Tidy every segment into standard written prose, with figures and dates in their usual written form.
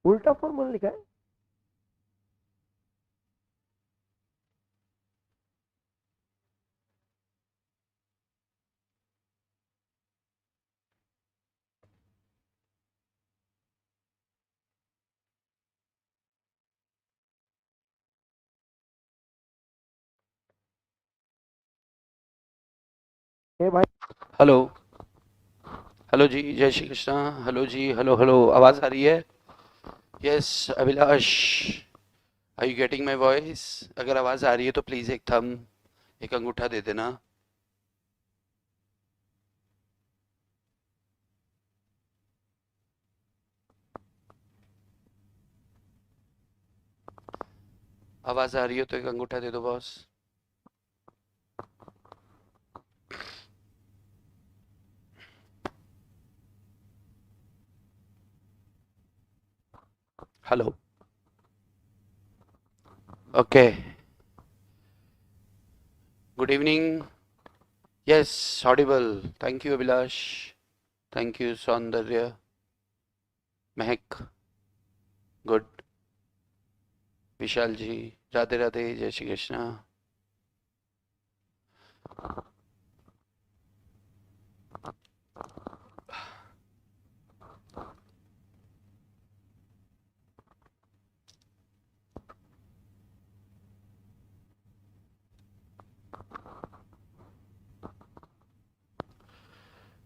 उल्टा फॉर्मूला लिखा है। ए भाई, हेलो। हेलो जी, जय Shri Krishna. Hello ji, hello hello, आवाज़ आ रही है? Yes Abhilash, are you getting my voice? अगर आवाज़ आ रही है तो प्लीज़ एक थंब, एक अंगूठा दे देना। आवाज़ आ रही हो तो एक अंगूठा दे दो boss. Hello. Okay. Good evening. Yes, Audible. Thank you Abhilash, thank you सौंदर्य, महक, गुड, विशाल जी, राधे राधे, जय श्री कृष्णा।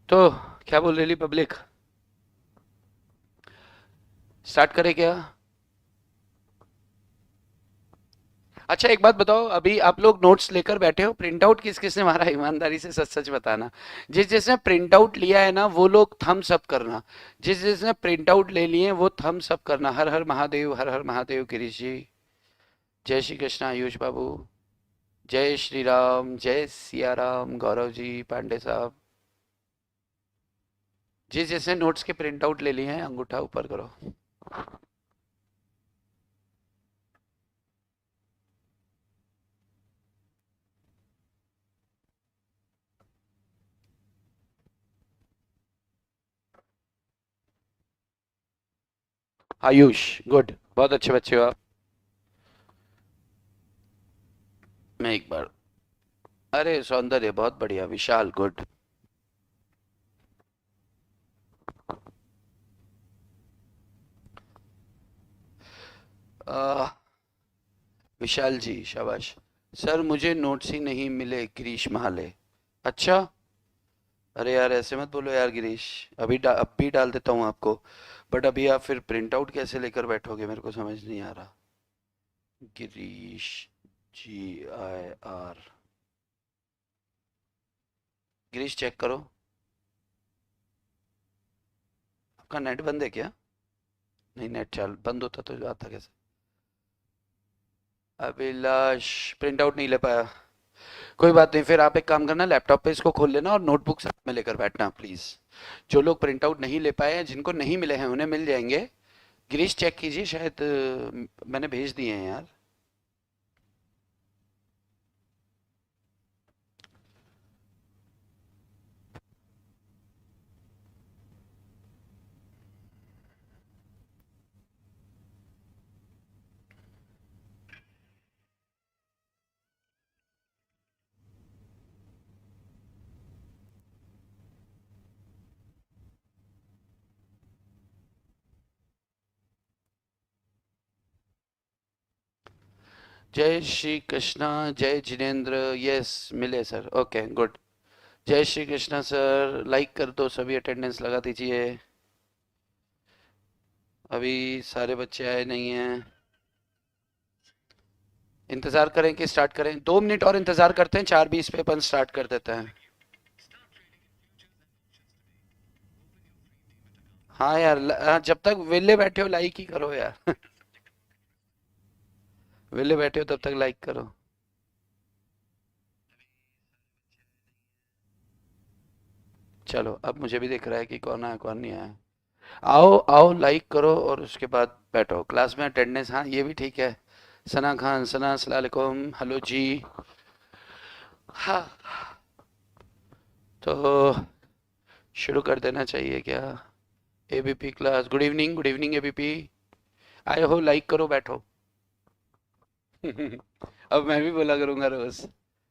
तो क्या बोल रही पब्लिक, स्टार्ट करें क्या? अच्छा एक बात बताओ, अभी आप लोग नोट्स लेकर बैठे हो, प्रिंट आउट किस किसने मारा? ईमानदारी से सच सच बताना। जिस जिसने प्रिंट आउट लिया है ना वो लोग थम्स अप करना। जिस जिसने प्रिंट आउट ले लिए हैं वो थम्स अप करना। हर हर महादेव, हर हर महादेव। गिरीश जी, जय श्री कृष्ण। आयुष बाबू, जय श्री राम, जय सिया राम। गौरव जी, पांडे साहब, जिस जिसने नोट्स के प्रिंट आउट ले लिए हैं अंगूठा ऊपर करो। आयुष, गुड, बहुत अच्छे बच्चे हो आप। मैं एक बार, अरे सौंदर्य बहुत बढ़िया। विशाल, गुड। विशाल जी, शाबाश। सर मुझे नोट्स ही नहीं मिले, गिरीश महाले। अच्छा, अरे यार ऐसे मत बोलो यार गिरीश। अब भी डाल देता हूँ आपको। बट अभी आप फिर प्रिंट आउट कैसे लेकर बैठोगे, मेरे को समझ नहीं आ रहा। गिरीश, GIR। गिरीश चेक करो, आपका नेट बंद है क्या? नहीं, नेट चाल बंद होता तो आता कैसे? अभिलाष, प्रिंट आउट नहीं ले पाया। कोई बात नहीं, फिर आप एक काम करना, लैपटॉप पे इसको खोल लेना और नोटबुक साथ में लेकर बैठना प्लीज। जो लोग प्रिंट आउट नहीं ले पाए हैं, जिनको नहीं मिले हैं उन्हें मिल जाएंगे। गिरीश चेक कीजिए, शायद मैंने भेज दिए हैं यार। जय श्री कृष्णा, जय जिनेन्द्र। यस, मिले सर, ओके गुड। जय श्री कृष्णा सर, लाइक कर दो सभी, अटेंडेंस लगा दीजिए। अभी सारे बच्चे आए नहीं हैं। इंतजार करें कि स्टार्ट करें? 2 मिनट और इंतजार करते हैं, 4:20 पे अपन स्टार्ट कर देते हैं। हाँ यार, जब तक वेले बैठे हो लाइक ही करो यार। वेले बैठे हो तब तक लाइक करो। चलो अब मुझे भी दिख रहा है कि कौन आया कौन नहीं आया। आओ आओ, लाइक करो और उसके बाद बैठो। क्लास में अटेंडेंस, हाँ ये भी ठीक है। सना खान, सना अस्सलाम वालेकुम, हेलो जी। हाँ, तो शुरू कर देना चाहिए क्या? ABP class, good evening, good evening ABP। आए हो लाइक करो बैठो। अब मैं भी बोला करूंगा रोज।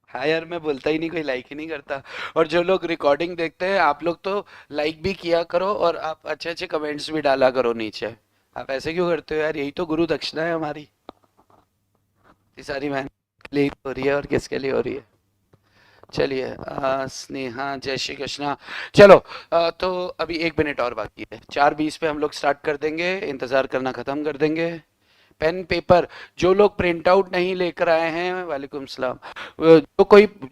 हाँ यार, मैं बोलता ही नहीं, कोई लाइक ही नहीं करता। और जो लोग रिकॉर्डिंग देखते हैं, आप लोग तो लाइक भी किया करो और आप अच्छे अच्छे कमेंट्स भी डाला करो नीचे। आप ऐसे क्यों करते हो यार? यही तो गुरु दक्षिणा है हमारी। ये सारी मेहनत के लिए हो रही है और किसके लिए हो रही है? चलिए, स्नेहा जय श्री कृष्णा। चलो, तो अभी 1 मिनट और बाकी है, 4:20 पे हम लोग स्टार्ट कर देंगे, इंतजार करना खत्म कर देंगे। पेन पेपर, जो लोग प्रिंट आउट नहीं लेकर आए हैं, वालेकुम सलाम।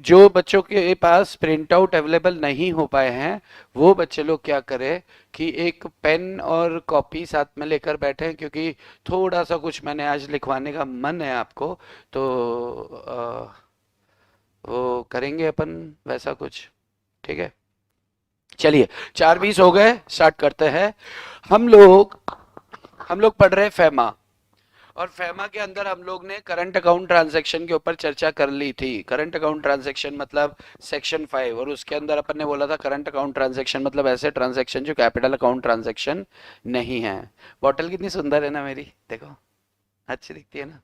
जो बच्चों के पास प्रिंट आउट अवेलेबल नहीं हो पाए हैं, वो बच्चे लोग क्या करें कि एक पेन और कॉपी साथ में लेकर बैठे, क्योंकि थोड़ा सा कुछ मैंने आज लिखवाने का मन है आपको। तो वो करेंगे अपन वैसा कुछ। ठीक है, चलिए, 4:20 हो गए, स्टार्ट करते हैं। हम लोग हम लोग पढ़ रहे हैं फेमा। और फेमा के अंदर हम लोग ने करंट अकाउंट ट्रांजैक्शन के ऊपर चर्चा कर ली थी। करंट अकाउंट ट्रांजैक्शन मतलब सेक्शन 5, और उसके अंदर अपन ने बोला था करंट अकाउंट ट्रांजैक्शन मतलब ऐसे ट्रांजैक्शन जो कैपिटल अकाउंट ट्रांजैक्शन नहीं है। बॉटल कितनी सुंदर है ना मेरी, देखो, अच्छी दिखती है ना।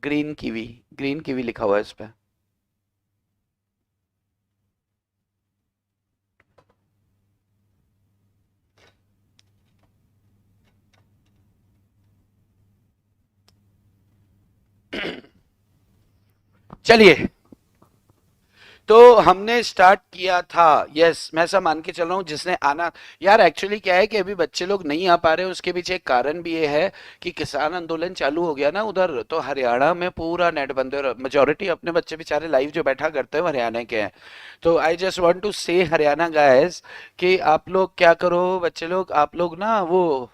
ग्रीन कीवी, ग्रीन कीवी लिखा हुआ है इस पे। चलिए, तो हमने स्टार्ट किया था। यस, मैं ऐसा मान के चल रहा हूँ जिसने आना। यार एक्चुअली क्या है कि अभी बच्चे लोग नहीं आ पा रहे, उसके पीछे एक कारण भी ये है कि किसान आंदोलन चालू हो गया ना उधर, तो हरियाणा में पूरा नेट बंद है, और मेजोरिटी अपने बच्चे बेचारे लाइव जो बैठा करते हैं वो हरियाणा के हैं। तो आई जस्ट वांट टू से हरियाणा गाइस कि आप लोग क्या करो, बच्चे लोग, आप लोग ना वो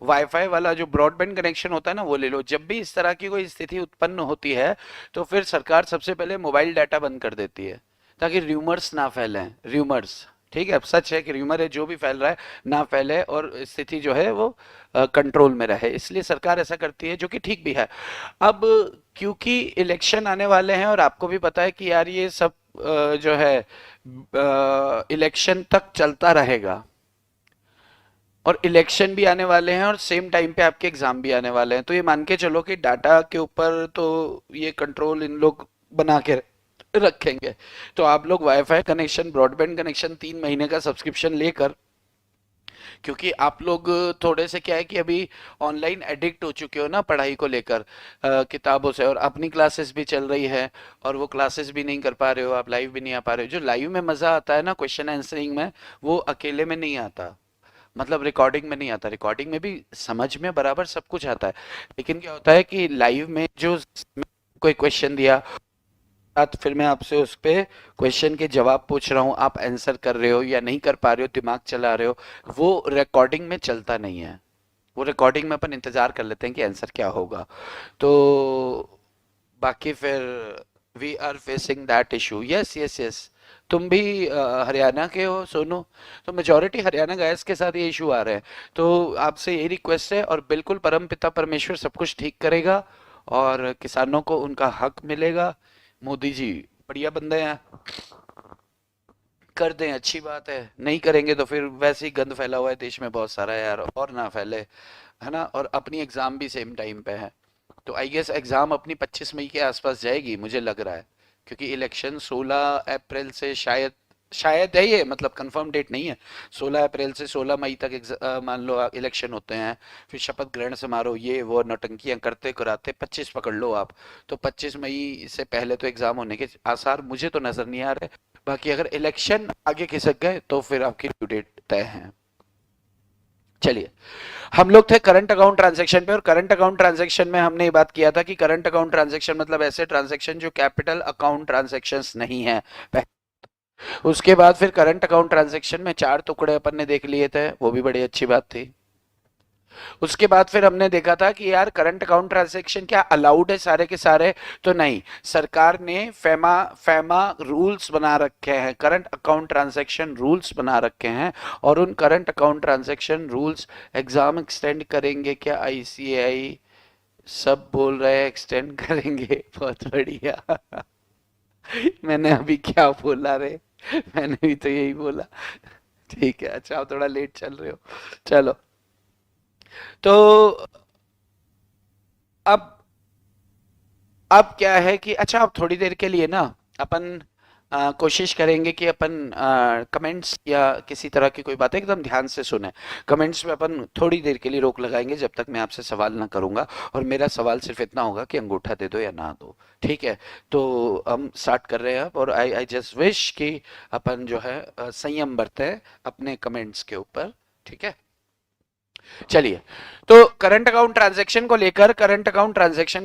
वाईफाई वाला जो ब्रॉडबैंड कनेक्शन होता है ना, वो ले लो। जब भी इस तरह की कोई स्थिति उत्पन्न होती है, तो फिर सरकार सबसे पहले मोबाइल डाटा बंद कर देती है, ताकि र्यूमर्स ना फैलें। र्यूमर्स, ठीक है, अब सच है कि र्यूमर है, जो भी फैल रहा है ना फैले, और स्थिति जो है वो कंट्रोल में रहे, इसलिए सरकार ऐसा करती है, जो कि ठीक भी है। अब क्योंकि इलेक्शन आने वाले हैं, और आपको भी पता है कि यार ये सब जो है इलेक्शन तक चलता रहेगा, और इलेक्शन भी आने वाले हैं, और सेम टाइम पे आपके एग्जाम भी आने वाले हैं, तो ये मान के चलो कि डाटा के ऊपर तो ये कंट्रोल इन लोग बना के रखेंगे। तो आप लोग वाईफाई कनेक्शन, ब्रॉडबैंड कनेक्शन 3 महीने का सब्सक्रिप्शन लेकर, क्योंकि आप लोग थोड़े से क्या है कि अभी ऑनलाइन एडिक्ट हो चुके हो ना पढ़ाई को लेकर, किताबों से, और अपनी क्लासेस भी चल रही है, और वो क्लासेस भी नहीं कर पा रहे हो, आप लाइव भी नहीं आ पा रहे हो। जो लाइव में मजा आता है ना क्वेश्चन आंसरिंग में, वो अकेले में नहीं आता, मतलब रिकॉर्डिंग में नहीं आता। रिकॉर्डिंग में भी समझ में बराबर सब कुछ आता है, लेकिन क्या होता है कि लाइव में जो कोई क्वेश्चन दिया, बात फिर मैं आपसे उस पे क्वेश्चन के जवाब पूछ रहा हूँ, आप आंसर कर रहे हो या नहीं कर पा रहे हो, दिमाग चला रहे हो, वो रिकॉर्डिंग में चलता नहीं है। वो रिकॉर्डिंग में अपन इंतजार कर लेते हैं कि आंसर क्या होगा। तो बाकी फिर we are facing that issue. Yes yes yes, तुम भी हरियाणा के हो सोनू, तो मेजोरिटी हरियाणा गैस के साथ ये इशू आ रहे हैं। तो आपसे यही रिक्वेस्ट है, और बिल्कुल परम पिता परमेश्वर सब कुछ ठीक करेगा, और किसानों को उनका हक मिलेगा। मोदी जी बढ़िया बंदे हैं, कर दें अच्छी बात है, नहीं करेंगे तो फिर वैसे ही गंद फैला हुआ है देश में बहुत सारा यार, और ना फैले, है ना। और अपनी एग्जाम भी सेम टाइम पे है, तो आई गेस एग्जाम अपनी 25 मई के आसपास जाएगी मुझे लग रहा है, क्योंकि इलेक्शन 16 अप्रैल से शायद, शायद है ये, मतलब कंफर्म डेट नहीं है। 16 अप्रैल से 16 मई तक मान लो इलेक्शन होते हैं, फिर शपथ ग्रहण समारोह, ये वो नौटंकियां करते कराते 25 पकड़ लो आप। तो 25 मई से पहले तो एग्जाम होने के आसार मुझे तो नजर नहीं आ रहे। बाकी अगर इलेक्शन आगे खिसक गए तो फिर आपकी ड्यू डेट तय है। चलिए, हम लोग थे करंट अकाउंट ट्रांजैक्शन पे, और करंट अकाउंट ट्रांजैक्शन में हमने ये बात किया था कि करंट अकाउंट ट्रांजैक्शन मतलब ऐसे ट्रांजैक्शन जो कैपिटल अकाउंट ट्रांजैक्शंस नहीं है। उसके बाद फिर करंट अकाउंट ट्रांजैक्शन में 4 टुकड़े अपन ने देख लिए थे, वो भी बड़ी अच्छी बात थी। उसके बाद फिर हमने देखा था कि यार करंट अकाउंट ट्रांजैक्शन क्या अलाउड है सारे के सारे, तो नहीं, सरकार ने फेमा फेमा रूल्स बना रखे हैं, करंट अकाउंट ट्रांजैक्शन रूल्स बना रखे हैं, और उन current account transaction rules exam extend करेंगे क्या आईसीएआई, सब बोल रहे हैं एक्सटेंड करेंगे। बहुत बढ़िया। मैंने अभी क्या बोला रे, मैंने भी तो यही बोला। ठीक है, अच्छा आप थोड़ा लेट चल रहे हो, चलो। तो अब अब क्या है कि अच्छा, अब थोड़ी देर के लिए ना अपन कोशिश करेंगे कि अपन कमेंट्स या किसी तरह की कोई बात एकदम ध्यान से सुने। कमेंट्स में अपन थोड़ी देर के लिए रोक लगाएंगे जब तक मैं आपसे सवाल ना करूंगा, और मेरा सवाल सिर्फ इतना होगा कि अंगूठा दे दो या ना दो। ठीक है? तो हम स्टार्ट कर रहे हैं अब, और आई आई जस्ट विश कि अपन जो है संयम बरतें अपने कमेंट्स के ऊपर। ठीक है? चलिए, तो करंट अकाउंट ट्रांजैक्शन को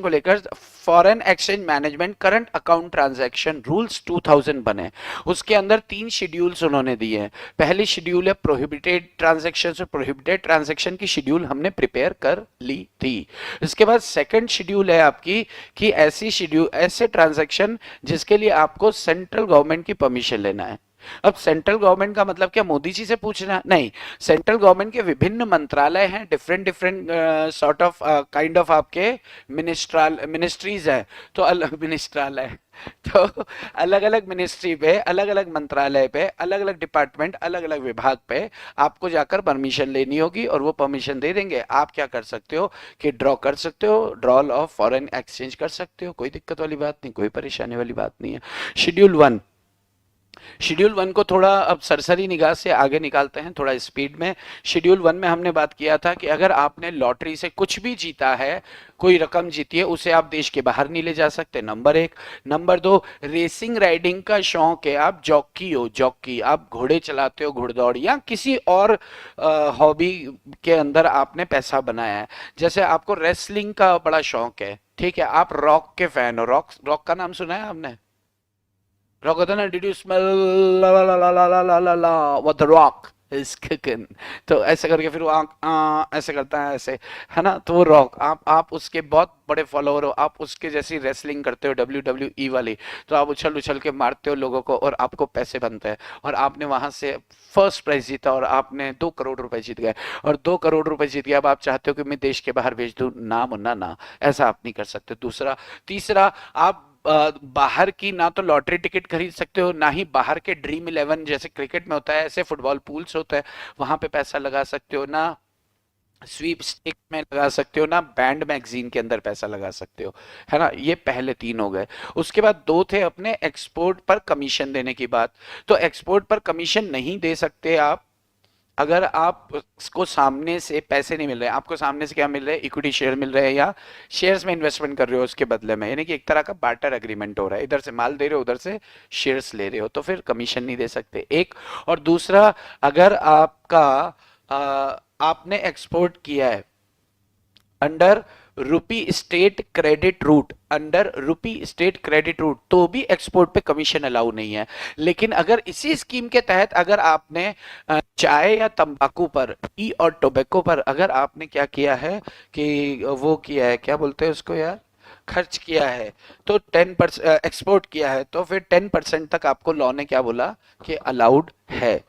लेकर foreign exchange management current account transaction rules 2000 बने। उसके अंदर 3 शेड्यूल्स उन्होंने दिए हैं। पहली शेड्यूल है प्रोहिबिटेड ट्रांजैक्शन, से प्रोहिबिटेड ट्रांजैक्शन की शेड्यूल हमने प्रिपेयर कर ली थी। इसके बाद सेकंड शेड्यूल है आपकी कि ऐसे ट्रांजैक्शन जिसके लिए आपको सेंट्रल गवर्नमेंट की परमिशन लेना है। अब सेंट्रल गवर्नमेंट का मतलब क्या, मोदी जी से पूछना नहीं। सेंट्रल गवर्नमेंट के विभिन्न मंत्रालय हैं, different different sort of kind of आपके मिनिस्ट्रीज है। तो अलग मिनिस्ट्रालय तो अलग अलग मिनिस्ट्री पे, अलग अलग मंत्रालय पे, अलग अलग डिपार्टमेंट, अलग अलग विभाग पे आपको जाकर परमिशन लेनी होगी, और वो परमिशन दे देंगे। आप क्या कर सकते हो कि ड्रॉ कर सकते हो, ड्रॉल ऑफ फॉरेन एक्सचेंज कर सकते हो। कोई दिक्कत वाली बात नहीं, कोई परेशानी वाली बात नहीं है। शेड्यूल 1, शेड्यूल 1 को थोड़ा अब सरसरी निगाह से आगे निकालते हैं, थोड़ा स्पीड में। शेड्यूल 1 में हमने बात किया था कि अगर आपने लॉटरी से कुछ भी जीता है, कोई रकम जीती है, उसे आप देश के बाहर नहीं ले जा सकते, नंबर 1। नंबर 2, रेसिंग राइडिंग का शौक है, आप जॉकी हो, जॉकी, आप घोड़े चलाते हो, घुड़दौड़, या किसी और हॉबी के अंदर आपने पैसा बनाया है। जैसे आपको रेसलिंग का बड़ा शौक है, ठीक है, आप रॉक के फैन हो, रॉक रॉक का नाम सुना है आपने? रॉक होता है ना, डिड यू स्मेल ला ला ला ला ला ला ला ला ला what the rock is cooking. तो ऐसे करके फिर वो ऐसे करता है, ऐसे, है ना? तो वो रॉक, आप उसके बहुत बड़े फॉलोअर हो, आप उसके जैसी रेसलिंग करते हो, WWE वाली। तो आप उछल उछल के मारते हो लोगों को, और आपको पैसे बनते हैं, और आपने वहां से फर्स्ट प्राइज जीता, और आपने 2 करोड़ रुपए जीत गए, और 2 करोड़ रुपए जीत गए। अब आप चाहते हो कि मैं देश के बाहर भेज दूं, ना मुन्ना ना, ऐसा आप नहीं कर सकते। दूसरा, तीसरा, आप बाहर की ना तो लॉटरी टिकट खरीद सकते हो, ना ही बाहर के ड्रीम 11 जैसे क्रिकेट में होता है, ऐसे फुटबॉल पूल्स होता है, वहां पे पैसा लगा सकते हो ना, स्वीप स्टिक में लगा सकते हो ना, बैंड मैगजीन के अंदर पैसा लगा सकते हो, है ना? ये पहले 3 हो गए। उसके बाद 2 थे अपने एक्सपोर्ट पर कमीशन देने की बात। तो एक्सपोर्ट पर कमीशन नहीं दे सकते आप अगर आपको सामने से पैसे नहीं मिल रहे। आपको सामने से क्या मिल रहा है? इक्विटी शेयर मिल रहे हैं, या शेयर्स में इन्वेस्टमेंट कर रहे हो उसके बदले में, यानी कि एक तरह का बार्टर एग्रीमेंट हो रहा है, इधर से माल दे रहे हो, उधर से शेयर्स ले रहे हो, तो फिर कमीशन नहीं दे सकते, एक। और दूसरा, अगर आपने एक्सपोर्ट किया है अंडर रुपी स्टेट क्रेडिट रूट, अंडर रुपी स्टेट क्रेडिट रूट, तो भी एक्सपोर्ट पे कमीशन अलाउ नहीं है। लेकिन अगर इसी स्कीम के तहत अगर आपने चाय या तंबाकू पर, टी और टोबैको पर अगर आपने क्या किया है कि वो किया है, क्या बोलते हैं उसको यार, खर्च किया है, तो 10% एक्सपोर्ट किया है, तो फिर 10% तक आपको लॉ ने क्या बोला कि अलाउड है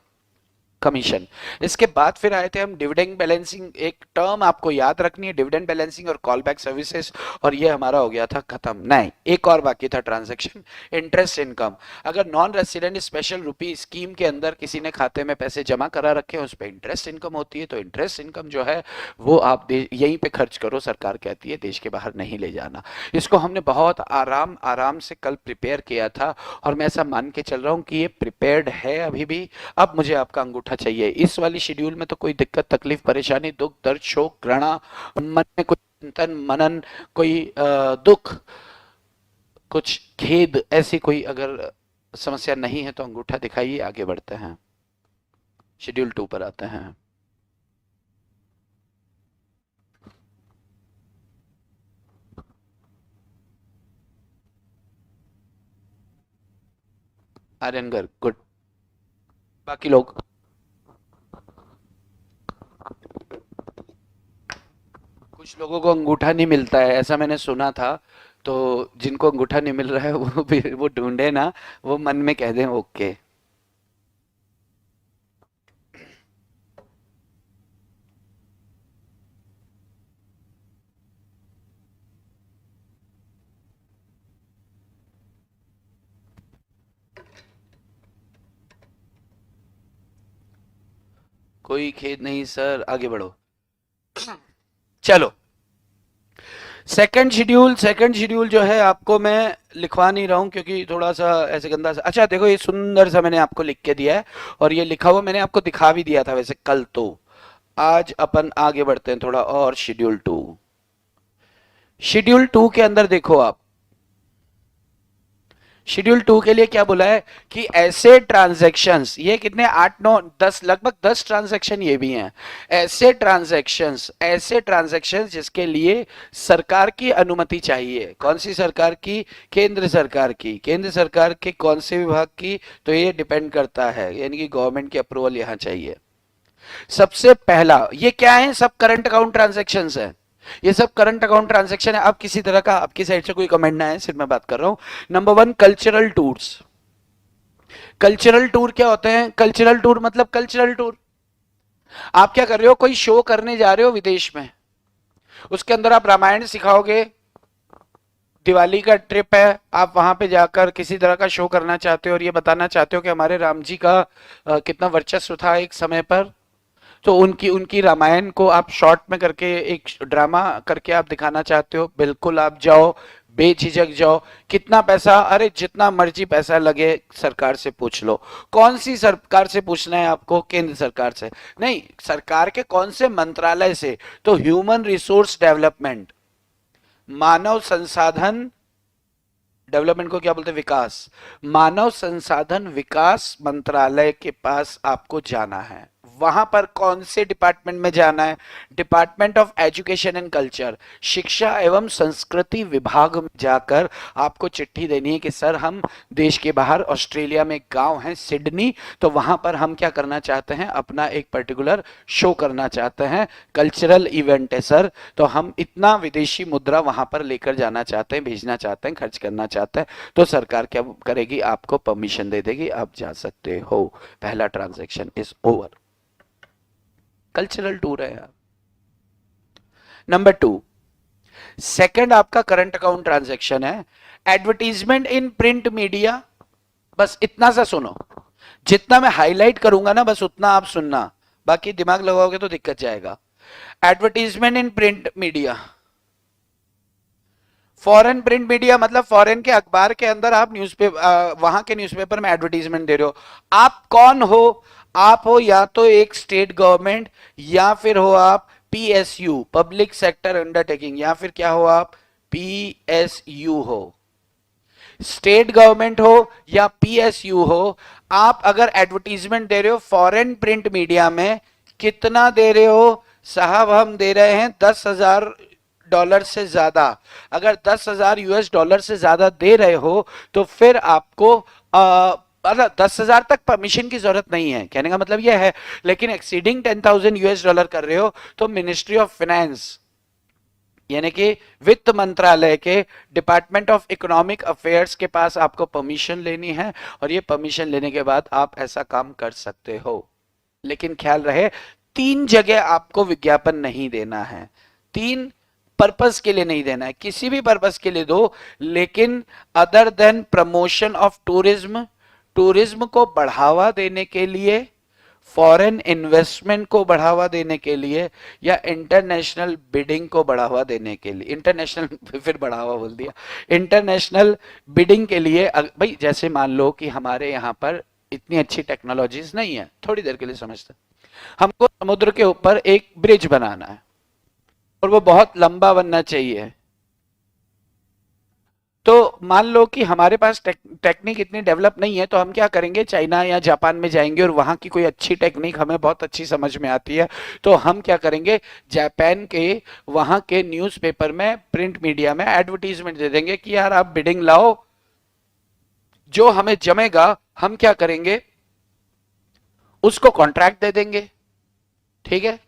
कमीशन। इसके बाद फिर आए थे हम डिविडेंड बैलेंसिंग। एक टर्म आपको याद रखनी है, डिविडेंड बैलेंसिंग और कॉल बैक सर्विसेज, और ये हमारा हो गया था खत्म। नहीं, एक और बाकी था ट्रांजैक्शन, इंटरेस्ट इनकम। अगर नॉन रेसिडेंट स्पेशल रुपी स्कीम के अंदर किसी ने खाते में पैसे जमा करा रखे हैं, उस पर इंटरेस्ट इनकम होती है, तो इंटरेस्ट इनकम जो है वो आप यहीं पे खर्च करो, सरकार कहती है देश के बाहर नहीं ले जाना। इसको हमने बहुत आराम आराम से कल प्रिपेयर किया था, और मैं ऐसा मान के चल रहा हूँ कि ये प्रिपेयर्ड है अभी भी। अब मुझे आपका अंगूठा चाहिए। इस वाली शेड्यूल में तो कोई दिक्कत, तकलीफ, परेशानी, दुख, दर्द, शोक, घृणा, मन में कोई चिंतन मनन, कोई दुख, कुछ खेद, ऐसी कोई अगर समस्या नहीं है तो अंगूठा दिखाइए, आगे बढ़ते हैं। शेड्यूल 2 पर आते हैं। आर्यनगर, गुड। बाकी लोग, कुछ लोगों को अंगूठा नहीं मिलता है, ऐसा मैंने सुना था। तो जिनको अंगूठा नहीं मिल रहा है वो भी वो ढूंढे ना, वो मन में कह दें ओके। कोई खेद नहीं सर, आगे बढ़ो। चलो, सेकंड शेड्यूल जो है आपको मैं लिखवा नहीं रहा हूं क्योंकि थोड़ा सा ऐसे गंदा सा। अच्छा देखो, ये सुंदर सा मैंने आपको लिख के दिया है और ये लिखा हुआ मैंने आपको दिखा भी दिया था वैसे कल तो। आज अपन आगे बढ़ते हैं थोड़ा और। शेड्यूल 2 के अंदर देखो आप, शेड्यूल 2 के लिए क्या बोला है कि ऐसे ट्रांजैक्शंस, ये कितने 8 9 10 लगभग 10 ट्रांजैक्शन ये भी हैं। ऐसे ट्रांजैक्शंस जिसके लिए सरकार की अनुमति चाहिए। कौन सी सरकार की? केंद्र सरकार की। केंद्र सरकार के कौन से विभाग की? तो ये डिपेंड करता है, यानी कि गवर्नमेंट की अप्रूवल यहां चाहिए। सबसे पहला ये क्या है? सब करंट अकाउंट ट्रांजैक्शंस है। ये सब करंट अकाउंट ट्रांजैक्शन है। अब किसी तरह का आपकी साइड से कोई कमेंट ना है, सिर्फ मैं बात कर रहा हूं। Number 1, cultural tours. Cultural tour क्या होते हैं? कल्चरल टूर मतलब कल्चरल टूर, आप क्या कर रहे हो? कोई शो करने जा रहे हो विदेश में, उसके अंदर आप रामायण सिखाओगे। दिवाली का ट्रिप है, आप वहां पे जाकर किसी तरह का शो करना चाहते हो और ये बताना चाहते हो कि हमारे राम जी का कितना वर्चस्व था एक समय पर। तो उनकी उनकी रामायण को आप शॉर्ट में करके एक ड्रामा करके आप दिखाना चाहते हो, बिल्कुल आप जाओ, बेझिझक जाओ। कितना पैसा? अरे जितना मर्जी पैसा लगे, सरकार से पूछ लो। कौन सी सरकार से पूछना है आपको? केंद्र सरकार से नहीं, सरकार के कौन से मंत्रालय से? तो ह्यूमन रिसोर्स डेवलपमेंट, मानव संसाधन डेवलपमेंट को क्या बोलते हैं? विकास। मानव संसाधन विकास मंत्रालय के पास आपको जाना है। वहां पर कौन से डिपार्टमेंट में जाना है? Department of education and culture, शिक्षा एवं संस्कृति विभाग में जाकर आपको चिट्ठी देनी है कि सर हम देश के बाहर ऑस्ट्रेलिया में एक गांव है सिडनी, तो वहां पर हम क्या करना चाहते हैं? अपना एक पर्टिकुलर शो करना चाहते हैं, कल्चरल इवेंट है सर, तो हम इतना विदेशी मुद्रा वहां पर लेकर जाना चाहते हैं, भेजना चाहते हैं, खर्च करना चाहते हैं। तो सरकार क्या करेगी? आपको परमिशन दे देगी, आप जा सकते हो। पहला transaction is over. Cultural tour है यार। नंबर 2, सेकंड आपका करंट अकाउंट ट्रांजैक्शन है एडवर्टीजमेंट इन प्रिंट मीडिया। बस इतना सा सुनो, जितना मैं हाईलाइट करूंगा ना बस उतना आप सुनना, बाकी दिमाग लगाओगे तो दिक्कत जाएगा। Advertisement in print media, foreign print media मतलब फॉरेन के अखबार के अंदर आप न्यूज़पेपर, वहां के न्यूज़पेपर में एडवर्टीजमेंट दे रहे हो। आप कौन हो? आप हो या तो एक स्टेट गवर्नमेंट, या फिर हो आप पीएसयू, पब्लिक सेक्टर अंडरटेकिंग, या फिर क्या हो आप? पीएसयू हो। स्टेट गवर्नमेंट हो या पीएसयू हो, आप अगर एडवर्टीजमेंट दे रहे हो फॉरेन प्रिंट मीडिया में, कितना दे रहे हो? साहब हम दे रहे हैं $10,000 से ज्यादा। अगर $10,000 से ज्यादा दे रहे हो तो फिर आपको मतलब 10,000 तक परमिशन की जरूरत नहीं है, कहने का मतलब यह है। लेकिन एक्सीडिंग $10,000 कर रहे हो तो मिनिस्ट्री ऑफ फाइनेंस यानी कि वित्त मंत्रालय के डिपार्टमेंट ऑफ इकोनॉमिक अफेयर्स के पास आपको परमिशन लेनी है, और ये परमिशन लेने के बाद आप ऐसा काम कर सकते हो। लेकिन ख्याल रहे 3 जगह आपको विज्ञापन नहीं देना है। 3 पर्पस के लिए नहीं देना है, किसी भी पर्पस के लिए दो, लेकिन other than promotion of tourism, tourism को बढ़ावा देने के लिए, फॉरेन इन्वेस्टमेंट को बढ़ावा देने के लिए, या इंटरनेशनल बिडिंग को बढ़ावा देने के लिए। इंटरनेशनल फिर बढ़ावा बोल दिया, इंटरनेशनल बिडिंग के लिए। भाई जैसे मान लो कि हमारे यहाँ पर इतनी अच्छी टेक्नोलॉजीज नहीं है, थोड़ी देर के लिए समझते, हमको समुद्र के ऊपर एक ब्रिज बनाना है और वो बहुत लंबा बनना चाहिए। तो मान लो कि हमारे पास टेक्निक इतनी डेवलप नहीं है, तो हम क्या करेंगे? चाइना या जापान में जाएंगे और वहां की कोई अच्छी टेक्निक हमें बहुत अच्छी समझ में आती है, तो हम क्या करेंगे? जापान के वहां के न्यूज़पेपर में, प्रिंट मीडिया में एडवर्टीजमेंट दे देंगे कि यार आप बिडिंग लाओ, जो हमें जमेगा हम क्या करेंगे? उसको कॉन्ट्रैक्ट दे देंगे। ठीक है,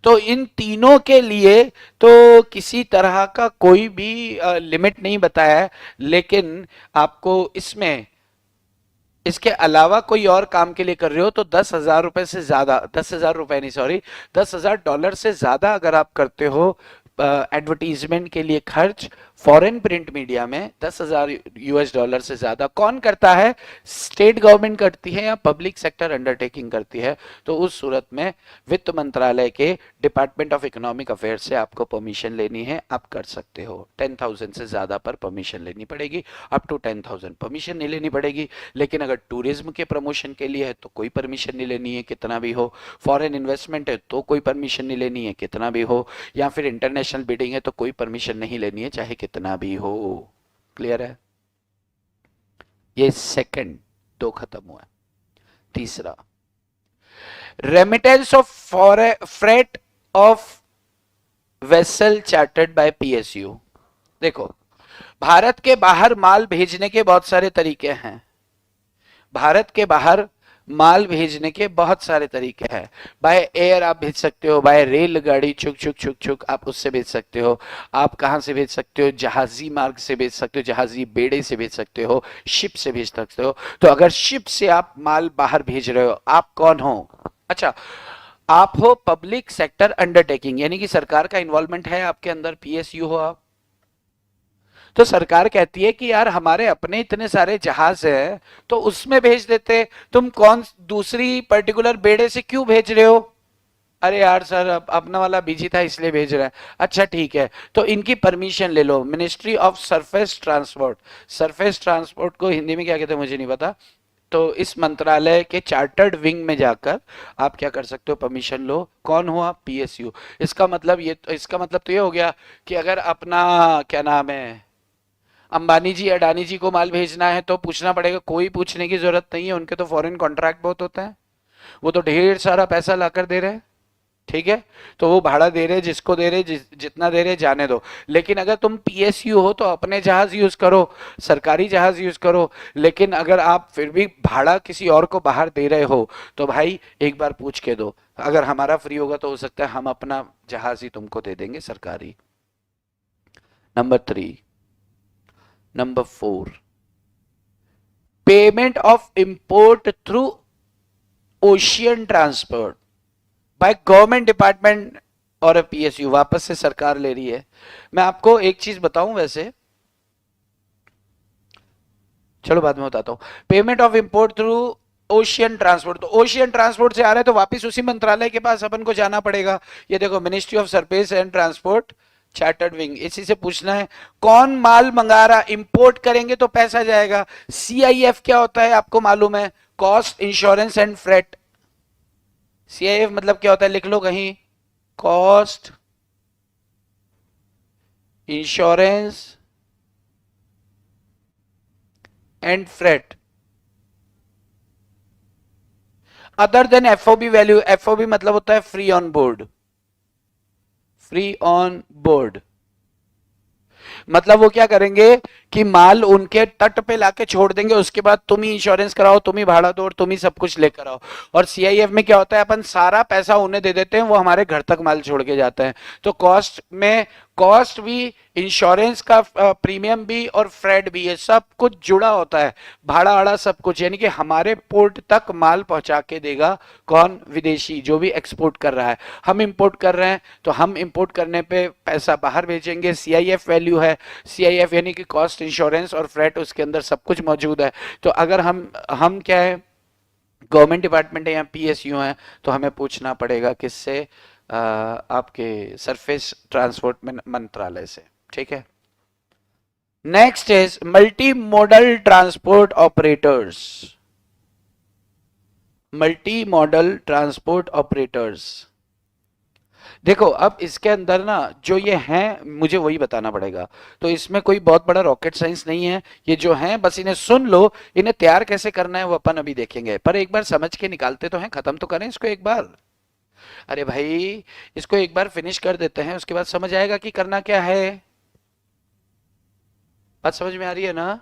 तो इन तीनों के लिए तो किसी तरह का कोई भी लिमिट नहीं बताया है, लेकिन आपको इसमें इसके अलावा कोई और काम के लिए कर रहे हो तो $10,000 से ज्यादा, $10,000 नहीं सॉरी, $10,000 से ज्यादा अगर आप करते हो एडवर्टीजमेंट के लिए खर्च फॉरेन प्रिंट मीडिया में $10,000 से ज्यादा कौन करता है? स्टेट गवर्नमेंट करती है या पब्लिक सेक्टर अंडरटेकिंग करती है? तो उस सूरत में वित्त मंत्रालय के डिपार्टमेंट ऑफ इकोनॉमिक अफेयर्स से आपको परमिशन लेनी है, आप कर सकते हो। 10,000 से ज्यादा पर परमिशन लेनी पड़ेगी, अप टू 10,000 परमिशन नहीं लेनी पड़ेगी। लेकिन अगर टूरिज्म के प्रमोशन के लिए है तो कोई परमिशन नहीं लेनी है, कितना भी हो। फॉरेन इन्वेस्टमेंट है तो कोई परमिशन नहीं लेनी है, कितना भी हो। या फिर इंटरनेशनल बिडिंग है तो कोई परमिशन नहीं लेनी है, चाहे कितना भी हो। क्लियर है? ये सेकंड, 2 खत्म हुआ। तीसरा, remittance of freight of vessel chartered by PSU. देखो, भारत के बाहर माल भेजने के बहुत सारे तरीके हैं। भारत के बाहर माल भेजने के बहुत सारे तरीके हैं। बाय एयर आप भेज सकते हो, बाय रेलगाड़ी चुक चुक चुक चुक आप उससे भेज सकते हो। आप कहां से भेज सकते हो? जहाजी मार्ग से भेज सकते हो, जहाजी बेड़े से भेज सकते हो, शिप से भेज सकते हो। तो अगर शिप से आप माल बाहर भेज रहे हो, आप कौन हो? अच्छा, आप हो पब्लिक सेक्टर अंडरटेकिंग, यानी कि सरकार का इन्वॉल्वमेंट है आपके अंदर, पीएसयू हो आप। तो सरकार कहती है कि यार हमारे अपने इतने सारे जहाज हैं तो उसमें भेज देते, तुम कौन दूसरी पर्टिकुलर बेड़े से क्यों भेज रहे हो? अरे यार सर, अपना वाला बिजी था इसलिए भेज रहा है। अच्छा ठीक है, तो इनकी परमिशन ले लो, ministry of surface transport. Surface transport को हिंदी में क्या कहते हैं मुझे नहीं पता। तो इस मंत्रालय के चार्टर्ड विंग में जाकर आप क्या कर सकते हो? परमिशन लो। कौन हुआ? पीएसयू। इसका मतलब तो ये हो गया कि अगर अपना क्या नाम है अंबानी जी अडानी जी को माल भेजना है तो पूछना पड़ेगा? कोई पूछने की जरूरत नहीं है, उनके तो फॉरेन कॉन्ट्रैक्ट बहुत होते हैं, वो तो ढेर सारा पैसा लाकर दे रहे हैं। ठीक है, तो वो भाड़ा दे रहे, जिसको दे रहे, जितना दे रहे जाने दो। लेकिन अगर तुम पीएसयू हो तो अपने जहाज यूज करो, सरकारी जहाज यूज करो। लेकिन अगर आप फिर भी भाड़ा किसी और को बाहर दे रहे हो तो भाई एक बार पूछ के दो, अगर हमारा फ्री होगा तो हो सकता है हम अपना जहाज ही तुमको दे देंगे सरकारी। Number 3, number 4, payment of import through ocean transport by government department और पीएसयू। वापस से सरकार ले रही है। मैं आपको एक चीज बताऊं, वैसे चलो बाद में बताता हूं। Payment of import through ocean transport, तो ओशियन ट्रांसपोर्ट से आ रहे हैं तो वापस उसी मंत्रालय के पास अपन को जाना पड़ेगा। ये देखो, ministry of surface and transport chartered wing, इसी से पूछना है कौन माल मंगा रहा। इंपोर्ट करेंगे तो पैसा जाएगा। सीआईएफ क्या होता है आपको मालूम है? Cost insurance and freight. CIF मतलब क्या होता है? लिख लो कहीं, cost insurance and freight. Other than FOB value, FOB मतलब होता है free on board. Free on board मतलब वो क्या करेंगे कि माल उनके तट पे लाके छोड़ देंगे, उसके बाद तुम ही इंश्योरेंस कराओ, तुम ही भाड़ा दो और तुम ही सब कुछ लेकर आओ। और सीआईएफ में क्या होता है, अपन सारा पैसा उन्हें दे देते हैं, वो हमारे घर तक माल छोड़ के जाते हैं। तो कॉस्ट में कॉस्ट भी, इंश्योरेंस का प्रीमियम भी और फ्रेड भी, ये सब कुछ जुड़ा होता है, भाड़ा आड़ा सब कुछ। यानी कि हमारे पोर्ट तक माल पहुंचा के देगा कौन? विदेशी, जो भी एक्सपोर्ट कर रहा है। हम इंपोर्ट कर रहे हैं तो हम इंपोर्ट करने पे पैसा बाहर भेजेंगे, सीआईएफ वैल्यू है। सीआईएफ यानी कि कॉस्ट इंश्योरेंस और फ्रेट, उसके अंदर सब कुछ मौजूद है। तो अगर हम क्या है, गवर्नमेंट डिपार्टमेंट है या पीएसयू है, तो हमें पूछना पड़ेगा किससे? आपके सरफेस ट्रांसपोर्ट मंत्रालय से। ठीक है, next is multi modal transport operators. Multi modal transport operators, देखो अब इसके अंदर ना जो ये हैं मुझे वही बताना पड़ेगा। तो इसमें कोई बहुत बड़ा रॉकेट साइंस नहीं है, ये जो हैं बस इन्हें सुन लो, इन्हें तैयार कैसे करना है वो अपन अभी देखेंगे। पर एक बार समझ के निकालते तो हैं, खत्म तो करें इसको एक बार। अरे भाई, इसको एक बार फिनिश कर देते हैं, उसके बाद समझ आएगा कि करना क्या है। बात समझ में आ रही है ना?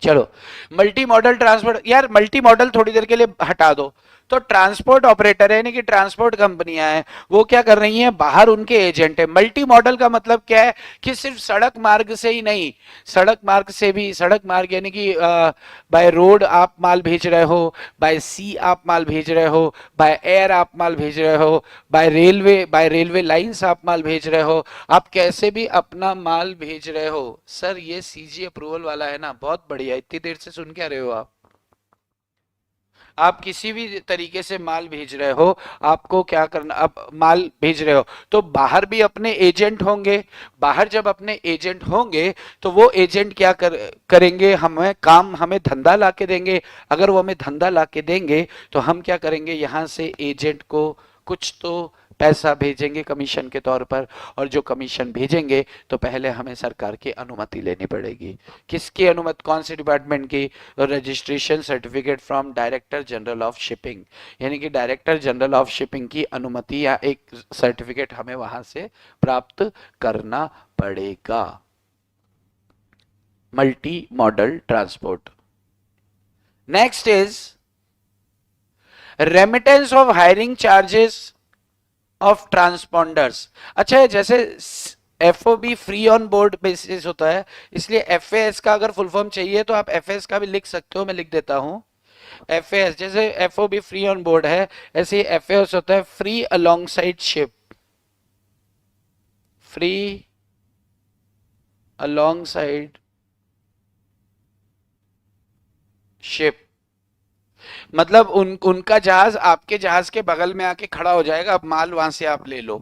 चलो, मल्टी मॉडल ट्रांसपोर्ट, यार मल्टी मॉडल थोड़ी देर के लिए हटा दो। तो ट्रांसपोर्ट ऑपरेटर है, यानी कि ट्रांसपोर्ट कंपनियां हैं, वो क्या कर रही हैं, बाहर उनके एजेंट है। मल्टी मॉडल का मतलब क्या है कि सिर्फ सड़क मार्ग से ही नहीं, सड़क मार्ग से भी, सड़क मार्ग यानी कि बाय रोड आप माल भेज रहे हो, बाय सी आप माल भेज रहे हो, बाय एयर आप माल भेज रहे हो, बाय रेलवे लाइंस आप माल भेज रहे हो, आप कैसे भी अपना माल भेज रहे हो। सर ये सीजी अप्रूवल वाला है ना, बहुत बढ़िया, इतनी देर से सुन क्या रहे हो आप किसी भी तरीके से माल भेज रहे हो, आपको क्या करना, अब माल भेज रहे हो तो बाहर भी अपने एजेंट होंगे, बाहर जब अपने एजेंट होंगे तो वो एजेंट क्या करेंगे, हमें काम, हमें धंधा ला के देंगे। अगर वो हमें धंधा ला के देंगे तो हम क्या करेंगे, यहां से एजेंट को कुछ तो पैसा भेजेंगे कमीशन के तौर पर, और जो कमीशन भेजेंगे तो पहले हमें सरकार की अनुमति लेनी पड़ेगी। किसकी अनुमति, कौन से डिपार्टमेंट की, registration certificate from director general of shipping, यानी कि डायरेक्टर जनरल ऑफ शिपिंग की अनुमति या एक सर्टिफिकेट हमें वहां से प्राप्त करना पड़ेगा। Multi modal transport. Next is remittance of hiring charges of transponders. अच्छा है, जैसे FOB free on board basis होता है, इसलिए एफएएस का अगर फुल फॉर्म चाहिए तो आप एफएएस का भी लिख सकते हो, मैं लिख देता हूं। एफएएस जैसे एफओबी फ्री ऑन बोर्ड है, ऐसे ही एफएएस होता है free alongside ship, free alongside ship, मतलब उनका जहाज आपके जहाज के बगल में आके खड़ा हो जाएगा, अब माल वहां से आप ले लो।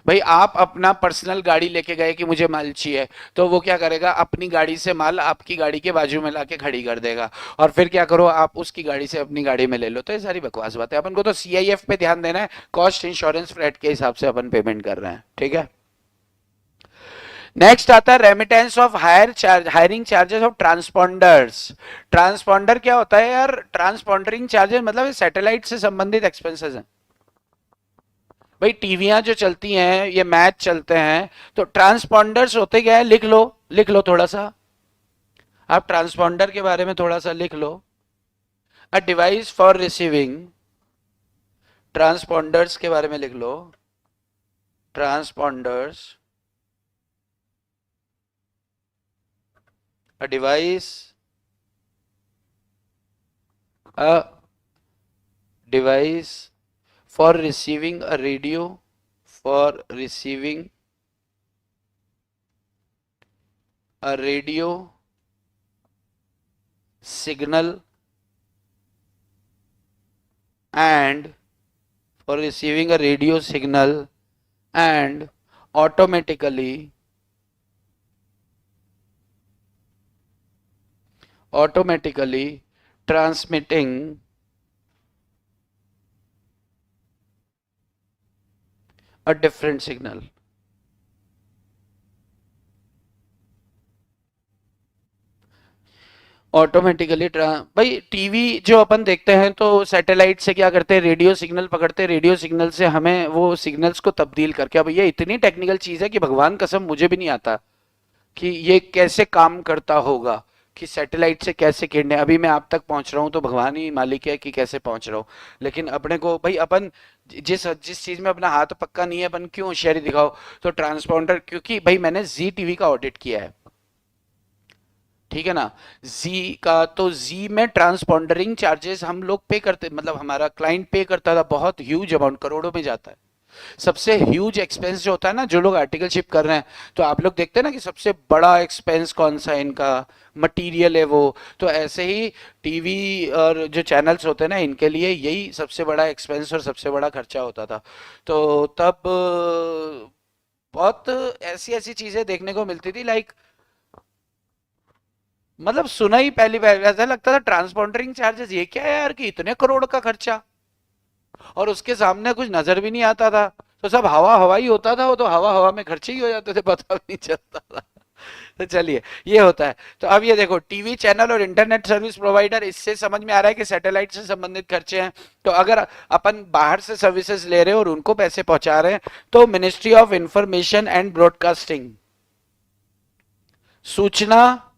भाई आप अपना पर्सनल गाड़ी लेके गए कि मुझे माल चाहिए, तो वो क्या करेगा, अपनी गाड़ी से माल आपकी गाड़ी के बाजू में लाके खड़ी कर देगा, और फिर क्या करो, आप उसकी गाड़ी से अपनी गाड़ी में ले लो। तो ये सारी बकवास बात है, अपन को तो सीआईएफ पे ध्यान देना है, कॉस्ट इंश्योरेंस फ्रेट के हिसाब से अपन पेमेंट कर रहे हैं, ठीक है। नेक्स्ट आता है remittance of hiring charges of transponders. Transponder क्या होता है यार, ट्रांसपॉन्डरिंग चार्जेस मतलब सैटेलाइट से संबंधित एक्सपेंसेस हैं। भाई टीवियां जो चलती हैं, ये मैच चलते हैं, तो ट्रांसपॉन्डर्स होते क्या है, लिख लो, लिख लो थोड़ा सा, आप ट्रांसपॉन्डर के बारे में थोड़ा सा लिख लो। A device for receiving, transponders के बारे में लिख लो, transponders, a device, a device for receiving a radio, for receiving a radio signal and for receiving a radio signal and automatically transmitting a different signal। Automatically भाई TV जो अपन देखते हैं तो सैटेलाइट से क्या करते हैं, रेडियो सिग्नल पकड़ते हैं, रेडियो सिग्नल से हमें वो सिग्नल्स को तब्दील करके, अब ये इतनी टेक्निकल चीज है कि भगवान कसम मुझे भी नहीं आता कि ये कैसे काम करता होगा, कि सैटेलाइट से कैसे किरणें, अभी मैं आप तक पहुंच रहा हूं तो भगवान ही मालिक है कि कैसे पहुंच रहा हूं। लेकिन अपने को भाई, अपन जिस जिस चीज में अपना हाथ पक्का नहीं है, अपन क्यों होशियारी दिखाओ। तो ट्रांसपॉन्डर, क्योंकि भाई मैंने जी टीवी का ऑडिट किया है, ठीक है ना, जी का, तो जी में ट्रांसपॉन्डरिंग चार्जेस हम लोग पे करते, मतलब हमारा क्लाइंट पे करता था, बहुत ह्यूज अमाउंट, करोड़ों में जाता है। सबसे ह्यूज एक्सपेंस जो होता है ना, जो लोग आर्टिकल शिप कर रहे हैं, तो आप लोग देखते हैं ना कि सबसे बड़ा एक्सपेंस कौन सा है इनका, मटेरियल है वो। तो ऐसे ही टीवी और जो चैनल्स होते हैं ना, इनके लिए यही सबसे बड़ा एक्सपेंस और सबसे बड़ा खर्चा होता था। तो तब बहुत ऐसी ऐसी चीजें देखने को मिलती थी, लाइक मतलब सुना ही पहली बार ऐसा लगता था ट्रांसपॉन्डरिंग चार्जेस ये क्या है यार, कि इतने करोड़ का खर्चा, और उसके सामने कुछ नजर भी नहीं आता था, तो सब हवा हवा ही होता था, वो तो हवा हवा में खर्चे ही हो जाते थे, पता भी नहीं चलता था। तो चलिए, ये होता है। तो अब ये देखो, टीवी चैनल और इंटरनेट सर्विस प्रोवाइडर, इससे समझ में आ रहा है कि सैटेलाइट से संबंधित खर्चे हैं। तो अगर अपन बाहर से सर्विसेज ले रहे हैं और उनको पैसे पहुंचा रहे हैं, तो ministry of information and broadcasting, सूचना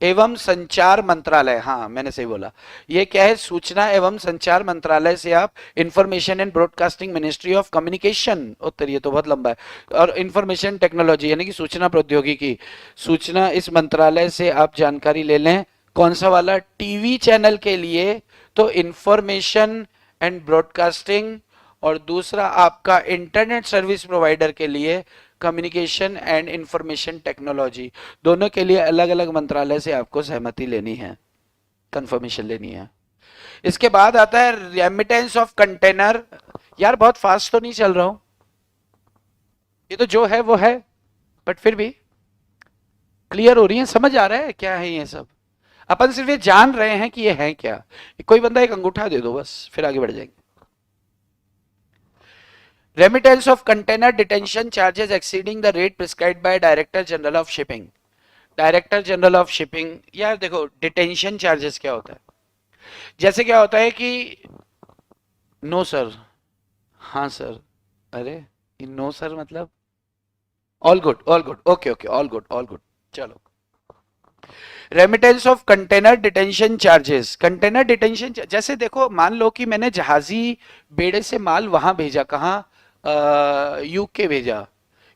एवं संचार मंत्रालय, हाँ मैंने सही बोला, ये क्या है, सूचना एवं संचार मंत्रालय से आप information and broadcasting ministry of communication, उत्तर ये तो बहुत लंबा है, और इंफॉर्मेशन टेक्नोलॉजी यानी कि सूचना प्रौद्योगिकी, सूचना, इस मंत्रालय से आप जानकारी ले लें। कौन सा वाला, टीवी चैनल के लिए तो इंफॉर्मेशन एंड ब्रॉडकास्टिंग, और दूसरा आपका इंटरनेट सर्विस प्रोवाइडर के लिए कम्युनिकेशन एंड इंफॉर्मेशन टेक्नोलॉजी। दोनों के लिए अलग अलग मंत्रालय से आपको सहमति लेनी है, कंफर्मेशन लेनी है। इसके बाद आता है रेमिटेंस ऑफ कंटेनर। यार बहुत फास्ट तो नहीं चल रहा हूं, ये तो जो है वो है, बट फिर भी क्लियर हो रही है, समझ आ रहा है क्या है ये सब। अपन सिर्फ ये जान रहे हैं कि ये है क्या। कोई बंदा एक अंगूठा दे दो बस, फिर आगे बढ़ जाएंगे। Remittance of container detention charges exceeding the rate prescribed by director general of shipping. Director general of shipping, यार देखो डिटेंशन चार्जेस क्या होता है, जैसे क्या होता है कि नो सर, हाँ सर, अरे नो सर मतलब all good, all good, okay okay, all good, all good, चलो। Remittance of container detention charges, container detention, जैसे देखो मान लो कि मैंने जहाजी बेड़े से माल वहां भेजा, कहाँ, यूके भेजा,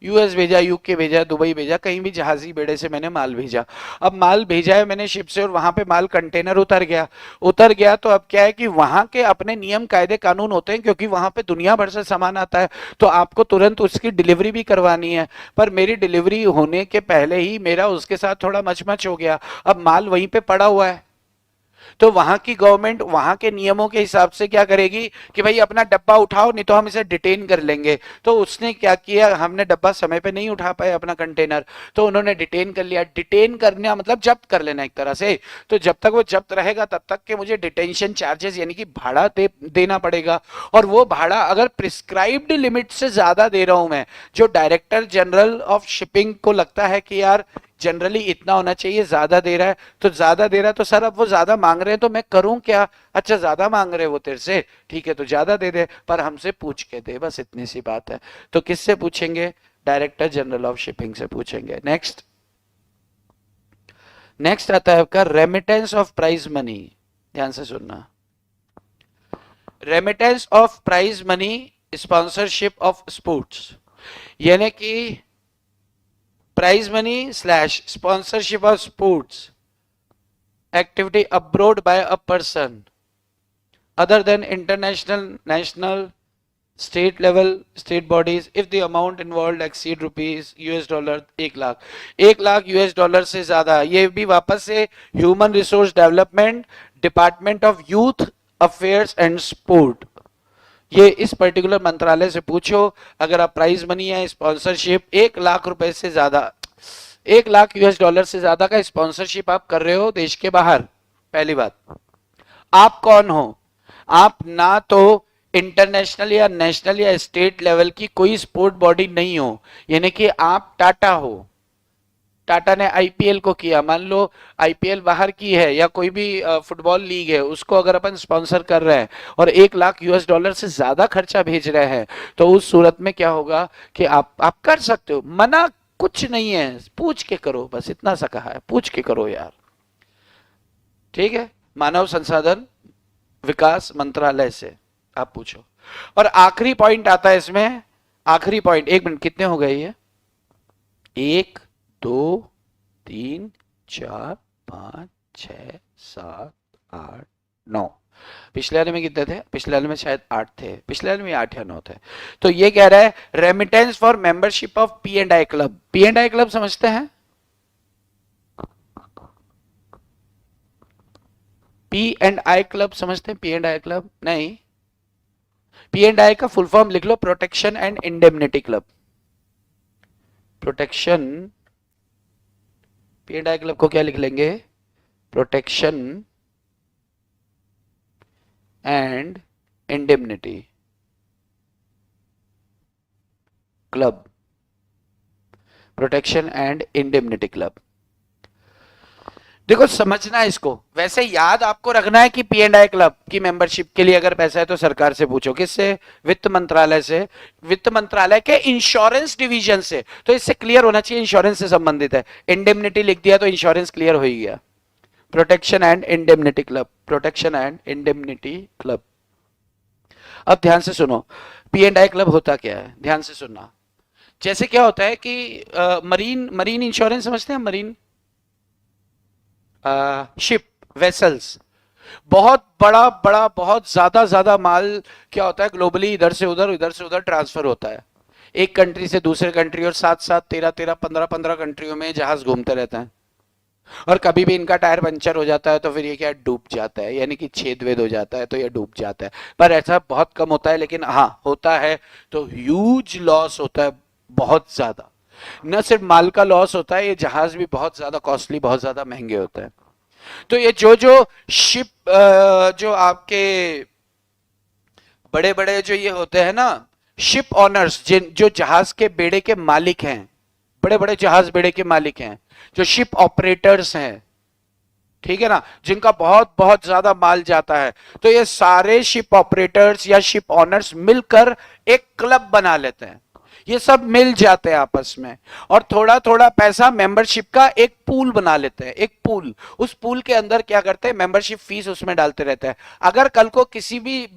यूएस भेजा, यूके भेजा, दुबई भेजा, कहीं भी जहाजी बेड़े से मैंने माल भेजा। अब माल भेजा है मैंने शिप से और वहां पे माल कंटेनर उतर गया, उतर गया तो अब क्या है कि वहां के अपने नियम कायदे कानून होते हैं, क्योंकि वहां पे दुनिया भर से सामान आता है, तो आपको तुरंत उसकी डिलीवरी भी करवानी है। पर मेरी डिलीवरी होने के पहले ही मेरा उसके साथ थोड़ा मचमच हो गया, अब माल वहीं पे पड़ा हुआ है, तो वहां की गवर्नमेंट वहां के नियमों के हिसाब से क्या करेगी कि भाई अपना डब्बा उठाओ, नहीं तो हम इसे डिटेन कर लेंगे। तो उसने क्या किया, हमने डब्बा समय पे नहीं उठा पाए अपना कंटेनर, तो उन्होंने डिटेन कर लिया। डिटेन करना मतलब जब्त कर लेना एक तरह से, तो जब तक वो जब्त रहेगा तब तक के मुझे डिटेंशन चार्जेस यानी कि भाड़ा देना पड़ेगा। और वो भाड़ा अगर प्रिस्क्राइब्ड लिमिट से ज्यादा दे रहा हूं मैं, जो डायरेक्टर जनरल ऑफ शिपिंग को लगता है कि यार जनरली इतना होना चाहिए, ज्यादा दे रहा है तो ज्यादा दे रहा है, तो सर अब वो ज्यादा मांग रहे हैं तो मैं करूं क्या, अच्छा ज्यादा मांग रहे हैं वो तेरे से, ठीक है तो ज्यादा दे दे, पर हमसे पूछ के दे, बस इतनी सी बात है। तो किससे पूछेंगे, डायरेक्टर जनरल ऑफ शिपिंग से पूछेंगे। नेक्स्ट, नेक्स्ट आता है आपका रेमिटेंस ऑफ प्राइज मनी, ध्यान से सुनना। Remittance of prize money sponsorship of sports, यानी कि prize money slash sponsorship of sports activity abroad by a person other than international, national, state level, state bodies if the amount involved exceed rupees US dollar 1 lakh, 1 lakh US dollar से ज्यादा। ये भी वापस से human resource development, department of youth affairs and sport, ये इस particular मंत्रालय से पूछो। अगर आप प्राइज मनी या स्पॉन्सरशिप 1 लाख रुपए से ज्यादा, 1 लाख US डॉलर से ज्यादा का स्पॉन्सरशिप आप कर रहे हो देश के बाहर, पहली बात, आप कौन हो, आप ना तो इंटरनेशनल या नेशनल या स्टेट लेवल की कोई स्पोर्ट बॉडी नहीं हो, यानी कि आप टाटा हो, टाटा ने आईपीएल को किया, मान लो आईपीएल बाहर की है या कोई भी फुटबॉल लीग है, उसको अगर अपन स्पॉन्सर कर रहे हैं और 1 लाख US डॉलर से ज्यादा खर्चा भेज रहे हैं, तो उस सूरत में क्या होगा कि आप कर सकते हो, मना कुछ नहीं है, पूछ के करो, बस इतना सा कहा है, पूछ के करो यार, ठीक है। मानव संसाधन विकास मंत्रालय से आप पूछो। और आखिरी पॉइंट आता है इसमें, आखिरी पॉइंट, 1 मिनट, कितने हो गए ये, 1 2 3 4 5 6 7 8 9, पिछले वाले में कितने थे, पिछले वाले में शायद 8 थे, पिछले वाले में 8 या 9 थे। तो ये कह रहा है remittance for membership of P&I club. P&I club समझते हैं, P&I क्लब समझते हैं, P&I क्लब नहीं, P&I का फुल फॉर्म लिख लो, protection and indemnity club, protection, P&I club को क्या लिख लेंगे, protection and indemnity club, protection and indemnity club. देखो समझना है इसको, वैसे याद आपको रखना है कि P&I क्लब की मेंबरशिप के लिए अगर पैसा है तो सरकार से पूछो, किससे, वित्त मंत्रालय से, वित्त मंत्रालय के इंश्योरेंस डिवीजन से, तो इससे क्लियर होना चाहिए इंश्योरेंस से संबंधित है, इंडेमनिटी लिख दिया तो इंश्योरेंस क्लियर हो ही गया, protection and indemnity club, protection and indemnity club. अब ध्यान से सुनो, पी एंड आई क्लब होता क्या है, ध्यान से सुनना। जैसे क्या होता है कि मरीन इंश्योरेंस समझते हैं, मरीन शिप वेसल्स, बहुत बड़ा बड़ा बहुत ज्यादा माल क्या होता है ग्लोबली इधर से उधर ट्रांसफर होता है एक कंट्री से दूसरे कंट्री, और साथ साथ 13 15 कंट्रियों में जहाज घूमते रहते हैं। और कभी भी इनका टायर पंचर हो जाता है तो फिर ये क्या डूब जाता है, यानी कि छेद वेद हो जाता है तो ये डूब जाता है। पर ऐसा बहुत कम होता है, लेकिन हाँ होता है तो ह्यूज लॉस होता है, बहुत ज्यादा। न सिर्फ माल का लॉस होता है, ये जहाज भी बहुत ज्यादा कॉस्टली, बहुत ज्यादा महंगे होते हैं। तो ये जो शिप जो आपके बड़े बड़े जो ये होते हैं ना शिप ऑनर्स, जिन जो जहाज के बेड़े के मालिक हैं, बड़े बड़े जहाज बेड़े के मालिक हैं, जो शिप ऑपरेटर्स हैं, ठीक है ना, जिनका बहुत बहुत ज्यादा माल जाता है, तो ये सारे शिप ऑपरेटर्स या शिप ऑनर्स मिलकर एक क्लब बना लेते हैं। ये सब मिल जाते हैं आपस में और थोड़ा थोड़ा पैसा मेंबरशिप का एक पूल बना लेते हैं, एक पूल। उस पूल के अंदर क्या करते हैं, मेंबरशिप फीस उसमें डालते रहते हैं। अगर कल को किसी भी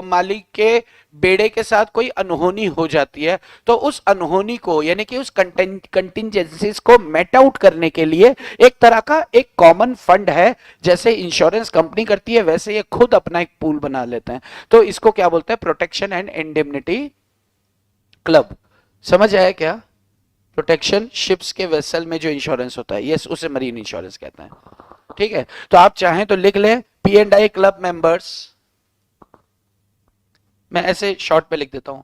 मालिक के बेड़े के साथ कोई अनहोनी हो जाती है तो उस अनहोनी को, यानी कि उस कंटिजेंसीज को मेट आउट करने के लिए एक तरह का एक कॉमन फंड है, जैसे इंश्योरेंस कंपनी करती है वैसे ये खुद अपना एक पूल बना लेते हैं। तो इसको क्या बोलते हैं, प्रोटेक्शन एंड इंडेमनिटी क्लब। समझ आया क्या? प्रोटेक्शन शिप्स के वेसल में जो इंश्योरेंस होता है, यस, उसे मरीन इंश्योरेंस कहते हैं। ठीक है, तो आप चाहें तो लिख लें P and I club members, मैं ऐसे शॉर्ट पे लिख देता हूं,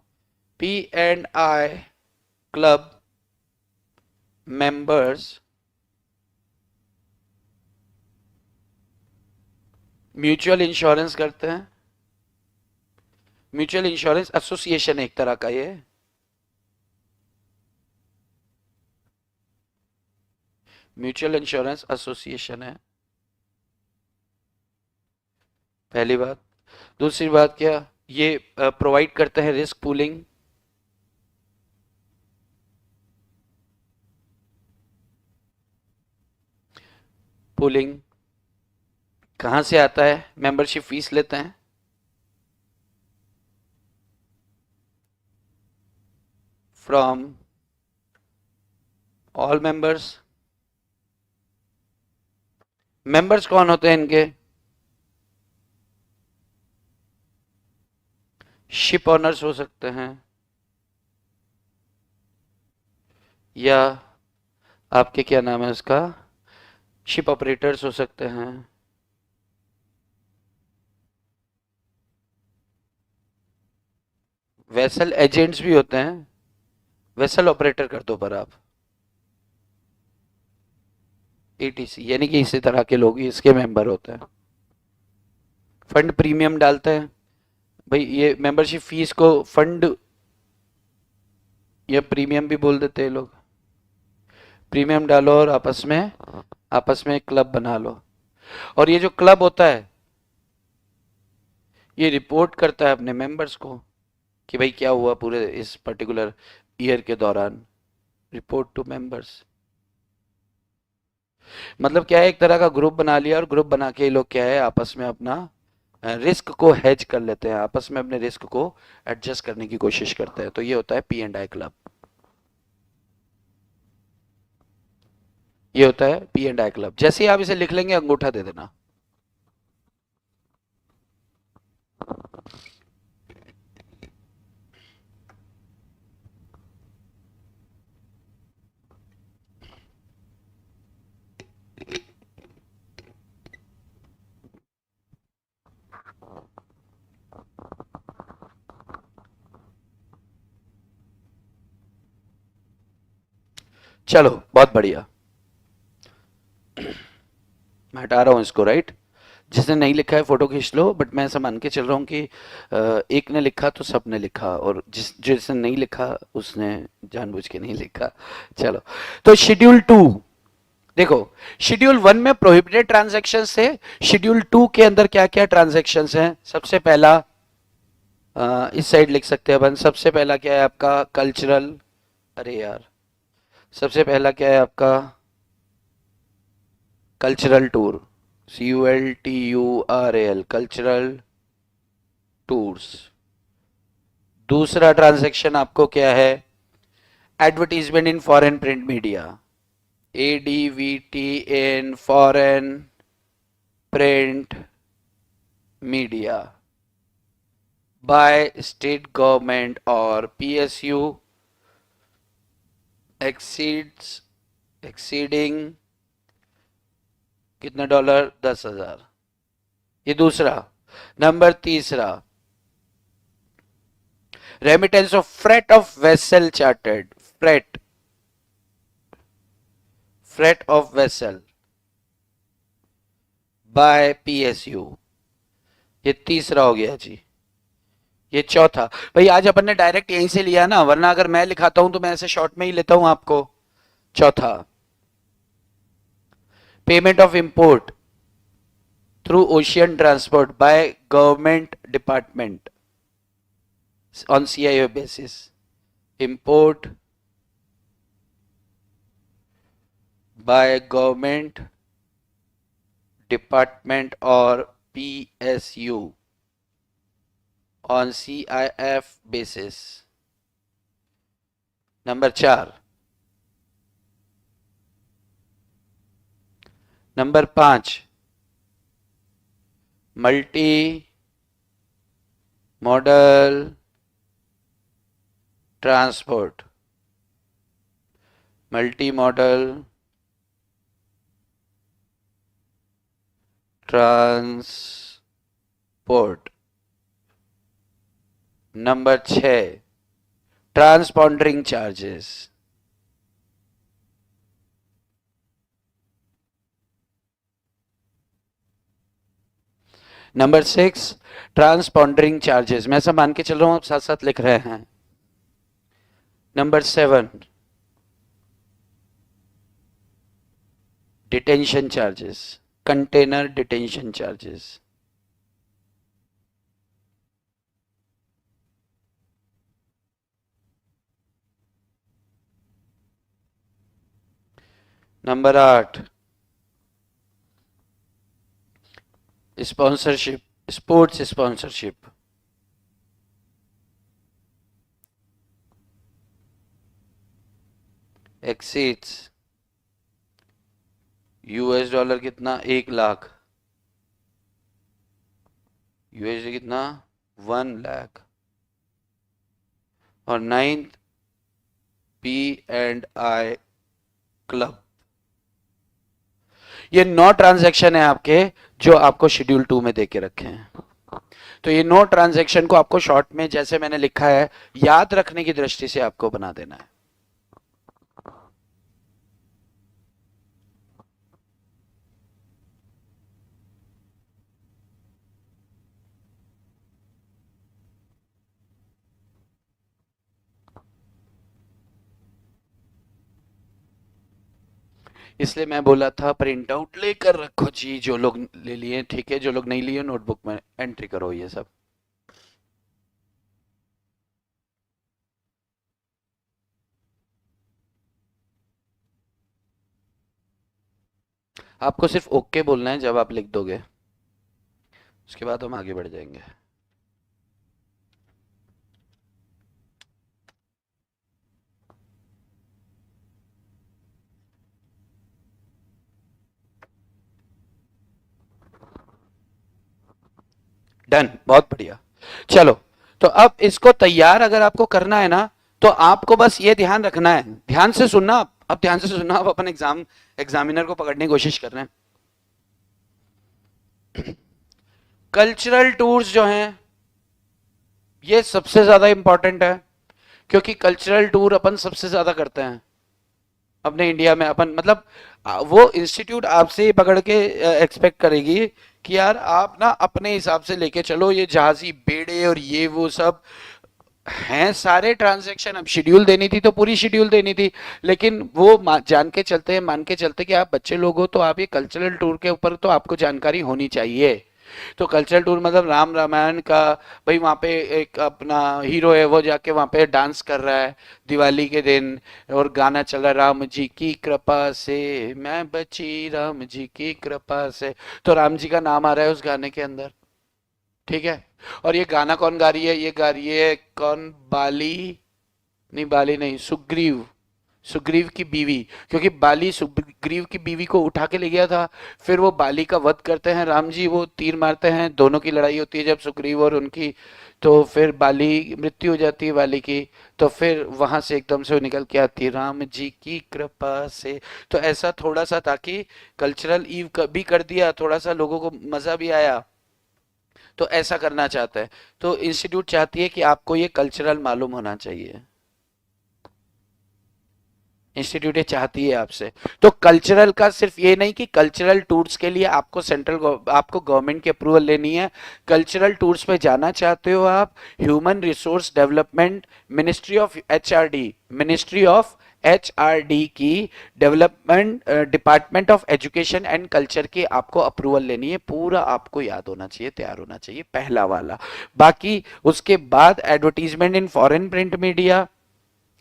P and I club members mutual insurance करते हैं। म्यूचुअल इंश्योरेंस एसोसिएशन एक तरह का ये, म्यूचुअल इंश्योरेंस एसोसिएशन है, पहली बात। दूसरी बात क्या, ये प्रोवाइड करते हैं रिस्क पूलिंग, पूलिंग कहां से आता है, मेंबरशिप फीस लेते हैं, फ्रॉम ऑल मेंबर्स। मेंबर्स कौन होते हैं इनके, शिप ऑनर्स हो सकते हैं या आपके क्या नाम है उसका, शिप ऑपरेटर्स हो सकते हैं, वेसल एजेंट्स भी होते हैं, वेसल ऑपरेटर कर दो पर आप, एटीसी, यानी कि इसी तरह के लोग इसके मेंबर होते हैं। फंड प्रीमियम डालते हैं, भाई ये मेंबरशिप फीस को फंड या प्रीमियम भी बोल देते हैं लोग। प्रीमियम डालो और आपस में क्लब बना लो, और ये जो क्लब होता है ये रिपोर्ट करता है अपने मेंबर्स को कि भाई क्या हुआ पूरे इस पर्टिकुलर ईयर के दौरान, रिपोर्ट टू मेंबर्स। मतलब क्या है, एक तरह का ग्रुप बना लिया और ग्रुप बना के ये लोग क्या है आपस में अपना रिस्क को हेज कर लेते हैं, आपस में अपने रिस्क को एडजस्ट करने की कोशिश करते हैं। तो ये होता है पी एंड आई क्लब, ये होता है पी एंड आई क्लब। जैसे ही आप इसे लिख लेंगे अंगूठा दे देना। चलो बहुत बढ़िया, मैं हटा रहा हूं इसको, राइट। जिसने नहीं लिखा है फोटो खींच लो, बट मैं ऐसा मान के चल रहा हूँ कि एक ने लिखा तो सबने लिखा, और जिसने नहीं लिखा उसने जानबूझ के नहीं लिखा। चलो, तो शेड्यूल 2 देखो, शेड्यूल 1 में प्रोहिबिटेड ट्रांजैक्शंस थे, शेड्यूल 2 के अंदर क्या क्या ट्रांजैक्शंस हैं। सबसे पहला इस साइड लिख सकते हैं अपन, सबसे पहला क्या है आपका कल्चरल, अरे यार, सबसे पहला क्या है आपका cultural tour, CULTURAL, cultural tours. दूसरा ट्रांजैक्शन आपको क्या है? Advertisement in foreign print media, ADVT in foreign print media by state government or PSU exceeding कितना डॉलर? 10,000। ये दूसरा। नंबर तीसरा, remittance of freight of vessel chartered, freight of vessel by PSU। ये तीसरा हो गया जी। ये चौथा। भाई आज अपन ने डायरेक्ट यहीं से लिया ना, वरना अगर मैं लिखाता हूं तो मैं ऐसे शॉर्ट में ही लेता हूं आपको। चौथा, payment of import through ocean transport by government department on CIO basis, import by government department or PSU on CIF basis। Number 4। Number 5, multi modal transport, multimodal transport. Number 6, transpondering charges. Number 6, transpondering charges. मैं ऐसा मान के चल रहा हूं, आप साथ साथ लिख रहे हैं। Number 7, detention charges, container detention charges. Number 8, sponsorship, sports sponsorship. Exceeds $, कितना? 1 लाख। USD कितना? 1 लाख। और 9th, P&I क्लब। ये 9 ट्रांजैक्शन है आपके, जो आपको शेड्यूल 2 में देके रखे हैं। तो ये 9 ट्रांजैक्शन को आपको शॉर्ट में, जैसे मैंने लिखा है, याद रखने की दृष्टि से आपको बना देना है। इसलिए मैं बोला था प्रिंट आउट लेकर रखो जी, जो लोग ले लिए ठीक है, जो लोग नहीं लिए नोटबुक में एंट्री करो ये सब। आपको सिर्फ ओके बोलना है जब आप लिख दोगे, उसके बाद हम आगे बढ़ जाएंगे। डन, बहुत बढ़िया। चलो, तो अब इसको तैयार अगर आपको करना है ना, तो आपको बस ये ध्यान रखना है, ध्यान से सुनना। अब ध्यान से सुनना, आप अपन एग्जामिनर को पकड़ने की कोशिश कर रहे हैं। कल्चरल टूर्स जो हैं, ये सबसे ज्यादा इंपॉर्टेंट है, क्योंकि कल्चरल टूर अपन सबसे ज्यादा करते हैं अपने इंडिया में। अपन मतलब वो इंस्टीट्यूट आपसे ही पकड़ के एक्सपेक्ट करेगी कि यार आप ना अपने हिसाब से लेके चलो, ये जहाजी बेड़े और ये वो सब हैं सारे ट्रांजैक्शन। अब शेड्यूल देनी थी तो पूरी शेड्यूल देनी थी, लेकिन वो जान के चलते हैं, मान के चलते कि आप बच्चे लोग हो, तो आप ये कल्चरल टूर के ऊपर तो आपको जानकारी होनी चाहिए। तो कल्चरल टूर मतलब राम रामायण का, भाई वहाँ पे एक अपना हीरो है, वो जाके वहाँ पे डांस कर रहा है दिवाली के दिन, और गाना चल रहा है राम जी की कृपा से मैं बची, राम जी की कृपा से, तो राम जी का नाम आ रहा है उस गाने के अंदर, ठीक है। और ये गाना कौन गा रही है, ये गा रही है कौन, बाली, नहीं बाली नहीं, सुग्रीव, सुग्रीव की बीवी, क्योंकि बाली सुग्रीव की बीवी को उठा के ले गया था, फिर वो बाली का वध करते हैं राम जी, वो तीर मारते हैं, दोनों की लड़ाई होती है जब सुग्रीव और उनकी, तो फिर बाली मृत्यु हो जाती है बाली की, तो फिर वहां से एकदम से वो निकल के आती है राम जी की कृपा से। तो ऐसा थोड़ा सा, ताकि कल्चरल ईव भी कर दिया, थोड़ा सा लोगों को मजा भी आया, तो ऐसा करना चाहता है। तो इंस्टीट्यूट चाहती है कि आपको ये कल्चरल मालूम होना चाहिए, इंस्टीट्यूट ये चाहती है आपसे। तो कल्चरल का सिर्फ ये नहीं कि कल्चरल टूर्स के लिए आपको आपको गवर्नमेंट की अप्रूवल लेनी है, कल्चरल टूर्स पे जाना चाहते हो आप, human resource development ministry of HRD, ministry of HRD की development department of education and culture की आपको अप्रूवल लेनी है, पूरा आपको याद होना चाहिए, तैयार होना चाहिए, पहला वाला। बाकी उसके बाद advertisement in foreign print media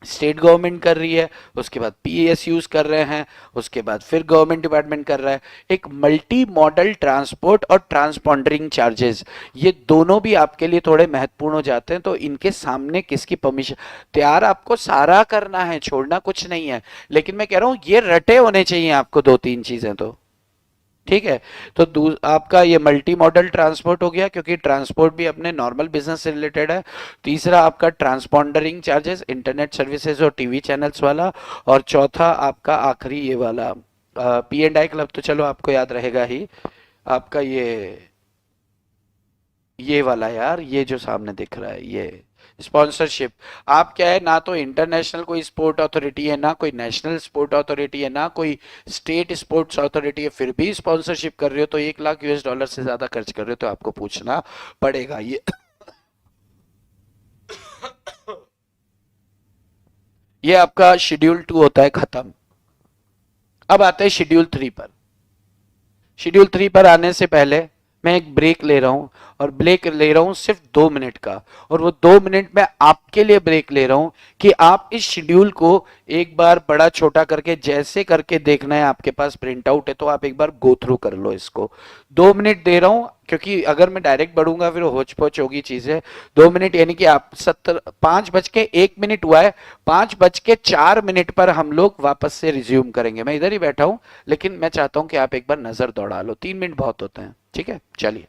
state government कर रही है, उसके बाद पीएसयूज कर रहे हैं, उसके बाद फिर गवर्नमेंट डिपार्टमेंट कर रहा है। एक मल्टी मॉडल ट्रांसपोर्ट और ट्रांसपॉन्डरिंग चार्जेस, ये दोनों भी आपके लिए थोड़े महत्वपूर्ण हो जाते हैं। तो इनके सामने किसकी परमिशन, तैयार आपको सारा करना है, छोड़ना कुछ नहीं है, लेकिन मैं कह रहा हूं ये रटे होने चाहिए आपको दो तीन चीजें तो, ठीक है। तो आपका ये मल्टी मॉडल ट्रांसपोर्ट हो गया, क्योंकि ट्रांसपोर्ट भी अपने नॉर्मल बिजनेस से रिलेटेड है। तीसरा आपका ट्रांसपॉन्डरिंग चार्जेस, इंटरनेट सर्विसेज और टीवी चैनल्स वाला। और चौथा आपका आखिरी ये वाला पी एंड आई क्लब, तो चलो आपको याद रहेगा ही, आपका ये वाला यार, ये जो सामने दिख रहा है ये स्पॉन्सरशिप। आप क्या है, ना तो इंटरनेशनल कोई स्पोर्ट अथॉरिटी है, ना कोई नेशनल स्पोर्ट अथॉरिटी है, ना कोई स्टेट स्पोर्ट्स अथॉरिटी है, फिर भी स्पॉन्सरशिप कर रहे हो, तो 1 लाख यूएस डॉलर से ज्यादा खर्च कर रहे हो, तो आपको पूछना पड़ेगा ये आपका शेड्यूल 2 होता है खत्म। अब आते हैं शेड्यूल 3 पर। शेड्यूल 3 पर आने से पहले मैं एक ब्रेक ले रहा हूं, और ब्रेक ले रहा हूं सिर्फ 2 मिनट का, और वो 2 मिनट में आपके लिए ब्रेक ले रहा हूं कि आप इस शेड्यूल को एक बार बड़ा छोटा करके जैसे करके देखना है, आपके पास प्रिंट आउट है तो आप एक बार गो थ्रू कर लो इसको। 2 मिनट दे रहा हूं, क्योंकि अगर मैं डायरेक्ट बढ़ूंगा फिर होच पोच होगी चीजें। 2 मिनट यानी कि आप 5:01 हुआ है, 5:04 पर हम लोग वापस से रिज्यूम करेंगे। मैं इधर ही बैठा हूं, लेकिन मैं चाहता हूं कि आप एक बार नजर दौड़ा लो, 3 मिनट बहुत होते हैं, ठीक है, चलिए।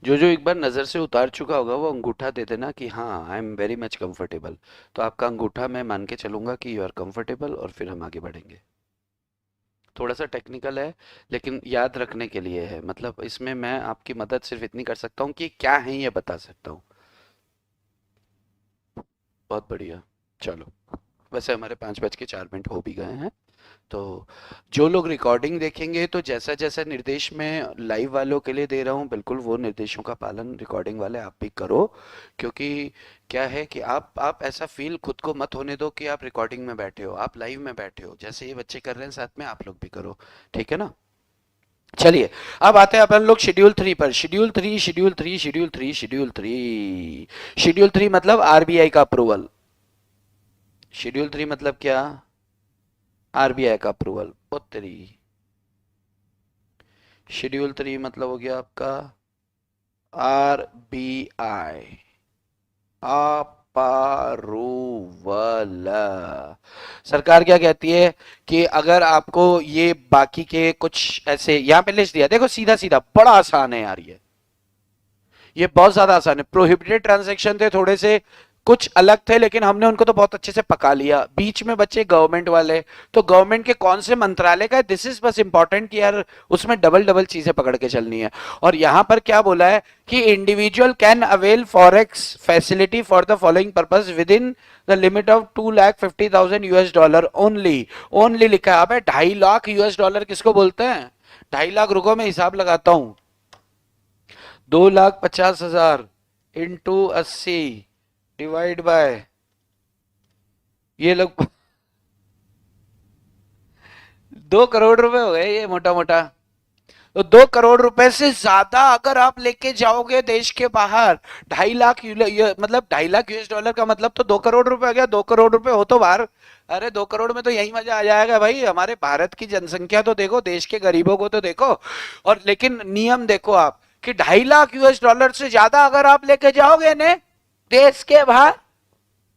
जो जो एक बार नज़र से उतार चुका होगा वो अंगूठा दे देना कि हाँ I am very much comfortable. तो आपका अंगूठा मैं मान के चलूंगा कि यू आर कंफर्टेबल और फिर हम आगे बढ़ेंगे। थोड़ा सा टेक्निकल है लेकिन याद रखने के लिए है, मतलब इसमें मैं आपकी मदद सिर्फ इतनी कर सकता हूँ कि क्या है ये बता सकता हूँ। बहुत बढ़िया। चलो, वैसे हमारे 5:04 हो भी गए हैं। तो जो लोग रिकॉर्डिंग देखेंगे तो जैसा जैसा निर्देश मैं लाइव वालों के लिए दे रहा हूँ बिल्कुल वो निर्देशों का पालन रिकॉर्डिंग वाले आप भी करो। क्योंकि क्या है कि आप ऐसा फील खुद को मत होने दो कि आप रिकॉर्डिंग में बैठे हो, आप लाइव में बैठे हो, जैसे ये बच्चे कर रहे हैं साथ में आप लोग भी करो। ठीक है ना? चलिए, अब आते हैं अपन लोग शेड्यूल 3 पर। शेड्यूल 3 मतलब आरबीआई का अप्रूवल। शेड्यूल 3 मतलब क्या? आरबीआई का अप्रूवल। उत्तरी शेड्यूल 3 मतलब हो गया आपका आरबीआई अप्रूवल। सरकार क्या कहती है कि अगर आपको ये बाकी के कुछ ऐसे यहां पे लिस्ट दिया, देखो सीधा सीधा बड़ा आसान है यार, ये बहुत ज्यादा आसान है। प्रोहिबिटेड ट्रांजैक्शन थे थोड़े से, कुछ अलग थे, लेकिन हमने उनको तो बहुत अच्छे से पका लिया। बीच में बचे गवर्नमेंट वाले, तो गवर्नमेंट के कौन से मंत्रालय का है, दिस इज बस इंपॉर्टेंट कि यार उसमें डबल डबल चीजें पकड़ के चलनी है। और यहां पर क्या बोला है कि individual can avail forex facility for the following purpose with in the limit of $250,000 only. Only लिखा है। अब $2.5 लाख किसको बोलते हैं? 2.5 लाख, रुको मैं हिसाब लगाता हूं। 2,50,000 इंटू 80 डिवाइड बाय, ये लोग 2 करोड़ रुपए हो गए ये मोटा मोटा। तो 2 करोड़ रुपए से ज्यादा अगर आप लेके जाओगे देश के बाहर, 2.5 लाख मतलब $2.5 लाख का मतलब तो 2 करोड़ रुपए आ गया। 2 करोड़ रुपए हो तो बाहर, अरे 2 करोड़ में तो यही मजा आ जाएगा भाई। हमारे भारत की जनसंख्या तो देखो, देश के गरीबों को तो देखो। और लेकिन नियम देखो आप कि $2.5 लाख से ज्यादा अगर आप लेके जाओगे ने देश के बाहर,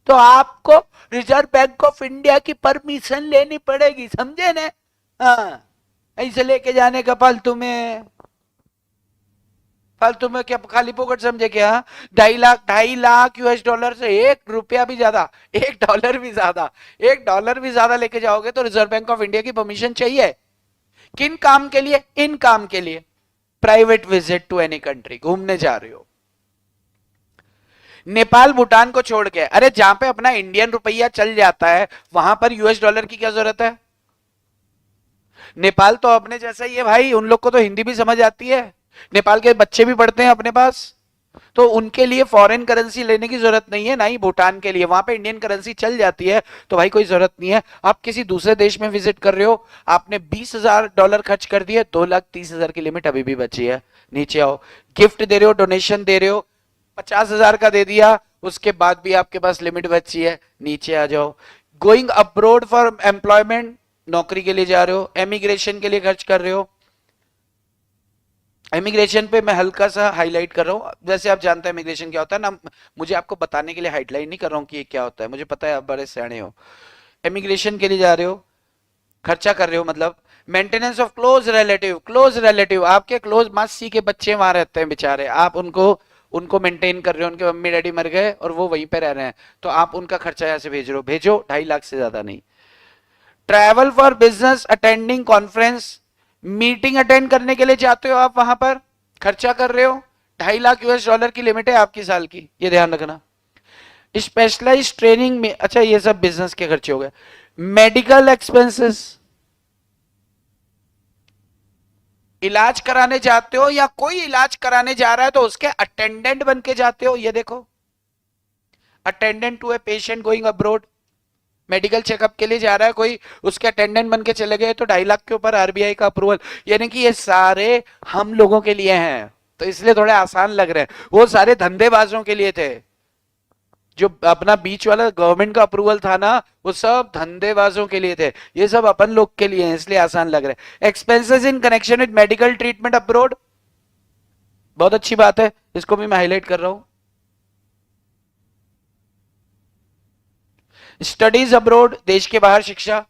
तो आपको रिजर्व बैंक ऑफ इंडिया की परमिशन लेनी पड़ेगी, समझे ने? हाँ, ऐसे लेके जाने का फालतू में क्या खाली पोकट समझे क्या? 2.5 लाख $2.5 से $1 भी ज्यादा, $1 भी ज्यादा, $1 भी ज्यादा लेके जाओगे तो रिजर्व बैंक ऑफ इंडिया की परमिशन चाहिए। किन काम के लिए? इन काम के लिए, private visit to any country, घूमने जा रहे हो। नेपाल भूटान को छोड़ के, अरे जहां पे अपना इंडियन रुपया चल जाता है वहां पर $डॉलर की क्या जरूरत है? नेपाल तो अपने जैसा ही है भाई, उन लोग को तो हिंदी भी समझ आती है, नेपाल के बच्चे भी पढ़ते हैं अपने पास, तो उनके लिए फॉरेन करेंसी लेने की जरूरत नहीं है, ना ही भूटान के लिए, वहां पे इंडियन करेंसी चल जाती है। तो भाई कोई जरूरत नहीं है। आप किसी दूसरे देश में विजिट कर रहे हो, आपने $20,000 खर्च कर दिए, 2,30,000 की लिमिट अभी भी बची है। नीचे आओ। गिफ्ट दे रहे हो, डोनेशन दे रहे हो, 50,000 का दे दिया, उसके बाद भी आपके पास लिमिट बची है, नीचे आ जाओ। गोइंग अब्रोड फॉर एम्प्लॉयमेंट, नौकरी के लिए जा रहे हो, एमिग्रेशन के लिए खर्च कर रहे हो। इमिग्रेशन पे मैं हल्का सा हाईलाइट कर रहा हूँ, जैसे आप जानते हैं इमिग्रेशन क्या होता है ना, मुझे आपको बताने के लिए हाईलाइट नहीं कर रहा हूँ कि ये क्या होता है, मुझे पता है आप बड़े सियाणे हो। इमिग्रेशन के लिए जा रहे हो, खर्चा कर रहे हो, मतलब maintenance of close relative. Close relative आपके क्लोज मासी के बच्चे वहां रहते हैं बेचारे, आप उनको उनको मेंटेन कर रहे हो, उनके मम्मी डैडी मर गए और वो वहीं पे रह रहे हैं, तो आप उनका खर्चा यहाँ से भेज रहे हो, भेजो, 2.5 लाख से ज्यादा नहीं। Travel for business, attending conference, meeting attend करने के लिए जाते हो आप वहां पर, खर्चा कर रहे हो, 2.5 लाख की लिमिट है आपकी साल की, ये ध्यान रखना। स्पेशलाइज ट्रेनिंग में, अच्छा ये सब बिजनेस के खर्चे हो गए। मेडिकल एक्सपेंसेस, इलाज कराने जाते हो या कोई इलाज कराने जा रहा है तो उसके अटेंडेंट बन के जाते हो, ये देखो, attendant to a patient going abroad, medical checkup के लिए जा रहा है कोई, उसके अटेंडेंट बन के चले गए तो 2.5 लाख के ऊपर आरबीआई का अप्रूवल। यानी कि ये सारे हम लोगों के लिए हैं, तो इसलिए थोड़े आसान लग रहे हैं, वो सारे धंधेबाजों के लिए थे। जो अपना बीच वाला गवर्नमेंट का अप्रूवल था ना, वो सब धंधेबाजों के लिए थे, ये सब अपन लोग के लिए हैं, इसलिए आसान लग रहे हैं। Expenses in connection with medical treatment abroad, बहुत अच्छी बात है, इसको भी मैं हाईलाइट कर रहा हूं। स्टडीज अब्रोड, देश के बाहर शिक्षा।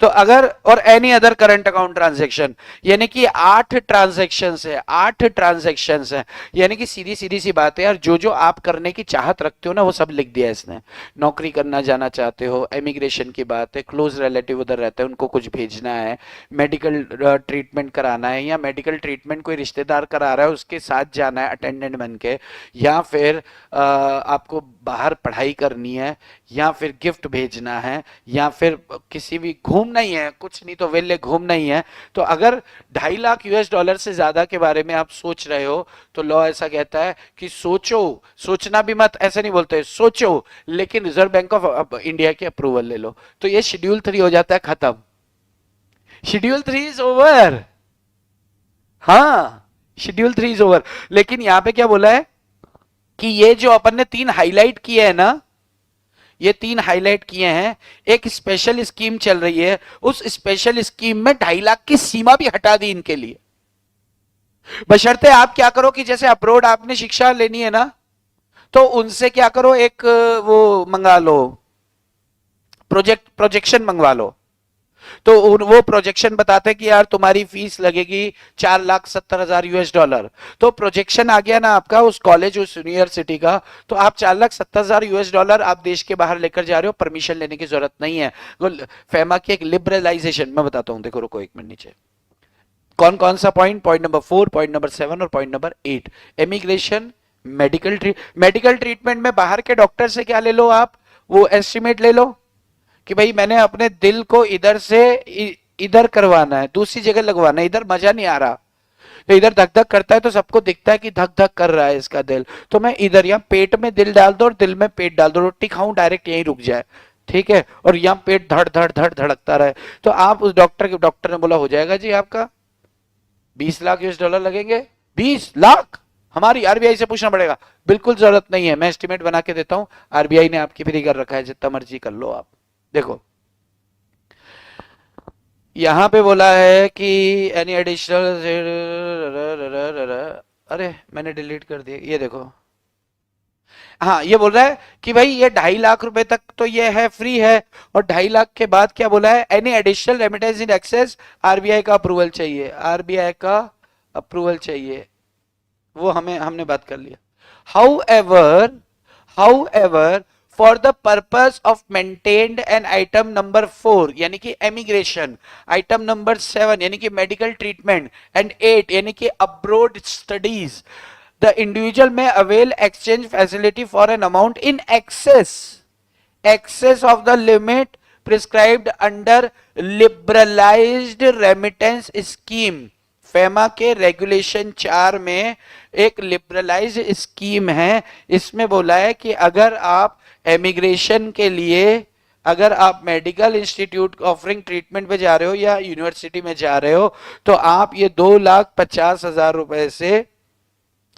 तो अगर और any other current account transaction, यानी कि 8 ट्रांजेक्शन है, 8 ट्रांजेक्शन है, यानी कि सीधी सीधी सी बात है यार, जो जो आप करने की चाहत रखते हो ना वो सब लिख दिया इसने। नौकरी करना जाना चाहते हो, इमिग्रेशन की बात है, क्लोज रिलेटिव उधर रहते हैं उनको कुछ भेजना है, मेडिकल ट्रीटमेंट कराना है, या मेडिकल ट्रीटमेंट कोई रिश्तेदार करा रहा है उसके साथ जाना है अटेंडेंट बन के, या फिर आपको बाहर पढ़ाई करनी है, या फिर गिफ्ट भेजना है, या फिर किसी भी घूमना ही है, कुछ नहीं तो वेले घूमना ही है। तो अगर 2.5 लाख यूएस डॉलर से ज्यादा के बारे में आप सोच रहे हो तो लॉ ऐसा कहता है कि सोचो, सोचना भी मत, ऐसे नहीं बोलते, सोचो, लेकिन रिजर्व बैंक ऑफ इंडिया की अप्रूवल ले लो। तो ये शेड्यूल 3 हो जाता है खत्म, शेड्यूल 3 इज ओवर। हाँ, शेड्यूल 3 इज ओवर। लेकिन यहां पे क्या बोला है कि ये जो अपन ने 3 हाईलाइट किए हैं ना, ये 3 हाईलाइट किए हैं, एक स्पेशल स्कीम चल रही है, उस स्पेशल स्कीम में 2.5 लाख की सीमा भी हटा दी इनके लिए। बशर्ते आप क्या करो कि जैसे अब्रोड आपने शिक्षा लेनी है ना, तो उनसे क्या करो, एक वो मंगा लो, प्रोजेक्शन मंगवा लो। तो वो प्रोजेक्शन बताते हैं कि यार तुम्हारी फीस लगेगी 4,70,000 यूएस डॉलर। तो प्रोजेक्शन आ गया ना आपका उस कॉलेज उस यूनिवर्सिटी का, तो आप 4,70,000 यूएस डॉलर आप देश के बाहर लेकर जा रहे हो, परमिशन लेने की जरूरत नहीं है। वो फेमा की एक लिबरलाइजेशन मैं बताता हूं, देखो रुको एक मिनट नीचे, कौन कौन सा point, point number 4, point number 7 और point number 8, immigration, medical treatment में बाहर के डॉक्टर से क्या ले लो आप, वो एस्टिमेट ले लो कि भाई मैंने अपने दिल को इधर से इधर करवाना है, दूसरी जगह लगवाना है, इधर मजा नहीं आ रहा, तो इधर धक धक करता है तो सबको दिखता है कि धक धक कर रहा है इसका दिल, तो मैं इधर यहाँ पेट में दिल डाल दो और दिल में पेट डाल दो, रोटी खाऊं डायरेक्ट यहीं रुक जाए, ठीक है, और यहाँ पेट धड़ धड़ धड़ धड़कता रहे। तो आप उस डॉक्टर ने बोला हो जाएगा जी आपका 20 लाख यूएस डॉलर लगेंगे। 20 लाख हमारी आरबीआई से पूछना पड़ेगा, बिल्कुल जरूरत नहीं है, मैं एस्टिमेट बना के देता हूं, आरबीआई ने आपकी फ्री कर रखा है, जितना मर्जी कर लो आप। देखो यहां पे बोला है कि एनी एडिशनल, अरे मैंने डिलीट कर दिया, ये देखो, हाँ ये बोल रहा है कि भाई ये 2.5 लाख रुपए तक तो ये है फ्री है, और 2.5 लाख के बाद क्या बोला है, any additional remittance in excess RBI का अप्रूवल चाहिए, आरबीआई का अप्रूवल चाहिए, वो हमने बात कर लिया। How ever for the purpose of maintained an item number 4 यानी कि एमिग्रेशन, आइटम नंबर 7 यानी कि मेडिकल ट्रीटमेंट, एंड 8 यानी कि abroad studies, the individual may avail exchange facility for an amount in excess of the limit prescribed under liberalized remittance scheme। FEMA के regulation 4 में एक liberalise scheme है, इसमें बोला है कि अगर आप एमिग्रेशन के लिए, अगर आप मेडिकल इंस्टीट्यूट ऑफरिंग ट्रीटमेंट पे जा रहे हो या यूनिवर्सिटी में जा रहे हो, तो आप ये 2,50,000 रुपए से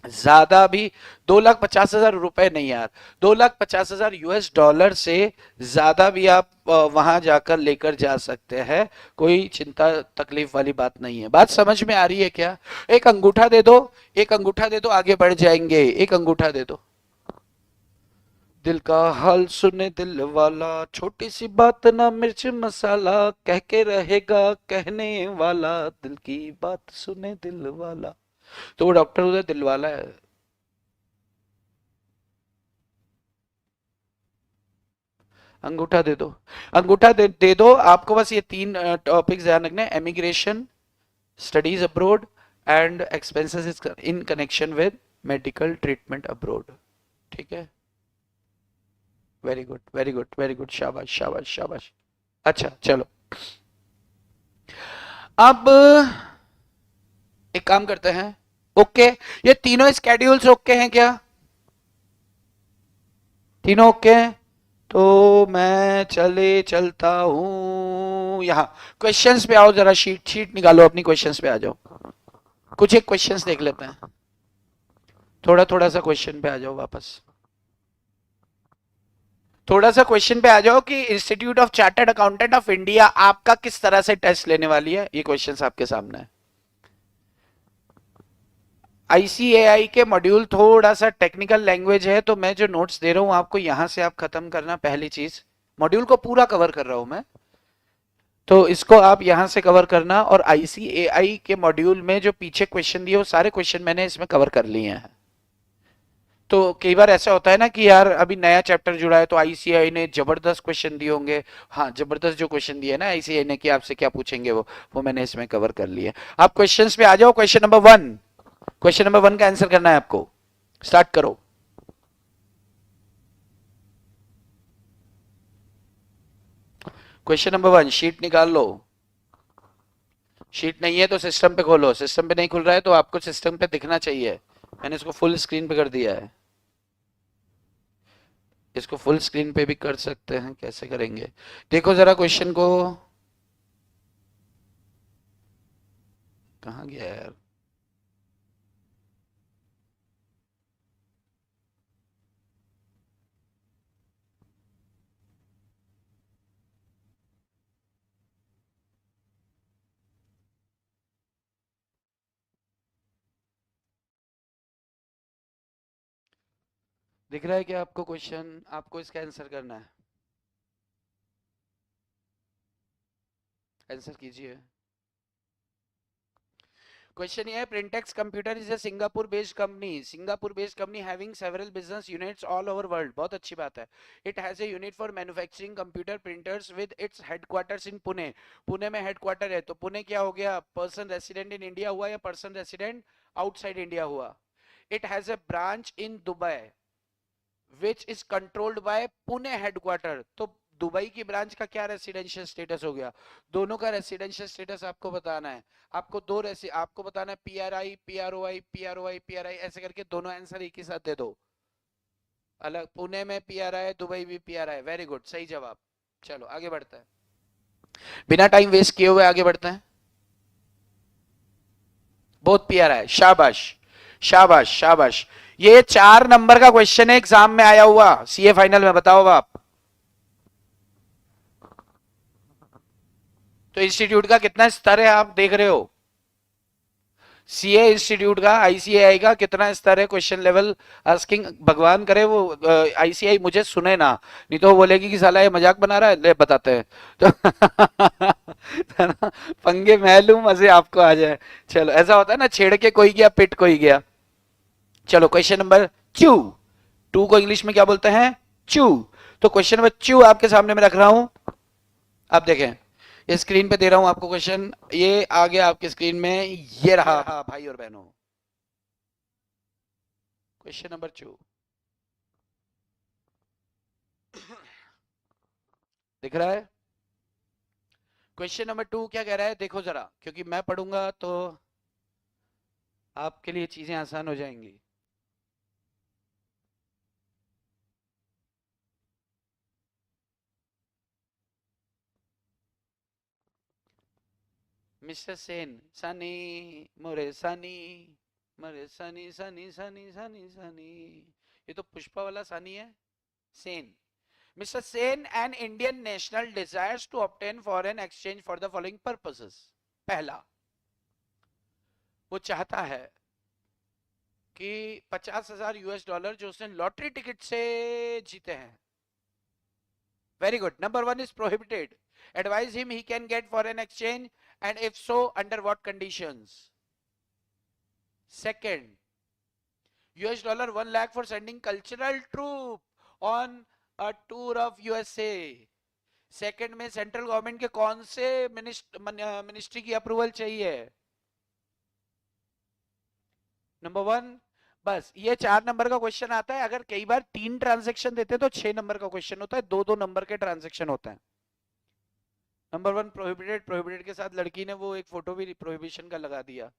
ज्यादा भी, 2,50,000 रुपए नहीं यार, 2,50,000 यूएस डॉलर से ज्यादा भी आप वहां जाकर लेकर जा सकते हैं, कोई चिंता तकलीफ वाली बात नहीं है। बात समझ में आ रही है क्या? एक अंगूठा दे दो, एक अंगूठा दे दो, आगे बढ़ जाएंगे, एक अंगूठा दे दो। दिल का हाल सुने दिल वाला, छोटी सी बात ना मिर्च मसाला, कह के रहेगा कहने वाला, दिल की बात सुने दिल वाला। तो वो डॉक्टर उधर दिलवाला है। अंगूठा दे दो, अंगूठा दे दो आपको, बस ये 3 टॉपिक्स ध्यान रखने, emigration, studies abroad and expenses in connection with medical treatment abroad. ठीक है, very good very good very good, शाबाश शाबाश शाबाश। अच्छा चलो, अब एक काम करते हैं, ओके ये तीनों स्केड्यूल्स ओके हैं क्या? तीनों ओके हैं, तो मैं चलता हूं यहां, क्वेश्चंस पे आओ जरा, शीट निकालो अपनी, क्वेश्चंस पे आ जाओ, कुछ एक क्वेश्चंस देख लेते हैं, थोड़ा सा क्वेश्चन पे आ जाओ वापस, थोड़ा सा क्वेश्चन पे आ जाओ कि institute of chartered accountant of India आपका किस तरह से टेस्ट लेने वाली है, ये क्वेश्चंस आपके सामने है। आईसीएआई के मॉड्यूल थोड़ा सा टेक्निकल लैंग्वेज है, तो मैं जो नोट्स दे रहा हूं आपको यहां से आप खत्म करना, पहली चीज मॉड्यूल को पूरा कवर कर रहा हूं मैं, तो इसको आप यहां से कवर करना, और आईसीएआई के मॉड्यूल में जो पीछे क्वेश्चन दिए वो सारे क्वेश्चन मैंने इसमें कवर कर लिए हैं। तो कई बार ऐसा होता है ना कि यार अभी नया चैप्टर जुड़ा है तो आईसीआई ने जबरदस्त क्वेश्चन दिए होंगे। हाँ, जबरदस्त जो क्वेश्चन दिए ना आईसीआई ने कि आपसे क्या पूछेंगे वो मैंने इसमें कवर कर लिया। आप क्वेश्चंस पे आ जाओ। क्वेश्चन नंबर 1, क्वेश्चन नंबर 1 का आंसर करना है आपको। स्टार्ट करो। क्वेश्चन नंबर 1, शीट निकाल लो। शीट नहीं है तो सिस्टम पे खोलो, सिस्टम पे नहीं खुल रहा है तो आपको सिस्टम पे दिखना चाहिए। मैंने इसको फुल स्क्रीन पे कर दिया है। इसको फुल स्क्रीन पे भी कर सकते हैं, कैसे करेंगे देखो जरा क्वेश्चन को। कहाँ गया यार? दिख रहा है क्या आपको क्वेश्चन? आपको इसका आंसर करना है। आंसर कीजिए। क्वेश्चन ये है, Printex computer is a Singapore based company, Singapore based company having several business units all over world. बहुत अच्छी बात है। It has a unit for manufacturing computer printers with its headquarters in Pune. Pune में headquarter है, तो पुणे क्या हो गया? पर्सन रेसिडेंट इन इंडिया हुआ या पर्सन रेसिडेंट आउटसाइड इंडिया हुआ? It has A branch in Dubai which is controlled by Pune headquarter. तो दुबई की ब्रांच का क्या रेसिडेंशियल स्टेटस हो गया? दोनों का रेसिडेंशियल स्टेटस आपको बताना है। आपको आपको बताना है पीआरआई, पीआरओआई, पीआरओआई, पीआरआई, ऐसे करके दोनों आंसर एक ही साथ दे दो। अलग, पुणे में पीआरआई, दुबई भी पीआरआई। वेरी गुड, सही जवाब। चलो आगे बढ़ते हैं, बिना टाइम वेस्ट किए हुए आगे बढ़ते हैं। बहुत पीआरआई, शाबाश शाबाश शाबाश। ये 4 नंबर का क्वेश्चन है, एग्जाम में आया हुआ सीए फाइनल में। बताओ आप। तो इंस्टीट्यूट का कितना स्तर है आप देख रहे हो? सीए इंस्टीट्यूट का, आईसीएआई का कितना स्तर है क्वेश्चन लेवल आस्किंग? भगवान करे वो आईसीआई मुझे सुने ना, नहीं तो वो बोलेगी कि साला ये मजाक बना रहा है। ले बताते हैं तो पंगे मैं लूं, मजे आपको आ जाए। चलो, ऐसा होता है ना, छेड़ के कोई गया पिट कोई गया। चलो क्वेश्चन नंबर 2। टू को इंग्लिश में क्या बोलते हैं? चू। तो क्वेश्चन नंबर 2 आपके सामने मैं रख रहा हूं। आप देखें, ये स्क्रीन पे दे रहा हूं आपको क्वेश्चन, ये आ गया आपके स्क्रीन में, ये रहा भाई और बहनों, क्वेश्चन नंबर 2। दिख रहा है? क्वेश्चन नंबर 2 क्या कह रहा है देखो जरा, क्योंकि मैं पढ़ूंगा तो आपके लिए चीजें आसान हो जाएंगी। मिस्टर सेन, सनी मोरे सनी, मोरे सनी सनी सनी सनी सनी। ये तो पुष्पा वाला सनी है। Sen, Mr. Sen, an Indian national desires to obtain foreign exchange for the following purposes. पहला, वो चाहता है कि 50,000 यूएस डॉलर जो उसने लॉटरी टिकट से जीते हैं। Very good. Number 1 is prohibited. Advise him he can get foreign exchange and if so under what conditions. Second, US dollar 1 lakh for sending cultural troupe on a tour of USA. Second में central government के कौन से ministry की approval चाहिए? Number 1। बस ये 4 number का question आता है। अगर कई बार 3 ट्रांजेक्शन देते हैं तो 6 नंबर का क्वेश्चन होता है, 2-2 नंबर के ट्रांजेक्शन होते हैं। नंबर 1 प्रोहिबिटेड, प्रोहिबिटेड के साथ लड़की ने वो एक फोटो भी प्रोहिबिशन का लगा दिया।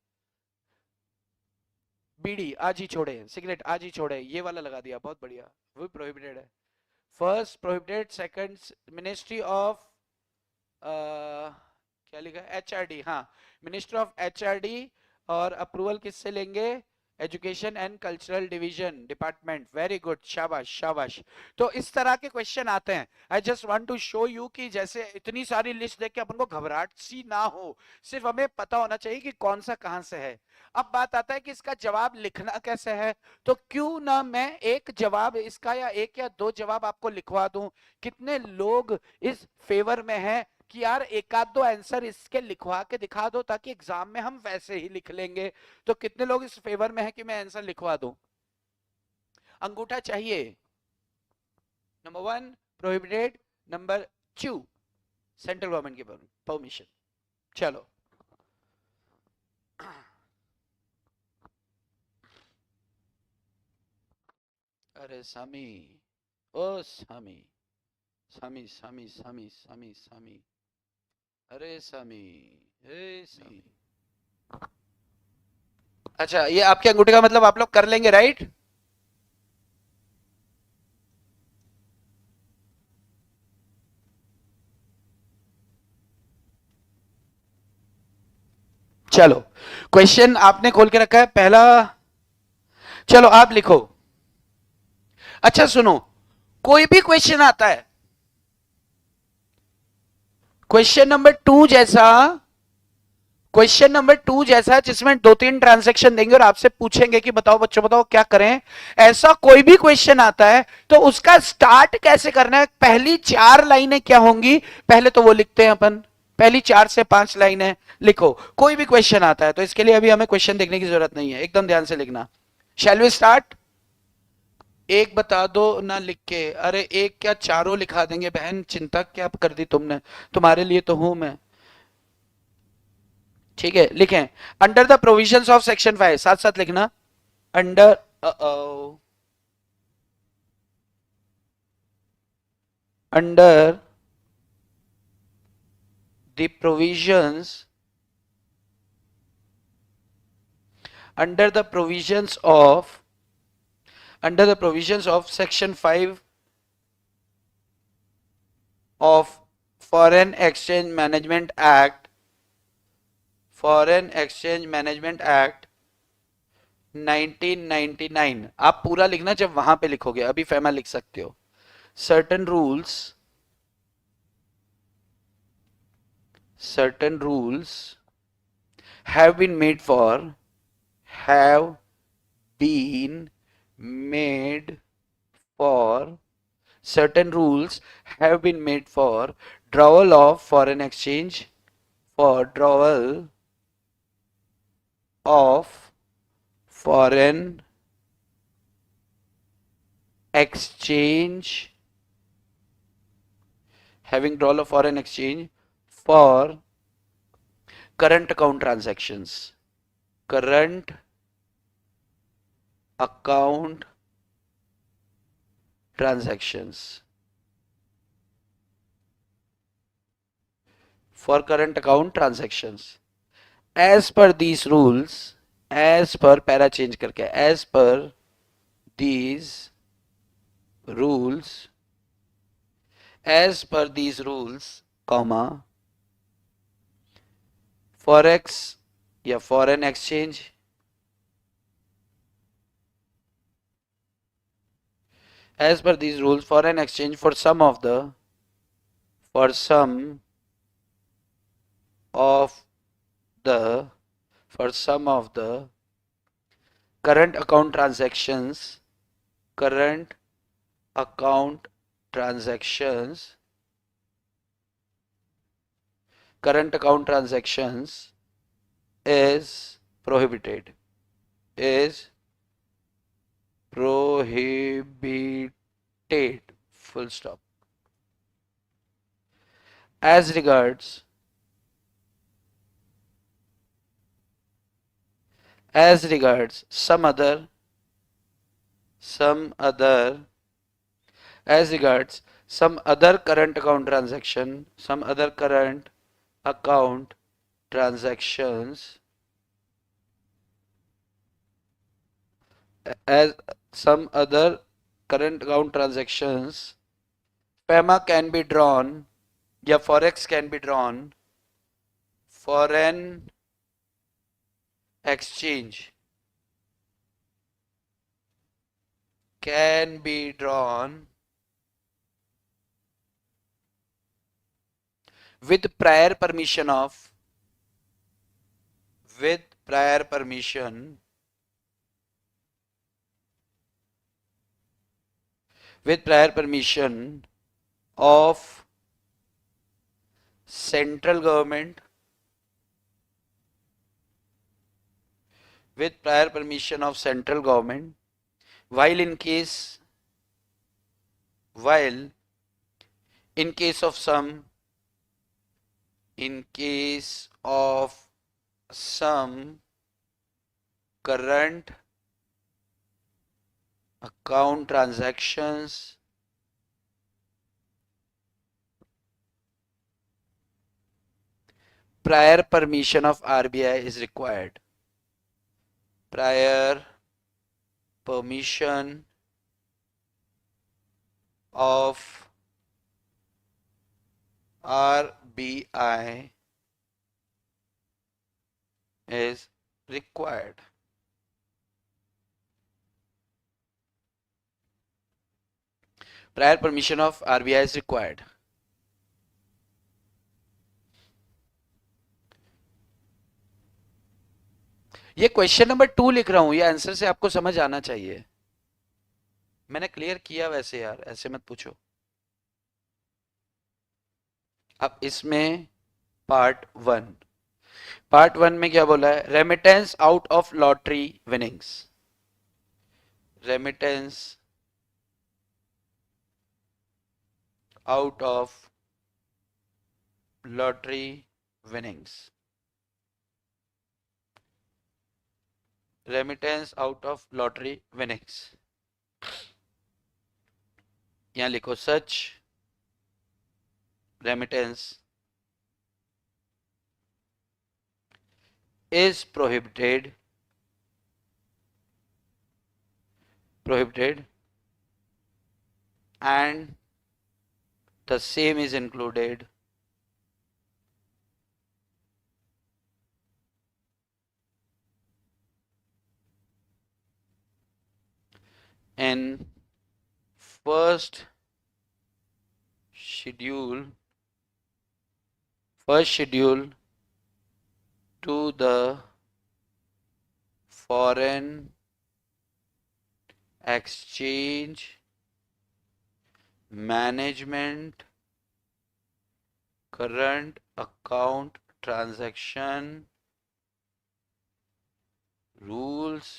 बीड़ी आज ही छोड़े, सिगरेट आज ही छोड़े, ये वाला लगा दिया, बहुत बढ़िया, वो प्रोहिबिटेड है। First prohibited, second ministry of क्या लिखा है? एचआरडी। हाँ, मिनिस्टर ऑफ एचआरडी। और अप्रूवल किससे लेंगे? Education and cultural division department. Very good, शाबाश शाबाश। तो इस तरह के क्वेश्चन आते हैं। I just want to show you कि जैसे इतनी सारी लिस्ट देख के अपन को घबराहट सी ना हो, सिर्फ हमें पता होना चाहिए कि कौन सा कहां से है। अब बात आता है कि इसका जवाब लिखना कैसे है। तो क्यों ना मैं एक जवाब इसका या 1 या 2 जवाब आपको लिखवा दूं। कितने लोग इस फेवर में हैं कि यार एक आध दो आंसर इसके लिखवा के दिखा दो ताकि एग्जाम में हम वैसे ही लिख लेंगे। तो कितने लोग इस फेवर में है कि मैं आंसर लिखवा दूं? अंगूठा चाहिए। Number 1 prohibited, number 2 central government की परमिशन। चलो अरे सामी, ओ सामी, सामी सामी सामी सामी सामी, अरे सामी, हे सामी। अच्छा, ये आपके अंगूठे का मतलब आप लोग कर लेंगे, राइट? चलो, क्वेश्चन आपने खोल के रखा है पहला। चलो आप लिखो। अच्छा सुनो, कोई भी क्वेश्चन आता है, क्वेश्चन नंबर 2 जैसा, क्वेश्चन नंबर 2 जैसा जिसमें 2-3 ट्रांजैक्शन देंगे और आपसे पूछेंगे कि बताओ बच्चों बताओ क्या करें, ऐसा कोई भी क्वेश्चन आता है तो उसका स्टार्ट कैसे करना है, पहली 4 लाइनें क्या होंगी, पहले तो वो लिखते हैं अपन। पहली 4 से 5 लाइनें लिखो। कोई भी क्वेश्चन आता है तो इसके लिए अभी हमें क्वेश्चन देखने की जरूरत नहीं है, एकदम ध्यान से लिखना। Shall we start? एक बता दो ना लिख के। अरे एक क्या, चारों लिखा देंगे बहन, चिंता क्या कर दी तुमने, तुम्हारे लिए तो हूं मैं। ठीक है, लिखें। Under the provisions of section 5, साथ साथ लिखना। Under under the provisions, under the provisions of, under the provisions of section 5 of foreign exchange management act, foreign exchange management act 1999। आप पूरा लिखना, जब वहां पे लिखोगे, अभी फैमा लिख सकते हो। certain rules, certain rules have been made for, have been made for, certain rules have been made for drawal of foreign exchange, for drawal of foreign exchange, having drawal of foreign exchange for current account transactions, current account transactions, for current account transactions, as per these rules, as per, para change करके, as per these rules, as per these rules, comma, forex या foreign exchange, as per these rules, foreign exchange for some of the, for some of the, for some of the current account transactions, current account transactions, current account transactions is prohibited, is prohibited, full stop. As regards, as regards some other, as regards some other current account transaction, some other current account transactions, as some other current account transactions, FEMA can be drawn, या forex can be drawn, foreign exchange can be drawn with prior permission of, with prior permission, with prior permission of central government with prior permission of central government, while in case of some current account transactions prior permission of RBI is required. Prior permission of RBI is required. Prior permission of RBI is required. ये question number 2 लिख रहा हूं, ये answer से आपको समझ आना चाहिए. मैंने क्लियर किया वैसे यार, ऐसे मत पूछो. अब इसमें पार्ट 1 में क्या बोला है? Remittance out of lottery winnings. Remittance out of lottery winnings. Remittance out of lottery winnings. यहां लिखो सच remittance is prohibited and the same is included in first schedule to the foreign exchange management current account transaction rules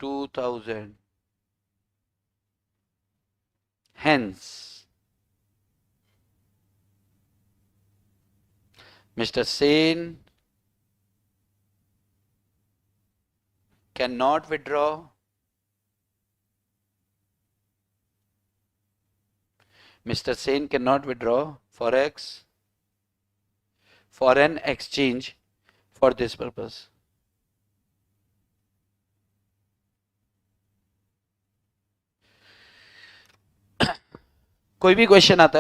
2000. Hence, Mr. Sen cannot withdraw forex foreign exchange for this purpose. कोई भी question आता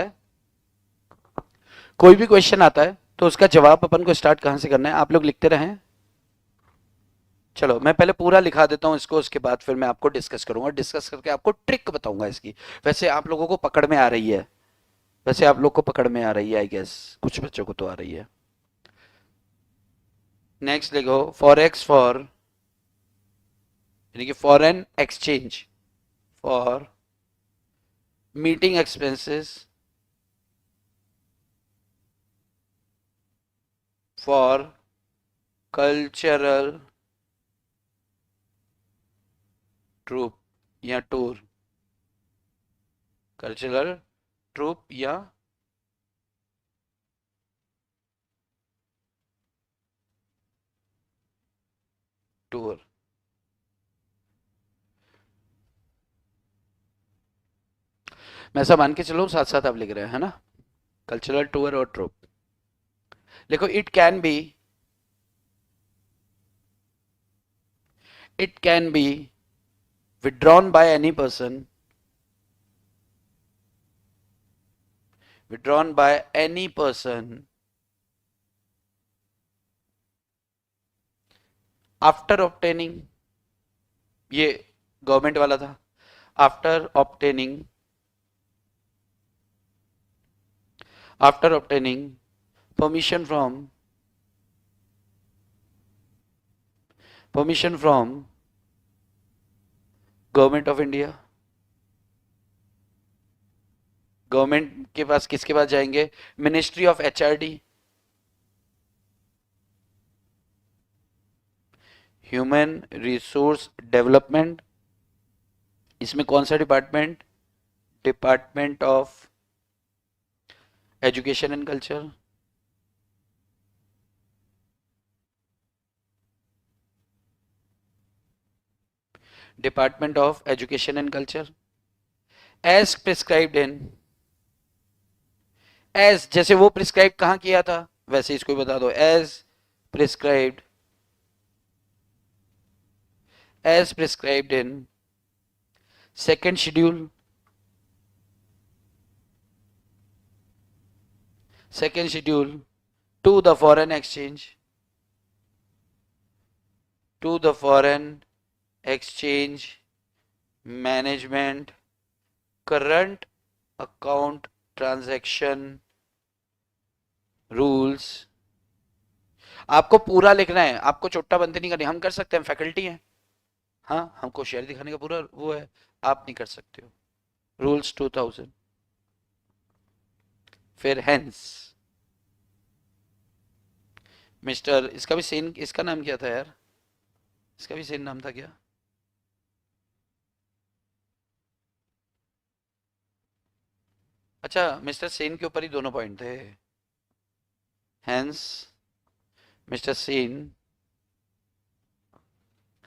है तो उसका जवाब अपन को start कहां से करना है? आप लोग लिखते रहें. चलो मैं पहले पूरा लिखा देता हूं इसको, उसके बाद फिर मैं आपको डिस्कस करूंगा. डिस्कस करके आपको ट्रिक बताऊंगा इसकी. वैसे आप लोगों को पकड़ में आ रही है, आई गेस कुछ बच्चों को तो आ रही है. नेक्स्ट लिखो फॉरेक्स फॉर यानी कि foreign exchange for meeting expenses for cultural troupe या टूर. कल्चरल ट्रूप या टूर. मैं ऐसा मान के चलूं, साथ साथ आप लिख रहे हैं, है ना? कल्चरल टूर और ट्रूप लिखो. It can be withdrawn by any person after obtaining, ये गवर्नमेंट वाला था, after obtaining permission from Government of India government के पास किसके पास जाएंगे? Ministry of HRD, human resource development. इसमें कौन सा department? Department of education and culture. Department of education and culture as prescribed in, as जैसे वो प्रिस्क्राइब कहां किया था वैसे इसको भी बता दो, as prescribed, as prescribed in second schedule, second schedule to the foreign exchange, to the foreign exchange management, current account transaction rules। आपको पूरा लिखना है, आपको चोट्टा बनते नहीं करनी। हम कर सकते हैं, फैकल्टी हैं, हाँ हमको शेयर दिखाने का पूरा वो है, आप नहीं कर सकते हो। रूल्स 2000, फिर हेंस मिस्टर, इसका भी सेम, इसका नाम क्या था यार? इसका भी सेम नाम था क्या? अच्छा, मिस्टर सेन के ऊपर ही दोनों पॉइंट थे। Hence mister Sen,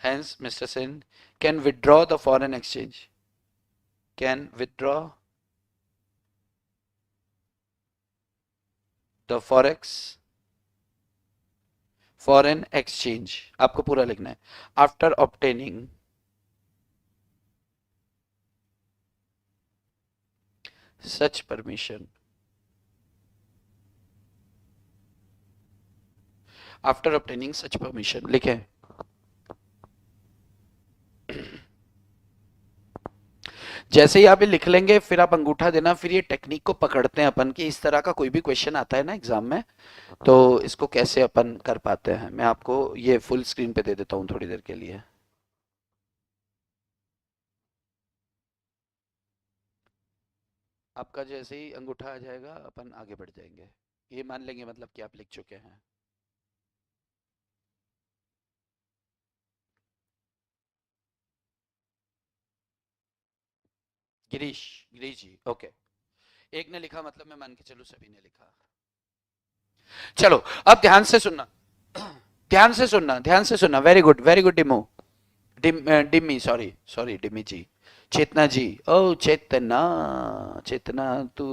hence mister Sen can withdraw the foreign exchange, can withdraw the forex, foreign exchange, आपको पूरा लिखना है। आफ्टर ऑब्टेनिंग सच परमिशन, आफ्टर ऑब्टेनिंग सच परमिशन लिखें। जैसे ही आप ये लिख लेंगे फिर आप अंगूठा देना, फिर ये टेक्निक को पकड़ते हैं अपन कि इस तरह का कोई भी क्वेश्चन आता है ना एग्जाम में, तो इसको कैसे अपन कर पाते हैं। मैं आपको ये फुल स्क्रीन पे दे देता हूँ थोड़ी देर के लिए। आपका जैसे ही अंगूठा आ जाएगा अपन आगे बढ़ जाएंगे, ये मान लेंगे मतलब कि आप लिख चुके हैं। गिरीश, गिरीश जी, ओके। एक ने लिखा मतलब मैं मान के चलूं सभी ने लिखा। चलो अब ध्यान से सुनना, ध्यान से सुनना, ध्यान से सुनना। वेरी गुड, वेरी गुड डिमो, डिम्मी, सॉरी सॉरी डिम्मी जी, चेतना जी, ओ चेतना, चेतना तू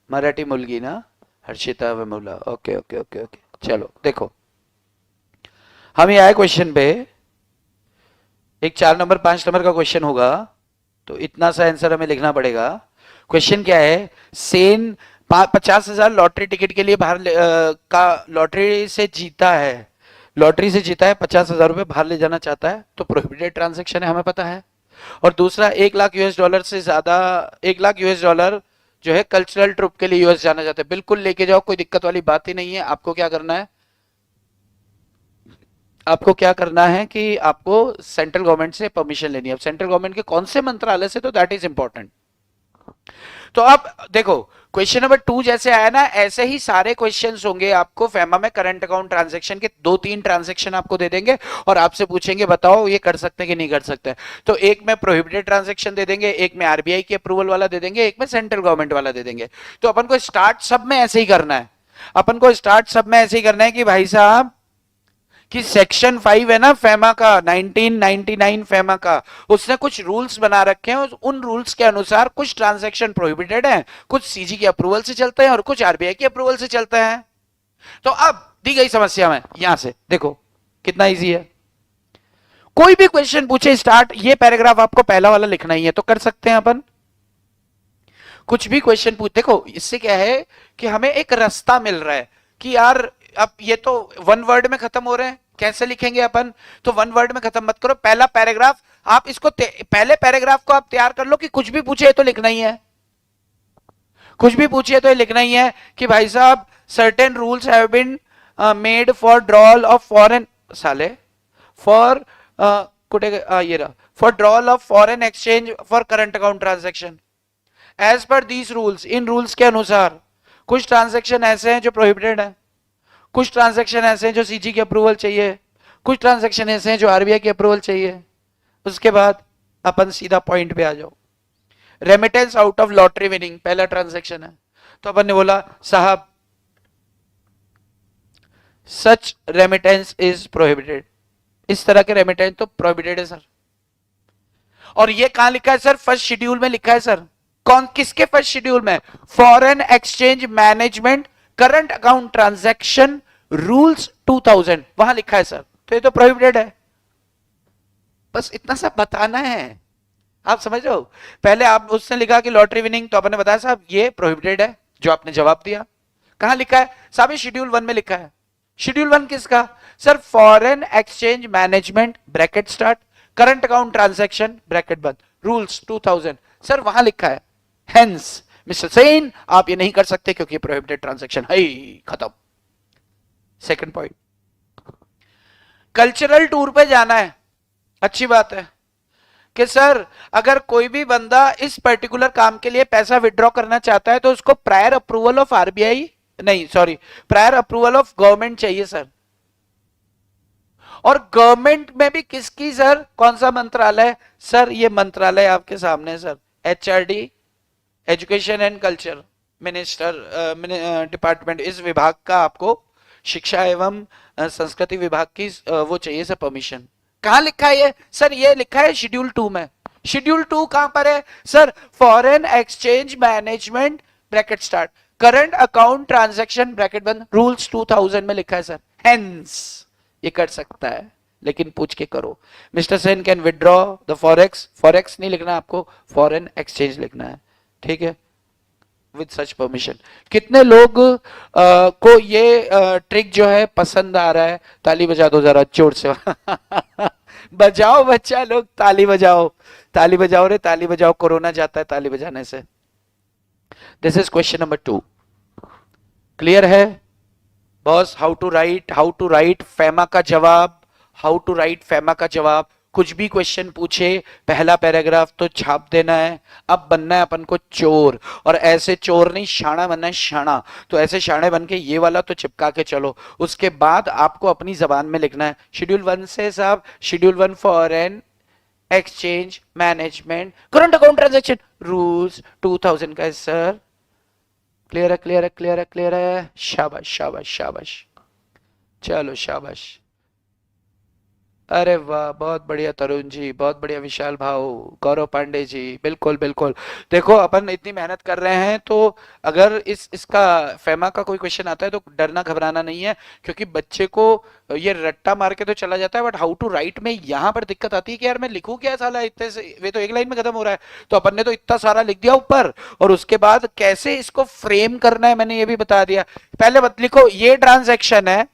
मराठी मुलगी ना, Harshita Vemula, okay okay okay okay. चलो देखो, हम ये आए क्वेश्चन पे, एक 4 नंबर 5 नंबर का क्वेश्चन होगा, तो इतना सा आंसर हमें लिखना पड़ेगा। क्वेश्चन क्या है? सेन 50,000 लॉटरी टिकट के लिए बाहर का लॉटरी से जीता है, लॉटरी से जीता है, 50,000 रुपए बाहर ले जाना चाहता है, तो प्रोहिबिटेड ट्रांजैक्शन है, हमें पता है। और दूसरा 1 लाख यूएस डॉलर से ज्यादा, 1 लाख यूएस डॉलर जो है कल्चरल ट्रिप के लिए यूएस जाना चाहते हैं। बिल्कुल लेके जाओ, कोई दिक्कत वाली बात ही नहीं है। आपको क्या करना है, आपको क्या करना है कि आपको सेंट्रल गवर्नमेंट से परमिशन लेनी है। अब सेंट्रल गवर्नमेंट के कौन से मंत्रालय से, तो दैट इज इंपॉर्टेंट। तो अब देखो, क्वेश्चन नंबर 2 जैसे आया ना, ऐसे ही सारे क्वेश्चंस होंगे आपको फेमा में। करंट अकाउंट ट्रांजैक्शन के 2-3 ट्रांजैक्शन आपको दे देंगे और आपसे पूछेंगे बताओ ये कर सकते हैं कि नहीं कर सकते। तो एक में प्रोहिबिटेड ट्रांजैक्शन दे देंगे, एक में आरबीआई की अप्रूवल वाला दे देंगे, एक में सेंट्रल गवर्नमेंट वाला दे देंगे। तो अपन को स्टार्ट सब में ऐसे ही करना है, अपन को स्टार्ट सब में ऐसे ही करना है कि भाई साहब कि सेक्शन 5 है ना फेमा का, 1999 फेमा का, उसने कुछ रूल्स बना रखे हैं। उन रूल्स के अनुसार कुछ ट्रांजैक्शन प्रोहिबिटेड हैं, कुछ सीजी की अप्रूवल से चलते हैं और कुछ आरबीआई की अप्रूवल से चलते हैं। तो अब दी गई समस्या में यहां से देखो कितना इजी है। कोई भी क्वेश्चन पूछे स्टार्ट, ये पैराग्राफ आपको पहला वाला लिखना ही है, तो कर सकते हैं अपन। कुछ भी क्वेश्चन पूछ, देखो इससे क्या है कि हमें एक रास्ता मिल रहा है कि यार अब ये तो 1 वर्ड में खत्म हो रहे हैं, कैसे लिखेंगे अपन। तो 1 वर्ड में खत्म मत करो, पहला पैराग्राफ आप इसको पहले पैराग्राफ को आप तैयार कर लो कि कुछ भी पूछे तो लिखना ही है, कुछ भी पूछिए तो ये लिखना ही है कि भाई साहब certain rules have been made for drawal of foreign, साले फॉर कुटे ये रहा, for drawal of foreign exchange for current account transaction. As per these rules, इन रूल्स के अनुसार कुछ ट्रांजैक्शन ऐसे हैं जो प्रोहिबिटेड है, कुछ ट्रांजैक्शन ऐसे हैं जो सीजी की अप्रूवल चाहिए, कुछ ट्रांजैक्शन ऐसे हैं जो आरबीआई की अप्रूवल चाहिए। उसके बाद अपन सीधा पॉइंट पे आ जाओ। Remittance out of lottery winning पहला ट्रांजैक्शन है, तो अपन ने बोला साहब सच रेमिटेंस इज प्रोहिबिटेड, इस तरह के रेमिटेंस तो प्रोहिबिटेड है सर। और ये कहां लिखा है सर? फर्स्ट शेड्यूल में लिखा है सर। कौन, किसके फर्स्ट शेड्यूल में? Foreign exchange management current account transaction rules 2000, वहां लिखा है सर। तो ये तो प्रोहिबिटेड है, बस इतना सा बताना है, आप समझ रहे हो। पहले आप उसने लिखा कि लॉटरी विनिंग, तो आपने बताया साहब ये प्रोहिबिटेड है, जो आपने जवाब दिया। कहां लिखा है साहब? ये शेड्यूल 1 में लिखा है। शेड्यूल 1 किसका sir? Foreign exchange management bracket start current account transaction bracket बंद रूल्स 2000, सर वहां लिखा है। हेंस मिस्टर सेन आप ये नहीं कर सकते क्योंकि प्रोहिबिटेड ट्रांजैक्शन है, खत्म। सेकंड पॉइंट, कल्चरल टूर पे जाना है, अच्छी बात है कि सर अगर कोई भी बंदा इस पर्टिकुलर काम के लिए पैसा विड्रॉ करना चाहता है तो उसको प्रायर अप्रूवल ऑफ आरबीआई, नहीं sorry, prior approval of government चाहिए सर। और गवर्नमेंट में भी किसकी सर? कौन सा मंत्रालय सर? ये मंत्रालय आपके सामने sir, HRD, education and culture minister department, इस विभाग का आपको शिक्षा एवं संस्कृति विभाग की वो चाहिए सर परमिशन। कहां लिखा है ये सर? ये लिखा है शेड्यूल 2 में। शेड्यूल 2 कहां पर है sir? Foreign exchange management bracket start current account transaction bracket बंद रूल्स 2000 में लिखा है सर। हेंस ये कर सकता है, लेकिन पूछ के करो। Mister Sen can withdraw the forex, forex नहीं लिखना आपको, फॉरेन एक्सचेंज लिखना है, ठीक है, विद सच परमिशन। कितने लोग को ये ट्रिक जो है पसंद आ रहा है? ताली बजा दो जरा जोर से। बजाओ बच्चा लोग, ताली बजाओ, ताली बजाओ रे, ताली बजाओ, कोरोना जाता है ताली बजाने से। This is question number 2, clear है boss? How to write FEMA का जवाब, हाउ टू राइट फेमा का जवाब। कुछ भी क्वेश्चन पूछे पहला पैराग्राफ तो छाप देना है। अब बनना है अपन को चोर, और ऐसे चोर नहीं शाना बनना है, शाना। तो ऐसे शाने बन के ये वाला तो चिपका के चलो, उसके बाद आपको अपनी जबान में लिखना है। शेड्यूल 1 से साहब, schedule 1 foreign exchange management current account transaction rules 2000 का है सर। क्लियर है, क्लियर है, क्लियर है, क्लियर है। शाबाश शाबाश शाबाश, चलो शाबाश। अरे वाह, बहुत बढ़िया तरुण जी, बहुत बढ़िया विशाल भाव, गौरव पांडे जी, बिल्कुल बिल्कुल। देखो अपन इतनी मेहनत कर रहे हैं, तो अगर इसका फेमा का कोई क्वेश्चन आता है तो डरना घबराना नहीं है, क्योंकि बच्चे को ये रट्टा मार के तो चला जाता है, बट हाउ टू राइट में यहाँ पर दिक्कत आती है कि यार मैं लिखूं क्या साला, इतने से वे तो एक लाइन में खत्म हो रहा है। तो अपन ने तो इतना सारा लिख दिया ऊपर, और उसके बाद कैसे इसको फ्रेम करना है मैंने ये भी बता दिया। पहले लिखो ये ट्रांजेक्शन है,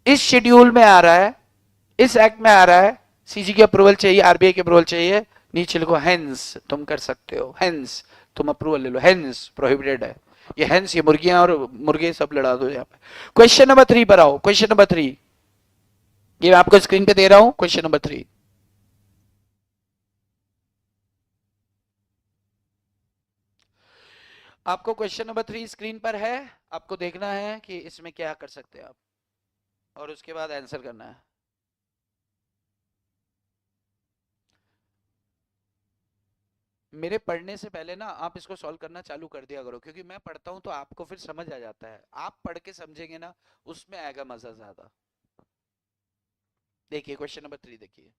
इस शेड्यूल में आ रहा है, इस एक्ट में आ रहा है, सीजी की अप्रूवल चाहिए, आरबीआई की अप्रूवल चाहिए। नीचे लिखो हेंस तुम कर सकते हो, हेंस तुम अप्रूवल ले लो, हेंस प्रोहिबिटेड है। ये हेंस, ये मुर्गियां और मुर्गे सब लड़ा दो यहाँ पे। क्वेश्चन नंबर 3 पर आओ। क्वेश्चन नंबर 3 ये मैं आपको स्क्रीन पे दे रहा हूं, क्वेश्चन नंबर 3। आपको क्वेश्चन नंबर 3 स्क्रीन पर है, आपको देखना है कि इसमें क्या कर सकते हैं आप, और उसके बाद आंसर करना है। मेरे पढ़ने से पहले ना आप इसको सॉल्व करना चालू कर दिया करो, क्योंकि मैं पढ़ता हूं तो आपको फिर समझ आ जाता है। आप पढ़ के समझेंगे ना, उसमें आएगा मजा ज्यादा। देखिए क्वेश्चन नंबर 3 देखिए।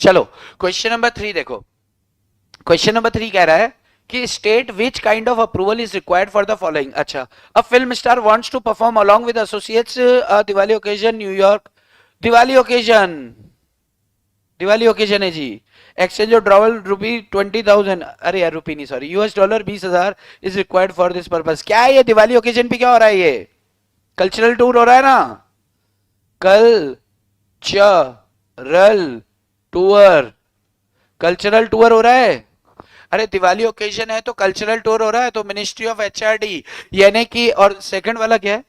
चलो क्वेश्चन नंबर 3 देखो। क्वेश्चन नंबर 3 कह रहा है कि state which kind of approval is required for the following. अच्छा, a film star wants to perform along with associates Diwali occasion New York. Diwali occasion, Diwali occasion है जी. एक्सचेंज ऑफ ड्रॉवल ₹20,000, अरे यार रुपी नहीं sorry, $20 20,000 is required for this purpose. क्या है ये Diwali occasion पे क्या हो रहा है? ये कल्चरल टूर हो रहा है ना. कल्चरल टूर, कल्चरल टूर हो रहा है. अरे दिवाली ओकेजन है तो कल्चरल टूर हो रहा है, तो मिनिस्ट्री ऑफ एचआरडी यानी कि. और सेकंड वाला क्या है?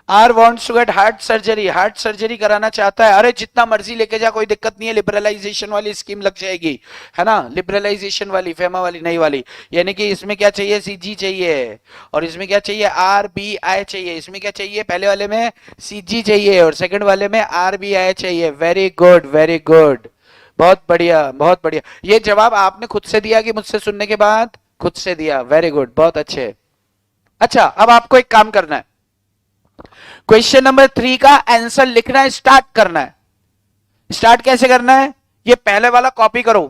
R wants to get heart surgery, heart surgery कराना चाहता है. अरे जितना मर्जी लेके जा, कोई दिक्कत नहीं है, लिबरलाइजेशन वाली स्कीम लग जाएगी, है ना. लिबरलाइजेशन वाली, फेमा वाली नहीं वाली. यानी कि इसमें क्या चाहिए? सीजी चाहिए. और इसमें क्या चाहिए? आरबीआई चाहिए. इसमें क्या चाहिए? पहले वाले में सीजी चाहिए और सेकंड वाले में आरबीआई चाहिए. वेरी गुड, वेरी गुड, बहुत बढ़िया, बहुत बढ़िया. ये जवाब आपने खुद से दिया कि मुझसे सुनने के बाद? खुद से दिया. वेरी गुड, बहुत अच्छे. अच्छा, अब आपको एक काम करना है. क्वेश्चन नंबर 3 का आंसर लिखना स्टार्ट करना है. स्टार्ट कैसे करना है? ये पहले वाला कॉपी करो.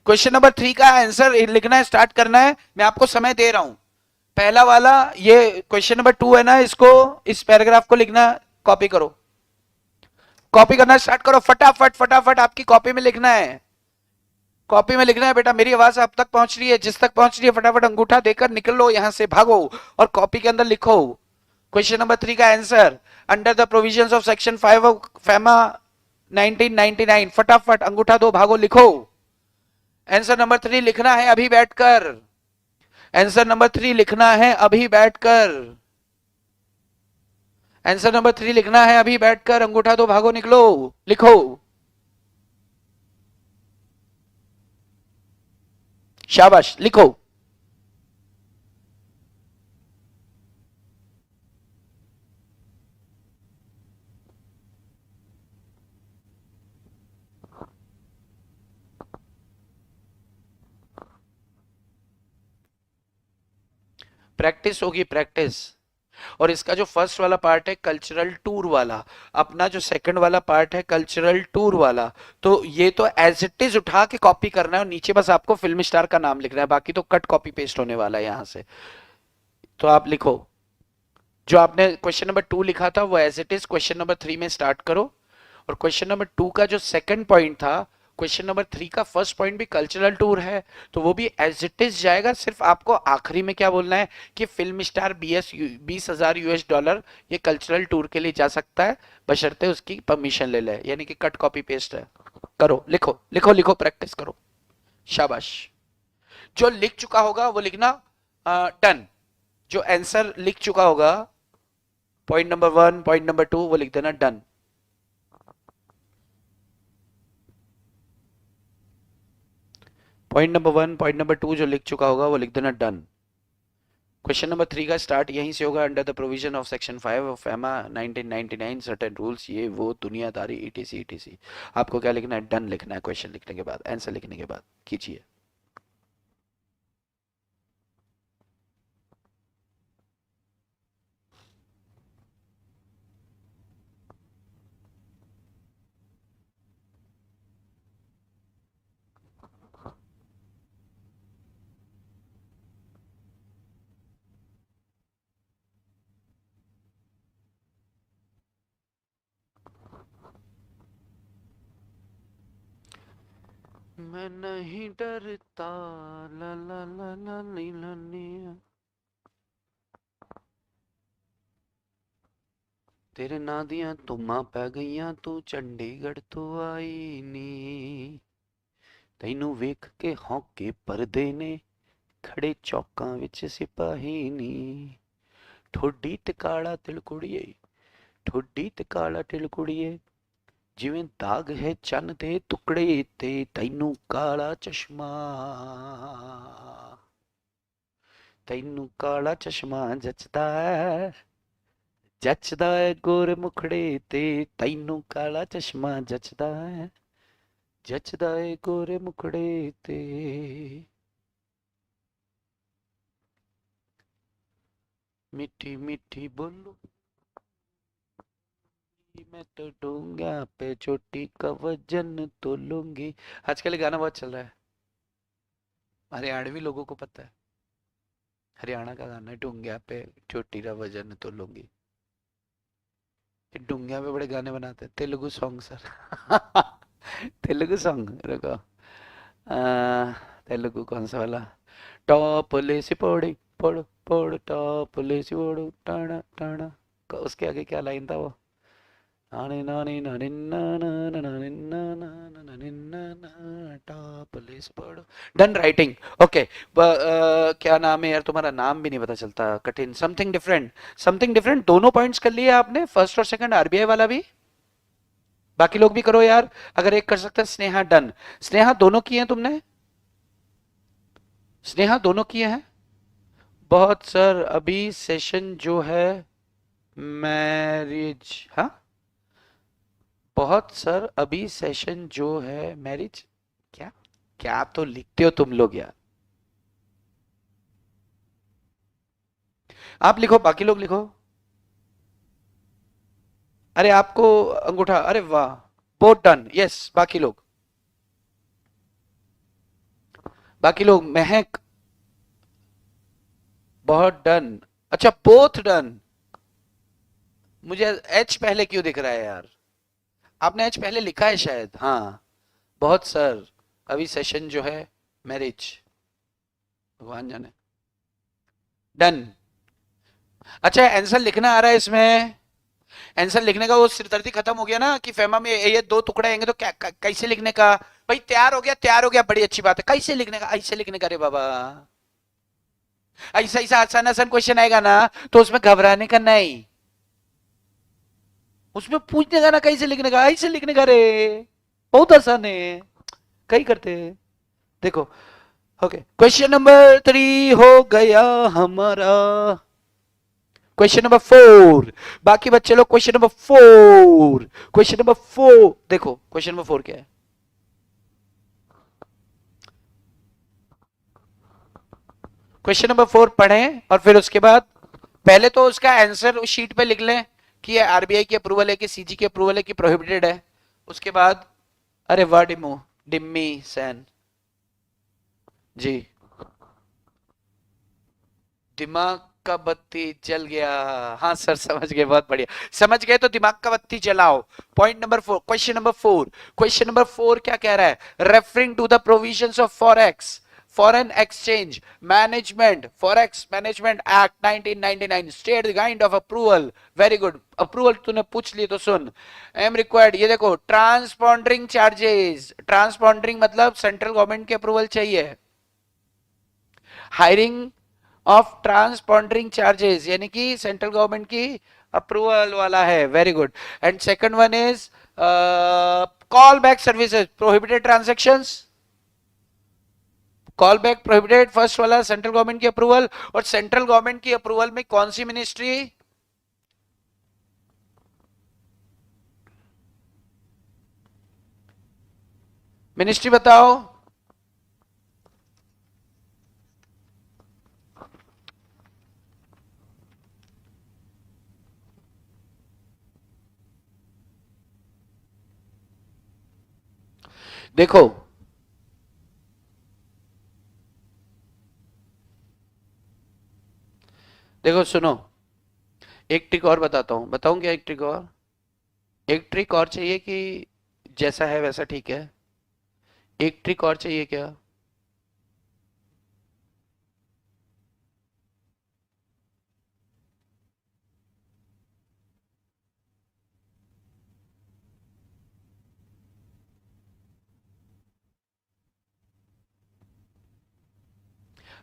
क्वेश्चन नंबर 3 का आंसर लिखना स्टार्ट करना है. मैं आपको समय दे रहा हूं. पहला वाला ये क्वेश्चन नंबर 2 है ना, इसको, इस पैराग्राफ को लिखना, कॉपी करो. कॉपी करना स्टार्ट करो. फटाफट फटाफट आपकी कॉपी में लिखना है. कॉपी में लिखना है बेटा. मेरी आवाज आप तक पहुंच रही है? जिस तक पहुंच रही है फटाफट अंगूठा देकर निकलो यहां से, भागो और कॉपी के अंदर लिखो. क्वेश्चन नंबर 3 का answer under the provisions of section 5 of FEMA 1999. फटाफट अंगूठा दो, भागो, लिखो. आंसर नंबर 3 लिखना है अभी बैठकर. आंसर नंबर 3 लिखना है अभी बैठकर. आंसर नंबर 3 लिखना है अभी बैठकर. अंगूठा दो, भागो, निकलो, लिखो. शाबाश, लिखो. प्रैक्टिस होगी, प्रैक्टिस. और इसका जो फर्स्ट वाला पार्ट है कल्चरल टूर वाला, अपना जो सेकंड वाला पार्ट है कल्चरल टूर वाला, तो ये तो एज इट इज उठा के कॉपी करना है और नीचे बस आपको फिल्म स्टार का नाम लिखना है. बाकी तो कट कॉपी पेस्ट होने वाला है यहां से. तो आप लिखो. जो आपने क्वेश्चन नंबर 2 लिखा था वो as it is question number 3 में स्टार्ट करो. और क्वेश्चन नंबर 2 का जो सेकंड पॉइंट था, क्वेश्चन नंबर 3 का फर्स्ट पॉइंट भी कल्चरल टूर है, तो वो भी एज इट इज जाएगा. सिर्फ आपको आखिरी में क्या बोलना है कि फिल्म स्टार 20,000 US डॉलर ये कल्चरल टूर के लिए जा सकता है, बशर्ते उसकी परमिशन ले ले. यानी कि कट कॉपी पेस्ट है. करो, लिखो लिखो लिखो, प्रैक्टिस करो. शाबाश. जो लिख चुका होगा वो लिखना डन. जो आंसर लिख चुका होगा पॉइंट नंबर 1 पॉइंट नंबर 2 वो लिख देना done. Point number 1 point number 2 जो लिख चुका होगा वो लिख देना डन. क्वेश्चन नंबर 3 का स्टार्ट यहीं से होगा. Under the provision of section 5 of एमा 1999 सर्टेन रूल्स, ये वो दुनियादारी ईटीसी ईटीसी. आपको क्या लिखना है? डन लिखना है. क्वेश्चन लिखने के बाद, आंसर लिखने के बाद कीजिए. मैं नहीं डरता, ला ला ला ला ला ला. तेरे ना दियां तुमा पै गईयां, तू चंडीगढ़ तो आई नी. ਤੈਨੂੰ ਵੇਖ ਕੇ ਹੌਕੇ ਪਰਦੇ ਨੇ, ਖੜੇ ਚੌਕਾਂ ਵਿੱਚ ਸਿਪਾਹੀ ਨੀ. ਠੋਡੀ ਤੇ ਕਾਲਾ ਤਿਲ ਕੁੜੀਏ, ਠੋਡੀ ਤੇ ਕਾਲਾ ਤਿਲ ਕੁੜੀਏ, ਜਿਵੇਂ ਦਾਗ ਹੈ ਚੰਨ ਦੇ ਟੁਕੜੇ ਤੇ, ਤੈਨੂੰ ਕਾਲਾ ਚਸ਼ਮਾ, ਤੈਨੂੰ ਕਾਲਾ ਚਸ਼ਮਾ ਜੱਚਦਾ ਹੈ, ਜੱਚਦਾ ਹੈ ਗੋਰੇ ਮੁਖੜੇ ਤੇ, ਤੈਨੂੰ ਕਾਲਾ ਚਸ਼ਮਾ ਜੱਚਦਾ ਹੈ, ਜੱਚਦਾ ਏ ਗੋਰੇ ਮੁਖੜੇ ਤੇ. मीठी मीठी बोलो, मैं तो डूंगा पे चोटी का वजन तो लूंगी. आजकल गाना बहुत चल रहा है. हरियाणवी लोगों को पता है, हरियाणा का गाना है, डूंगिया पे चोटी रा वजन तो लूंगी। ये डूंगिया पे बड़े गाने बनाते हैं, Telugu song sir. Telugu song रुको, तेलुगु कौन सा वाला, टॉप लेसी पोड़ी पोड़ पोड़ टॉप लेसी पोड़ू टाणा टाणा, उसके आगे क्या लाइन था वो, नानी नानी नानी नाना नानी नाना नानी नाना टॉप लेसी पोड़ू। Done writing, okay. क्या नाम है यार तुम्हारा, नाम भी नहीं पता चलता, कठिन। Something different, something different. दोनों पॉइंट्स कर लिए आपने, फर्स्ट और सेकंड, आरबीआई वाला भी। बाकी लोग भी करो यार, अगर एक कर सकते हैं। स्नेहा डन, स्नेहा दोनों किए हैं तुमने, स्नेहा दोनों किए हैं। बहुत सर, अभी सेशन जो है मैरिज, हाँ बहुत सर, अभी सेशन जो है मैरिज, क्या क्या तो लिखते हो तुम लोग यार। आप लिखो, बाकी लोग लिखो। अरे आपको अंगूठा, अरे वाह, बोथ डन, यस। बाकी लोग, बाकी लोग, महक बहुत डन, अच्छा बोथ डन। मुझे एच पहले क्यों दिख रहा है यार, आपने एच पहले लिखा है शायद, हाँ। बहुत सर, अभी सेशन जो है मैरिज, भगवान जाने। डन, अच्छा आंसर लिखना आ रहा है इसमें, आंसर लिखने का वो सिरदर्दी खत्म हो गया ना कि फेमा में ये दो टुकड़े आएंगे तो क्या कैसे लिखने का। भाई तैयार हो गया, तैयार हो गया, बड़ी अच्छी बात है। कैसे लिखने का, ऐसे लिखने का रे बाबा, ऐसा ऐसा आसान आसान क्वेश्चन आएगा ना तो उसमें घबराने का नहीं, उसमें पूछने का ना कैसे लिखने का, ऐसे लिखने का रे, बहुत आसान है, कई करते हैं। देखो, ओके, क्वेश्चन नंबर 3 हो गया हमारा। क्वेश्चन नंबर 4, बाकी बच्चे लोग क्वेश्चन नंबर 4, क्वेश्चन नंबर 4 देखो, क्वेश्चन नंबर 4 क्या है। क्वेश्चन नंबर 4 पढ़ें और फिर उसके बाद पहले तो उसका आंसर उस शीट पे लिख लें कि ये आरबीआई की अप्रूवल है कि सीजी की अप्रूवल है कि प्रोहिबिटेड है। उसके बाद, अरे वाह डिमो, डिम्मी सैन जी, दिमाग का बत्ती जल गया। हाँ सर समझ गए, बहुत बढ़िया, समझ गए तो दिमाग का बत्ती जलाओ। Point number 4, question number 4, question number 4 क्या कह रहा है, referring to the provisions of forex foreign exchange management, forex management act 1999 state the kind of approval. Very good, approval तूने पूछ ली तो सुन, एम रिक्वायर्ड, ये देखो, ट्रांसपॉन्डरिंग चार्जेस, ट्रांसपॉन्डरिंग मतलब सेंट्रल गवर्नमेंट की अप्रूवल चाहिए। हायरिंग ऑफ ट्रांसपॉन्डरिंग चार्जेस यानी कि सेंट्रल गवर्नमेंट की अप्रूवल वाला है। Very good. And second one is call back services, prohibited transactions, call back prohibited, first वाला सेंट्रल गवर्नमेंट की अप्रूवल। और सेंट्रल गवर्नमेंट की अप्रूवल में कौन सी मिनिस्ट्री, मिनिस्ट्री बताओ। देखो देखो सुनो, एक ट्रिक और बताता हूं, बताऊं क्या एक ट्रिक और, एक ट्रिक और चाहिए कि जैसा है वैसा ठीक है, एक ट्रिक और चाहिए क्या।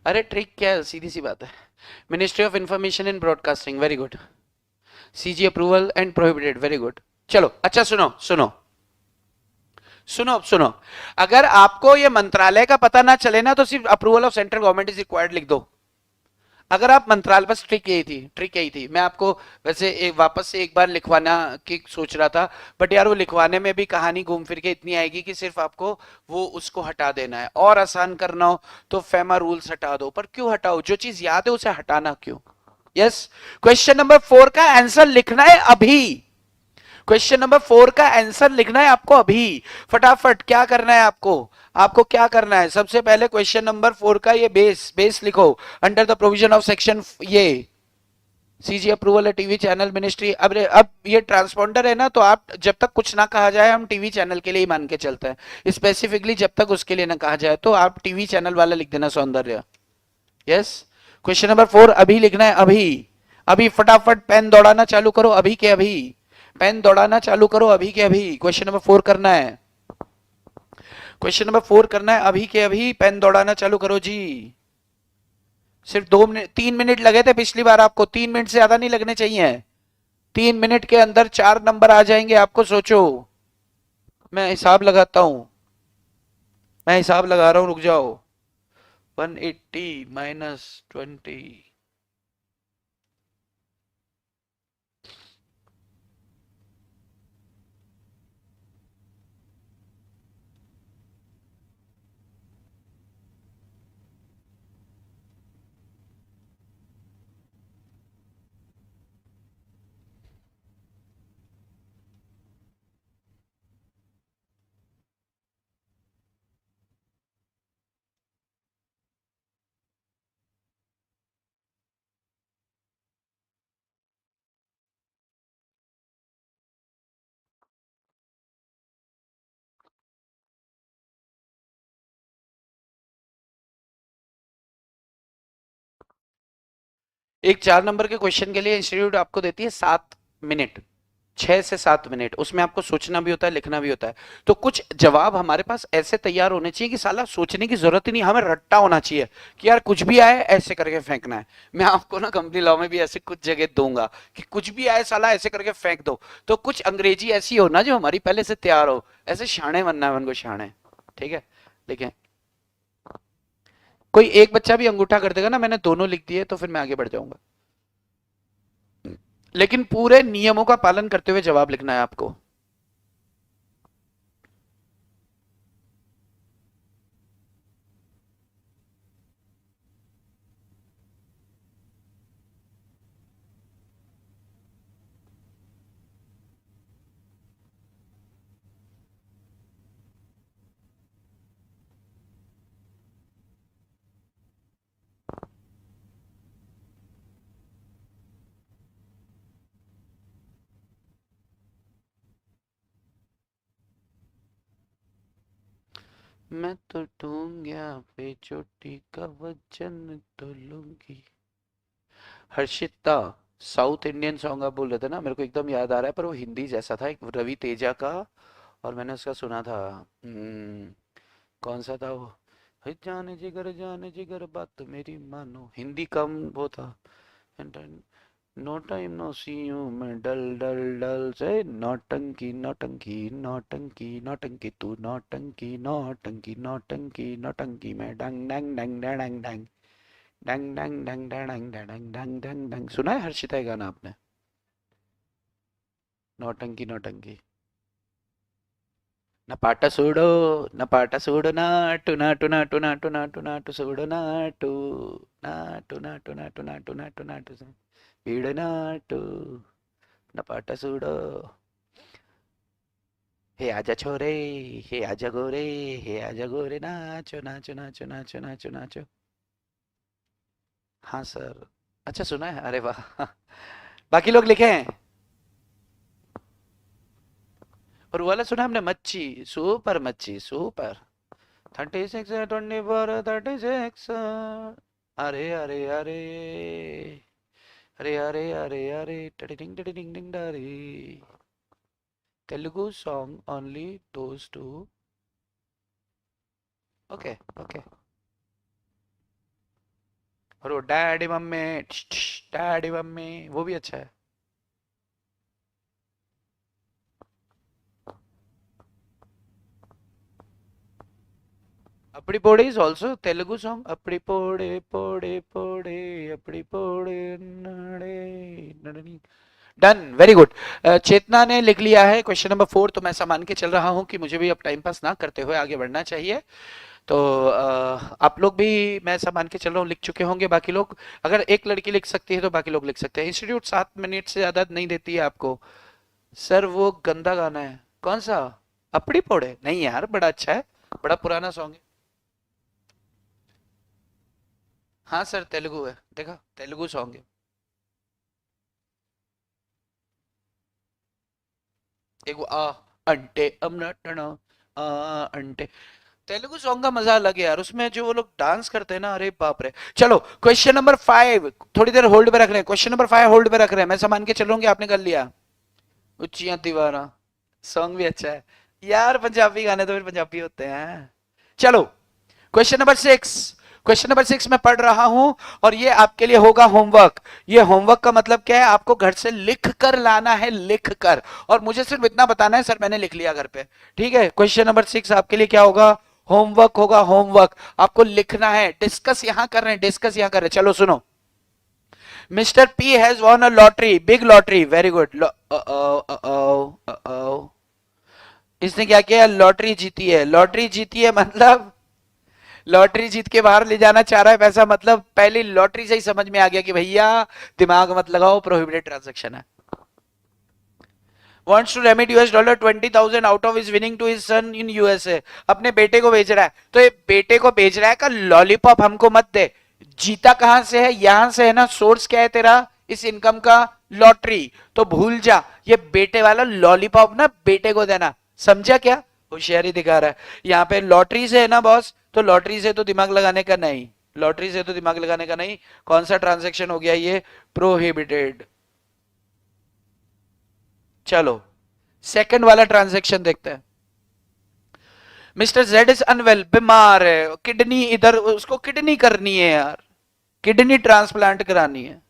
अरे ट्रिक क्या है, सीधी सी बात है, ministry of information and broadcasting, very good, CG approval and prohibited, very good. चलो अच्छा सुनो सुनो सुनो सुनो, अगर आपको ये मंत्रालय का पता ना चले ना तो सिर्फ approval of central government is required लिख दो। अगर आप मंत्रालय, बस ट्रिक यही थी, ट्रिक यही थी। मैं आपको वैसे वापस से एक बार लिखवाना की सोच रहा था, बट यार वो लिखवाने में भी कहानी घूम फिर के इतनी आएगी कि सिर्फ आपको वो उसको हटा देना है, और आसान करना हो तो फेमा रूल्स हटा दो। पर क्यों हटाओ, जो चीज याद है उसे हटाना क्यों। यस, क्वेश्चन नंबर 4 का आंसर लिखना है अभी, क्वेश्चन नंबर 4 का आंसर लिखना है आपको अभी। फटाफट क्या करना है आपको, आपको क्या करना है, सबसे पहले क्वेश्चन नंबर 4 का ये बेस लिखो। Under the provision of section ये सीजी अप्रूवल है टीवी चैनल मिनिस्ट्री। अब ये ट्रांसपॉन्डर है ना, तो आप जब तक कुछ ना कहा जाए हम टीवी चैनल के लिए ही मान के चलते हैं, स्पेसिफिकली जब तक उसके लिए ना कहा जाए तो आप टीवी चैनल वाला लिख देना सौंदर्य। यस, क्वेश्चन नंबर 4 अभी लिखना है, अभी अभी फटाफट पेन दौड़ाना चालू करो, अभी के अभी पेन दौड़ाना चालू करो, अभी के अभी क्वेश्चन नंबर 4 करना है, क्वेश्चन नंबर 4 करना है, अभी के अभी पेन दौड़ाना चालू करो जी। सिर्फ 2 मिनट 3 मिनट लगे थे पिछली बार आपको, 3 मिनट से ज्यादा नहीं लगने चाहिए। 3 मिनट के अंदर 4 नंबर आ जाएंगे आपको, सोचो। मैं हिसाब लगाता हूं, मैं हिसाब लगा रहा हूं, रुक जाओ। 180 माइनस 20, एक 4 नंबर के क्वेश्चन के लिए इंस्टीट्यूट आपको देती है 7 मिनट, 6 से 7 मिनट, उसमें आपको सोचना भी होता है लिखना भी होता है। तो कुछ जवाब हमारे पास ऐसे तैयार होने चाहिए कि साला सोचने की जरूरत ही नहीं, हमें रट्टा होना चाहिए कि यार कुछ भी आए ऐसे करके फेंकना है। मैं आपको ना कंपनी लॉ में भी ऐसे कुछ जगह दूंगा कि कुछ भी आए साला ऐसे करके फेंक दो। तो कुछ अंग्रेजी ऐसी हो ना जो हमारी पहले से तैयार हो, ऐसे शाणे बनना है उनको, शाणे। ठीक है, देखें कोई एक बच्चा भी अंगूठा कर देगा ना, मैंने दोनों लिख दिए, तो फिर मैं आगे बढ़ जाऊंगा। लेकिन पूरे नियमों का पालन करते हुए जवाब लिखना है आपको। मैं तो टूंगा पे चोटी का वजन तो लूंगी। हर्षिता, साउथ इंडियन सॉन्ग आप बोल रहे थे ना, मेरे को एकदम याद आ रहा है, पर वो हिंदी जैसा था, एक रवि तेजा का, और मैंने उसका सुना था। कौन सा था वो, "है जाने जिगर बात मेरी मानो", हिंदी कम वो था। No time no see you, मैं डल डल डल से, नौटंकी नौटंकी नौटंकी नौटंकी तू नौटंकी नौटंकी नौटंकी नौटंकी मैं डंग डंग डंग डंग डंग डंग डंग डंग डंग डंग डंग डंग डंग। सुना है हर्षिता ये गाना आपने, नौटंकी नौटंकी। न पाट सूडो, न पाट सूडो नाटू नाटू नाटू नाटू नाटू नाटू सूडो नाटू, नाटू नाटू नाटू नाटू नाटू नाटू पीड़ नाटू, न पाट सूडो। हे आजा छोरे, हे आजा गोरे, हे आजा गोरे, नाचो नाचो नाचो नाचो नाचो नाचो। हाँ सर, अच्छा सुना है, अरे वाह। बाकी लोग लिखे हैं, और वो वाला सुना हमने, मच्छी सुपर, मच्छी सुपर। 36 24 36। अरे अरे अरे अरे अरे अरे अरे टिडिंग टिडिंग डिंग डरे। Telugu song only those two. Okay okay. और वो डैडी मम्मी, डैडी मम्मी, वो भी अच्छा है। अपड़ी पोड़े इज ऑल्सो तेलुगु सॉन्ग, अपड़ी पोड़े पोड़े पोड़े, अपड़ी पोड़े नड़े। Done, very good. चेतना ने लिख लिया है क्वेश्चन नंबर 4, तो मैं ऐसा मान के चल रहा हूं कि मुझे भी अब टाइम पास ना करते हुए आगे बढ़ना चाहिए। तो आप लोग भी, मैं ऐसा मान के चल रहा हूँ, लिख चुके होंगे। बाकी लोग, अगर एक लड़की लिख सकती है तो बाकी लोग लिख सकते हैं। इंस्टीट्यूट 7 मिनट से ज्यादा नहीं देती है आपको, सर वो गंदा गाना है। कौन सा? अपड़ी पोड़े? नहीं यार, बड़ा अच्छा है, बड़ा पुराना सॉन्ग है। हाँ सर, तेलुगु है, देखा, तेलुगु सॉन्ग है। एक वो अंटे अमनटना, आ अंटे, तेलुगु सॉन्ग का मजा अलग है यार, उसमें जो वो लोग डांस करते हैं ना, अरे बाप रे। चलो क्वेश्चन नंबर 5, थोड़ी देर होल्ड पे रख रहे हैं, क्वेश्चन नंबर 5 होल्ड पे रख रहे हैं, मैं सामान के चलूंगी, आपने कर लिया। उच्चियां दीवारा, सॉन्ग भी अच्छा है यार, पंजाबी गाने तो फिर पंजाबी होते हैं। चलो क्वेश्चन नंबर 6, क्वेश्चन नंबर 6 मैं पढ़ रहा हूं, और ये आपके लिए होगा होमवर्क। ये होमवर्क का मतलब क्या है, आपको घर से लिख कर लाना है, लिख कर, और मुझे सिर्फ इतना बताना है सर मैंने लिख लिया घर पे। ठीक है, क्वेश्चन नंबर 6 आपके लिए क्या होगा, होमवर्क होगा, होमवर्क। आपको लिखना है, डिस्कस यहां कर रहे हैं, डिस्कस यहां कर रहे हैं। चलो सुनो, mister P has won a lottery, big lottery, very good. इसने क्या किया, लॉटरी जीती है, लॉटरी जीती है मतलब लॉटरी जीत के बाहर ले जाना चाह रहा है पैसा, मतलब पहली लॉटरी से ही समझ में आ गया कि भैया दिमाग मत लगाओ, प्रोहिबिटेड ट्रांजैक्शन है। wants to remit US dollar 20,000 out of his winning to his son in USA. अपने बेटे को भेज रहा है, तो ये बेटे को भेज रहा है का लॉलीपॉप हमको मत दे। जीता कहां से है, यहां से है ना, सोर्स क्या है तेरा इस इनकम का, लॉटरी, तो भूल जा, ये बेटे वाला लॉलीपॉप ना बेटे को देना, समझा क्या, होशियारी दिखा रहा है। यहाँ पे लॉटरी से है ना बॉस, तो लॉटरी से तो दिमाग लगाने का नहीं, लॉटरी से तो दिमाग लगाने का नहीं। कौन सा ट्रांजेक्शन हो गया ये, प्रोहिबिटेड। चलो सेकंड वाला ट्रांजैक्शन देखते हैं। मिस्टर जेड इज अनवेल, बीमार है, किडनी इधर, उसको किडनी करनी है यार, किडनी ट्रांसप्लांट करानी है।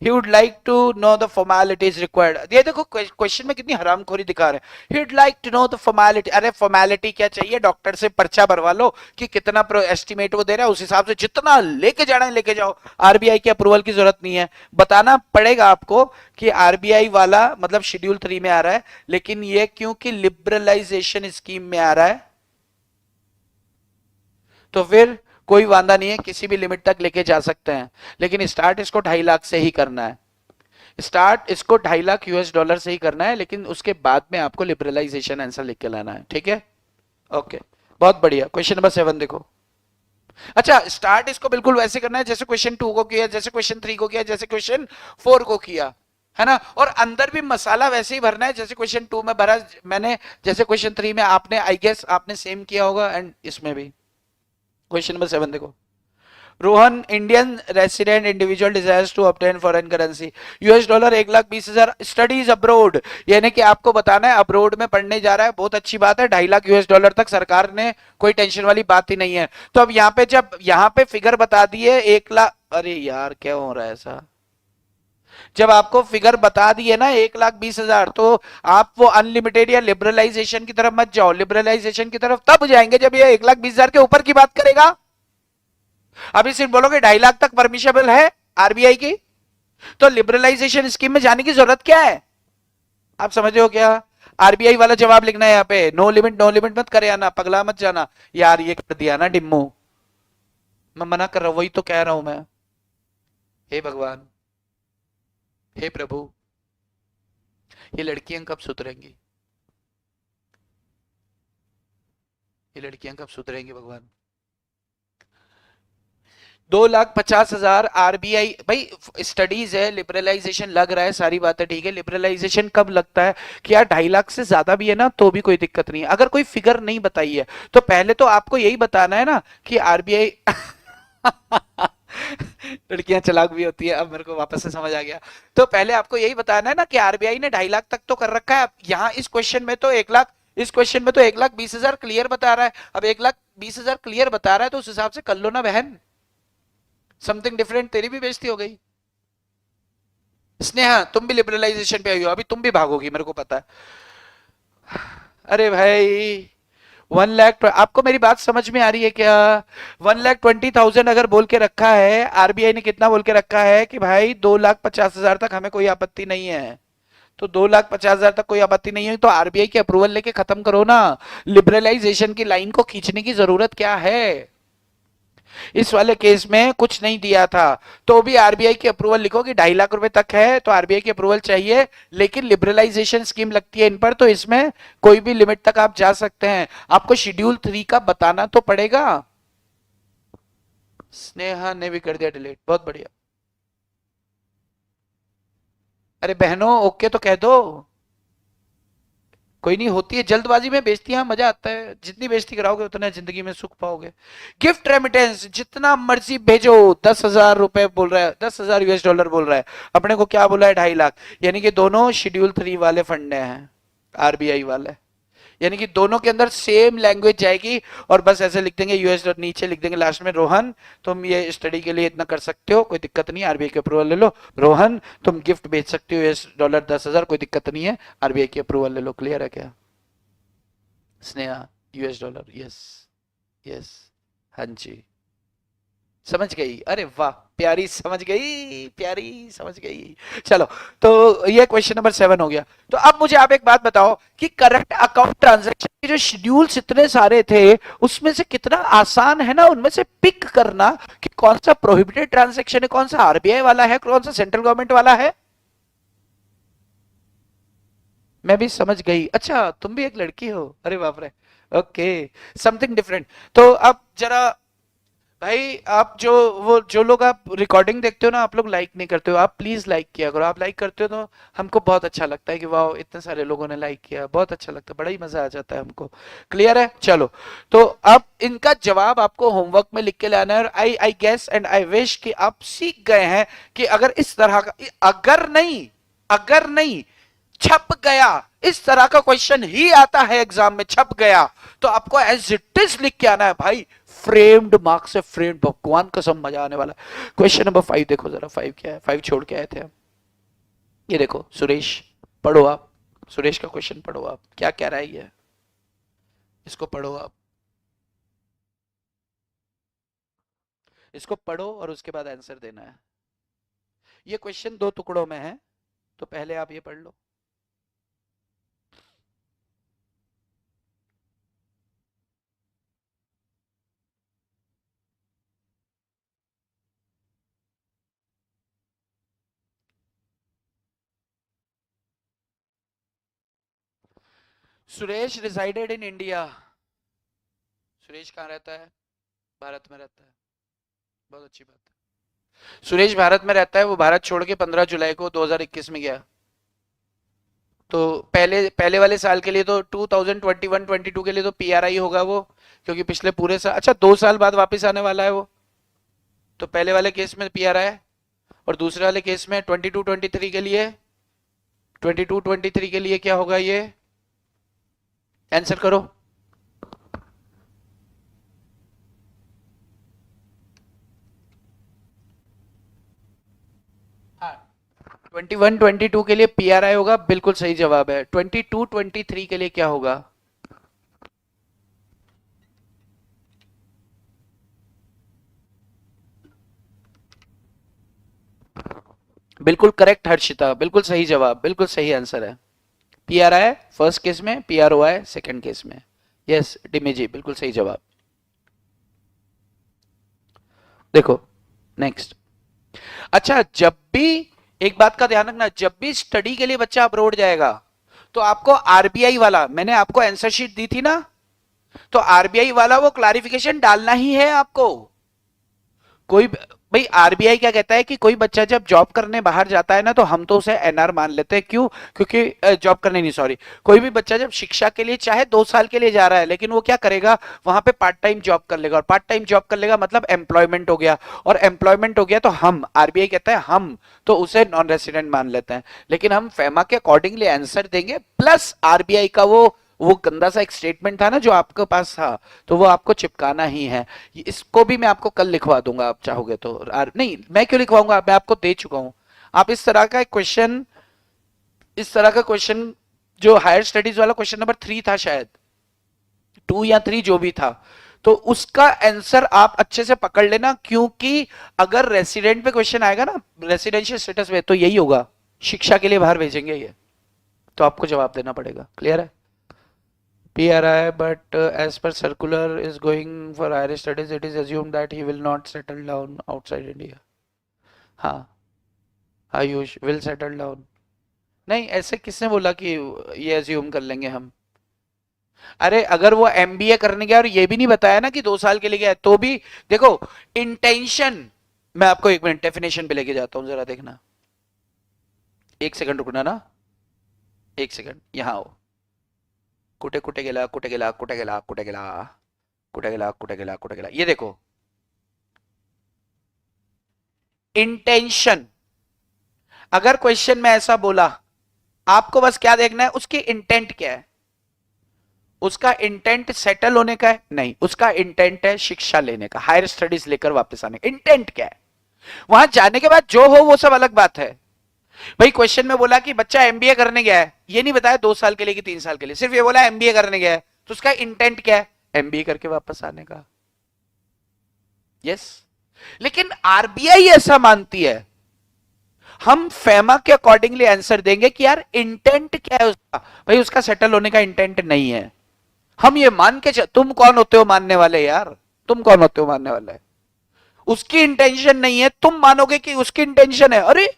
He would like to know the formalities required. ये देखो क्वेश्चन में कितनी हरामखोरी दिखा रहे हैं, he would like to know the formality. अरे फॉर्मेलिटी क्या चाहिए, डॉक्टर से पर्चा भरवा लो कि कितना एस्टिमेट वो दे रहा है, उस हिसाब से जितना लेके जाना है लेके जाओ, आरबीआई की अप्रूवल की जरूरत नहीं है। बताना पड़ेगा आपको कि आरबीआई वाला मतलब शेड्यूल 3 में आ रहा है, लेकिन ये क्योंकि लिबरलाइजेशन स्कीम में आ रहा है, तो फिर कोई वादा नहीं है, किसी भी लिमिट तक लेके जा सकते हैं, लेकिन स्टार्ट इसको 2.5 लाख से ही करना है। स्टार्ट इसको 2.5 लाख US डॉलर से ही करना है, लेकिन उसके बाद में आपको लिबरलाइजेशन आंसर लिख के लाना है, ठीक है। ओके, बहुत बढ़िया। क्वेश्चन नंबर 7 देखो। अच्छा, स्टार्ट इसको बिल्कुल वैसे करना है जैसे क्वेश्चन 2 को किया, जैसे क्वेश्चन 3 को किया, जैसे क्वेश्चन 4 को किया, है ना। और अंदर भी मसाला वैसे ही भरना है जैसे क्वेश्चन 2 में भरा मैंने, जैसे क्वेश्चन 3 में आपने, आई गेस आपने सेम किया होगा, एंड इसमें भी। क्वेश्चन नंबर 7 देखो। Rohan, Indian resident individual desires to obtain foreign currency, US dollar 1,20,000, studies abroad, यानी कि आपको बताना है अब्रोड में पढ़ने जा रहा है, बहुत अच्छी बात है, 2.5 लाख US डॉलर तक सरकार ने, कोई टेंशन वाली बात ही नहीं है। तो अब यहाँ पे जब यहाँ पे फिगर बता दिए 1 लाख, अरे यार क्या हो रहा है ऐसा, जब आपको फिगर बता दिए ना 1,20,000, तो आप वो अनलिमिटेड या लिबरलाइजेशन की तरफ मत जाओ, लिबरलाइजेशन की तरफ तब जाएंगे जब ये 1,20,000 के ऊपर की बात करेगा। अभी सिर्फ बोलोगे 2.5 लाख तक परमिशेबल है आरबीआई की, तो लिबरलाइजेशन स्कीम में जाने की जरूरत क्या है, आप समझ रहे हो क्या। आरबीआई वाला जवाब लिखना है यहाँ पे, नो लिमिट, नो लिमिट मत करे आना, पगला मत जाना यार, ये कर दिया ना डिम्मू, मैं मना कर रहा हूं, वही तो कह रहा हूं मैं। हे भगवान, हे प्रभु, ये लड़कियां कब सुधरेंगी, ये लड़कियां कब सुधरेंगी भगवान। 2,50,000 आरबीआई, भाई स्टडीज है, लिबरलाइजेशन लग रहा है, सारी बातें ठीक है, लिबरलाइजेशन कब लगता है कि यार 2.5 लाख से ज्यादा भी है ना तो भी कोई दिक्कत नहीं है। अगर कोई फिगर नहीं बताई है तो पहले तो आपको यही बताना है ना कि आरबीआई लड़कियां चालाक भी होती है, अब मेरे को वापस से समझ आ गया। तो पहले आपको यही बताना है ना कि आरबीआई ने 2.5 लाख तक तो कर रखा है, यहाँ इस क्वेश्चन में तो 1 लाख, इस क्वेश्चन में तो 1,20,000 क्लियर बता रहा है, अब 1,20,000 क्लियर बता रहा है तो उस हिसाब से कर लो ना बहन, समथिंग डिफरेंट, तेरी भी बेइज्जती हो गई। स्नेहा, तुम भी लिबरलाइजेशन पे आई हो, अभी तुम भी भागोगी मेरे को पता है। अरे भाई 1 लाख, आपको मेरी बात समझ में आ रही है क्या। 1,20,000 अगर बोल के रखा है, आरबीआई ने कितना बोल के रखा है कि भाई 2,50,000 तक हमें कोई आपत्ति नहीं है, तो 2,50,000 तक कोई आपत्ति नहीं है, तो आरबीआई की अप्रूवल लेके खत्म करो ना, लिबरलाइजेशन की लाइन को खींचने की जरूरत क्या है। इस वाले केस में कुछ नहीं दिया था, तो भी आरबीआई की अप्रूवल लिखो कि 2.5 लाख रुपए तक है तो आरबीआई की अप्रूवल चाहिए, लेकिन लिबरलाइजेशन स्कीम लगती है इन पर, तो इसमें कोई भी लिमिट तक आप जा सकते हैं। आपको शेड्यूल 3 का बताना तो पड़ेगा। स्नेहा ने भी कर दिया डिलीट, बहुत बढ़िया। अरे बहनों ओके तो कह दो, कोई नहीं, होती है जल्दबाजी में बेइज्जती, हाँ मजा आता है, जितनी बेइज्जती कराओगे उतना जिंदगी में सुख पाओगे। गिफ्ट रेमिटेंस जितना मर्जी भेजो, 10,000 रुपए बोल रहा है, 10,000 यूएस डॉलर बोल रहा है, अपने को क्या बोला है 2.5 लाख, यानी कि दोनों शेड्यूल 3 वाले फंड हैं, आरबीआई वाले, यानी कि दोनों के अंदर सेम लैंग्वेज जाएगी, और बस ऐसे लिख देंगे यूएस, नीचे लिख देंगे लास्ट में रोहन तुम ये स्टडी के लिए इतना कर सकते हो, कोई दिक्कत नहीं, आरबीआई की अप्रूवल ले लो। रोहन तुम गिफ्ट भेज सकते हो यूएस डॉलर 10,000, कोई दिक्कत नहीं है, आरबीआई की अप्रूवल ले लो। क्लियर है क्या? Sneha US dollar, yes yes, हाँ जी, समझ गई, अरे वाह प्यारी समझ गई, प्यारी समझ गई। चलो, तो ये क्वेश्चन नंबर 7 हो गया। तो अब मुझे आप एक बात बताओ कि करंट अकाउंट ट्रांजैक्शन के जो शेड्यूल्स इतने सारे थे, उसमें से कितना आसान है ना उनमें से पिक करना कि कौन सा प्रोहिबिटेड ट्रांजैक्शन है, कौन सा आरबीआई वाला है, कौन सा सेंट्रल गवर्नमेंट वाला है। मैं भी समझ गई, अच्छा तुम भी एक लड़की हो, अरे बाप रे, ओके, समथिंग डिफरेंट। तो अब जरा भाई, आप जो लोग आप रिकॉर्डिंग देखते हो ना, आप लोग लाइक नहीं करते हो, आप प्लीज लाइक किया करो, आप लाइक करते हो तो हमको बहुत अच्छा लगता है कि वाह इतने सारे लोगों ने लाइक किया, बहुत अच्छा लगता है, बड़ा ही मजा आ जाता है हमको। क्लियर है? चलो, तो अब इनका जवाब आपको होमवर्क में लिख के लाना है, और I guess and I wish कि आप सीख गए हैं कि अगर इस तरह का, अगर नहीं छप गया, इस तरह का क्वेश्चन ही आता है एग्जाम में, छप गया तो आपको एज इट इज लिख के आना है भाई, फ्रेम्ड मार्क्स से फ्रेम्ड, भगवान कसम मजा आने वाला। क्वेश्चन नंबर 5 देखो जरा, 5 क्या है, 5 छोड़ के आए थे हम। ये देखो सुरेश, पढ़ो आप, सुरेश का क्वेश्चन पढ़ो आप, क्या कह रहा है ये, इसको पढ़ो आप, इसको पढ़ो और उसके बाद आंसर देना है। ये क्वेश्चन 2 टुकड़ों में है, तो पहले आप ये पढ़ लो। Suresh resided in India, Suresh कहाँ रहता है? भारत में रहता है, बहुत अच्छी बात है। सुरेश भारत में रहता है, वो भारत छोड़ के 15 जुलाई को 2021 में गया। तो पहले पहले वाले साल के लिए तो 2021-22 के लिए तो पीआरआई होगा वो, क्योंकि पिछले पूरे साल, अच्छा 2 साल बाद वापस आने वाला है वो, तो पहले वाले केस में पीआरआई, और दूसरे वाले केस में 22-23 के लिए, 22-23 के लिए क्या होगा ये, आंसर करो। हाँ, 21-22 के लिए पीआरआई होगा, बिल्कुल सही जवाब है। 22-23 के लिए क्या होगा? बिल्कुल करेक्ट हर्षिता, बिल्कुल सही जवाब, बिल्कुल सही आंसर है। पीआरआई फर्स्ट केस में, पीआरओआई सेकंड केस में। यस डिमी जी, बिल्कुल सही जवाब। देखो नेक्स्ट, अच्छा जब भी, एक बात का ध्यान रखना, जब भी स्टडी के लिए बच्चा अब्रोड जाएगा तो आपको आरबीआई वाला, मैंने आपको आंसर शीट दी थी ना, तो आरबीआई वाला वो क्लैरिफिकेशन डालना ही है आपको। कोई भाई, आरबीआई क्या कहता है कि कोई बच्चा जब जॉब करने बाहर जाता है ना, तो हम तो उसे एनआर मान लेते हैं, क्यों? क्योंकि जॉब करने नहीं, सॉरी, कोई भी बच्चा जब शिक्षा के लिए चाहे 2 साल के लिए जा रहा है, लेकिन वो क्या करेगा, वहां पे पार्ट टाइम जॉब कर लेगा, और पार्ट टाइम जॉब कर लेगा मतलब एम्प्लॉयमेंट हो गया, और एम्प्लॉयमेंट हो गया तो हम, आरबीआई कहता है हम तो उसे नॉन रेसिडेंट मान लेते हैं, लेकिन हम फेमा के अकॉर्डिंगली आंसर देंगे, प्लस आरबीआई का वो गंदा सा एक स्टेटमेंट था ना जो आपके पास था, तो वो आपको चिपकाना ही है। इसको भी मैं आपको कल लिखवा दूंगा आप चाहोगे तो, नहीं मैं क्यों लिखवाऊंगा, मैं आपको दे चुका हूं। आप इस तरह का क्वेश्चन, इस तरह का क्वेश्चन जो हायर स्टडीज वाला क्वेश्चन नंबर 3 था शायद, 2 या 3 जो भी था, तो उसका आंसर आप अच्छे से पकड़ लेना, क्योंकि अगर रेसिडेंट पे क्वेश्चन आएगा ना, रेसिडेंशियल स्टेटस में, तो यही होगा, शिक्षा के लिए बाहर भेजेंगे ये, तो आपको जवाब देना पड़ेगा। क्लियर है? PRI, but as per circular is going for higher studies, it is assumed that he will not settle down outside India. हाँ, आयुष will settle down. नहीं, ऐसे किसने बोला कि ये assume कर लेंगे हम? अरे अगर वो MBA करने गया और ये भी नहीं बताया ना कि 2 साल के लिए गया, तो भी देखो इंटेंशन. मैं आपको 1 मिनट डेफिनेशन पे लेके जाता हूं, जरा देखना. 1 सेकंड रुकना ना, 1 सेकंड यहाँ आओ. कुटे कुटे गेला कुटे गेला कुटे गेला कुटे गेला कुटे गेला कुटे गेला कुटे गेला. ये देखो इंटेंशन. अगर क्वेश्चन में ऐसा बोला, आपको बस क्या देखना है, उसकी इंटेंट क्या है. उसका इंटेंट सेटल होने का है? नहीं, उसका इंटेंट है शिक्षा लेने का, हायर स्टडीज लेकर वापस आने का. इंटेंट क्या है? वहां जाने के बाद जो हो वो सब अलग बात है. भाई क्वेश्चन में बोला कि बच्चा एमबीए करने गया है, ये नहीं बताया 2 साल के लिए कि 3 साल के लिए, सिर्फ ये बोला एमबीए करने गया है, तो उसका इंटेंट क्या है? एमबीए करके वापस आने का. यस. लेकिन आरबीआई ऐसा मानती है, हम फेमा के अकॉर्डिंगली आंसर देंगे कि यार इंटेंट क्या है उसका. भाई उसका सेटल होने का इंटेंट नहीं है. हम ये मान के तुम कौन होते हो मानने वाले यार? तुम कौन होते हो मानने वाले? उसकी इंटेंशन नहीं है, तुम मानोगे कि उसकी इंटेंशन है. अरे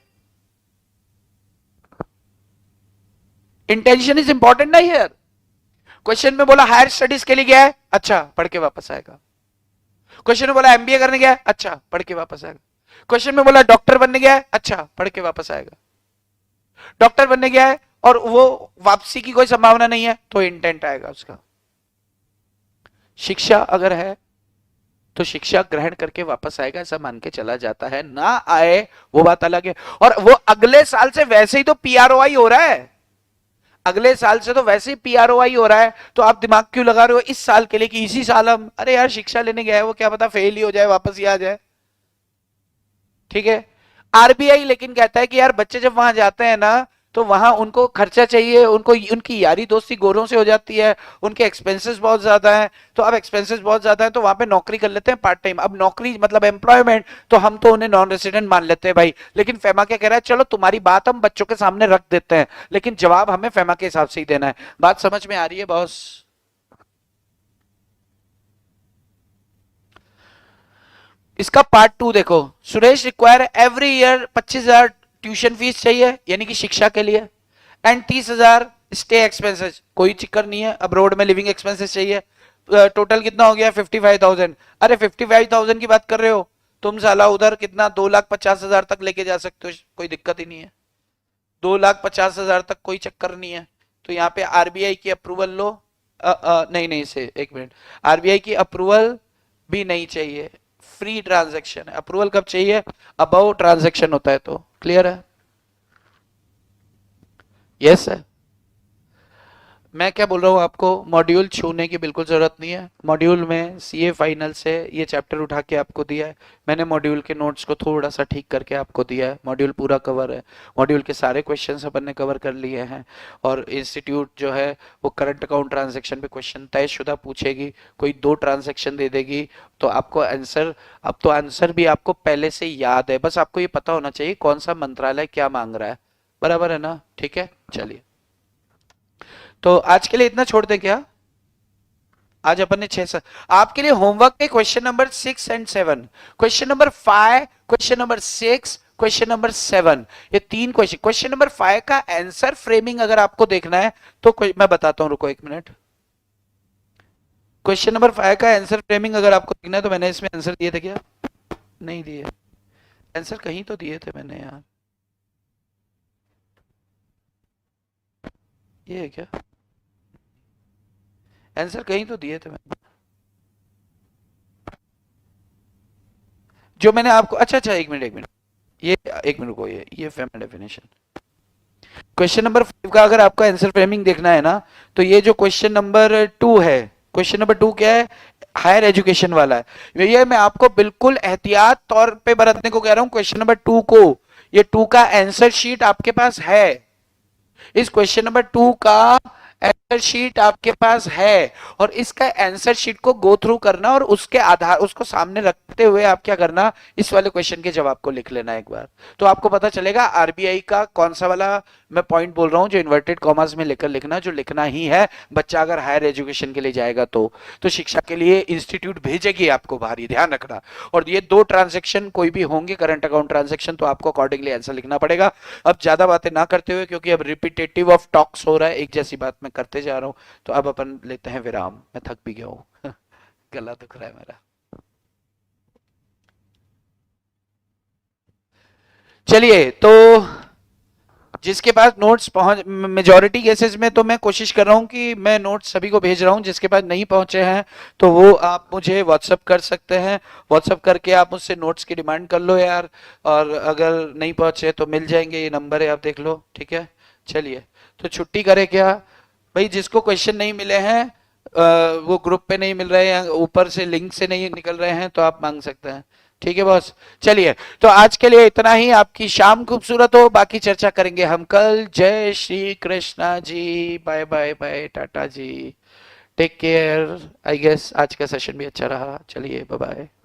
इंटेंशन इज इंपॉर्टेंट नहीं है. क्वेश्चन में बोला हायर स्टडीज के लिए गया है, अच्छा पढ़ के वापस आएगा. क्वेश्चन में बोला एमबीए करने गया है, अच्छा पढ़ के वापस आएगा. क्वेश्चन में बोला डॉक्टर बनने गया है, अच्छा पढ़ के वापस आएगा. डॉक्टर बनने गया है और वो वापसी की कोई संभावना नहीं है, तो इंटेंट आएगा उसका. शिक्षा अगर है तो शिक्षा ग्रहण करके वापस आएगा, ऐसा मान के चला जाता है. ना आए वो बात अलग है. और वो अगले साल से वैसे ही तो पीआरओआई हो रहा है. अगले साल से तो वैसे ही पीआरओआई हो रहा है. तो आप दिमाग क्यों लगा रहे हो इस साल के लिए कि इसी साल हम, अरे यार शिक्षा लेने गया है, वो क्या पता फेल ही हो जाए, वापस ही आ जाए. ठीक है. आरबीआई लेकिन कहता है कि यार बच्चे जब वहां जाते हैं ना, तो वहां उनको खर्चा चाहिए, उनको उनकी यारी दोस्ती गोरों से हो जाती है, उनके एक्सपेंसेस बहुत ज्यादा हैं. तो अब एक्सपेंसेस बहुत ज्यादा है तो वहां पे नौकरी कर लेते हैं पार्ट टाइम. अब नौकरी मतलब एम्प्लॉयमेंट, तो हम तो उन्हें नॉन रेसिडेंट मान लेते हैं भाई. लेकिन फेमा क्या कह रहा है, चलो तुम्हारी बात हम बच्चों के सामने रख देते हैं, लेकिन जवाब हमें फेमा के हिसाब से ही देना है. बात समझ में आ रही है बॉस? इसका पार्ट 2 देखो. Suresh require every year 25,000 tuition fees चाहिए, यानी कि शिक्षा के लिए, एंड 30,000 स्टे एक्सपेंसेस. कोई चक्कर नहीं है, अब्रोड में लिविंग एक्सपेंसेस चाहिए. टोटल कितना हो गया? 55,000. अरे 55,000 की बात कर रहे हो तुम, साला उधर कितना 2,50,000 तक लेके जा सकते हो, कोई दिक्कत ही नहीं है. 2,50,000 तक कोई चक्कर नहीं है. तो यहाँ पे आरबीआई की अप्रूवल लो. नहीं नहीं, से 1 मिनट, आरबीआई की अप्रूवल भी नहीं चाहिए. फ्री ट्रांजैक्शन है. अप्रूवल कब चाहिए? अबव ट्रांजैक्शन होता है तो. क्लियर है? यस है. मैं क्या बोल रहा हूँ आपको, मॉड्यूल छूने की बिल्कुल जरूरत नहीं है. मॉड्यूल में सीए फाइनल से ये चैप्टर उठा के आपको दिया है मैंने. मॉड्यूल के नोट्स को थोड़ा सा ठीक करके आपको दिया है. मॉड्यूल पूरा कवर है. मॉड्यूल के सारे क्वेश्चंस अपन ने कवर कर लिए हैं. और इंस्टीट्यूट जो है वो करंट अकाउंट ट्रांजेक्शन पे क्वेश्चन तयशुदा पूछेगी. कोई 2 ट्रांजेक्शन दे देगी तो आपको आंसर, अब तो आंसर भी आपको पहले से याद है, बस आपको ये पता होना चाहिए कौन सा मंत्रालय क्या मांग रहा है. बराबर है ना? ठीक है, चलिए. तो आज के लिए इतना छोड़ दें क्या? आज अपन ने 6 आपके लिए होमवर्क के question number 6 and 7, question number 5, question number 6, question number 7, ये 3 क्वेश्चन. क्वेश्चन नंबर 5 का आंसर फ्रेमिंग अगर आपको देखना है तो मैं बताता हूं, रुको 1 मिनट. क्वेश्चन नंबर 5 का आंसर फ्रेमिंग अगर आपको देखना है तो मैंने इसमें आंसर दिए थे क्या? नहीं दिए. आंसर कहीं तो दिए थे मैंने यार. ये है क्या? आंसर कहीं तो दिए थे मैंने, जो मैंने आपको. अच्छा अच्छा, 1 मिनट, ये 1 मिनट को, ये फेमा डेफिनेशन. क्वेश्चन नंबर 5 का अगर आपको आंसर फ्रेमिंग देखना है ना, तो ये जो क्वेश्चन नंबर 2 है, क्वेश्चन नंबर 2 क्या है? हायर एजुकेशन वाला है. ये मैं आपको बिल्कुल एहतियात तौर पे बरतने को कह रहा हूं. क्वेश्चन नंबर 2 को, ये 2 का आंसर शीट आपके पास है. इस क्वेश्चन नंबर 2 का आंसर शीट आपके पास है, और इसका आंसर शीट को गो थ्रू करना और उसके आधार उसको सामने रखते हुए आप क्या करना, इस वाले क्वेश्चन के जवाब को लिख लेना एक बार, तो आपको पता चलेगा आरबीआई का कौन सा वाला मैं पॉइंट बोल रहा हूं जो इन्वर्टेड कॉमर्स में लेकर लिखना, जो लिखना ही है बच्चा अगर हायर एजुकेशन के लिए जाएगा तो शिक्षा के लिए इंस्टीट्यूट भेजेगी आपको बाहर, ये ध्यान रखना। और ये दो ट्रांजेक्शन कोई भी होंगे करंट अकाउंट ट्रांजेक्शन, तो आपको अकॉर्डिंगली आंसर लिखना पड़ेगा। अब ज्यादा बातें ना करते हुए, क्योंकि अब रिपीटेटिव ऑफ टॉक्स हो रहा है, एक जैसी बात मैं करते जा रहा हूं, तो अब अपन लेते हैं विराम, मैं थक भी गया हूं गला दुख रहा है मेरा। चलिए, तो जिसके पास नोट्स पहुंच, मेजॉरिटी केसेस में तो मैं कोशिश कर रहा हूं कि मैं नोट्स सभी को भेज रहा हूं, जिसके पास नहीं पहुंचे हैं तो वो आप मुझे व्हाट्सअप कर सकते हैं, व्हाट्सअप करके आप मुझसे नोट्स की डिमांड कर लो यार, और अगर नहीं पहुंचे तो मिल जाएंगे, ये नंबर है आप देख लो, ठीक है। चलिए, तो छुट्टी करें क्या भाई, जिसको क्वेश्चन नहीं मिले हैं वो ग्रुप पे नहीं मिल रहे हैं, ऊपर से लिंक से नहीं निकल रहे हैं, तो आप मांग सकते हैं, ठीक है बॉस। चलिए, तो आज के लिए इतना ही, आपकी शाम खूबसूरत हो, बाकी चर्चा करेंगे हम कल। जय Shri Krishna ji, bye bye bye, tata जी, टेक केयर। आई गेस आज का सेशन भी अच्छा रहा, चलिए बाय बाय।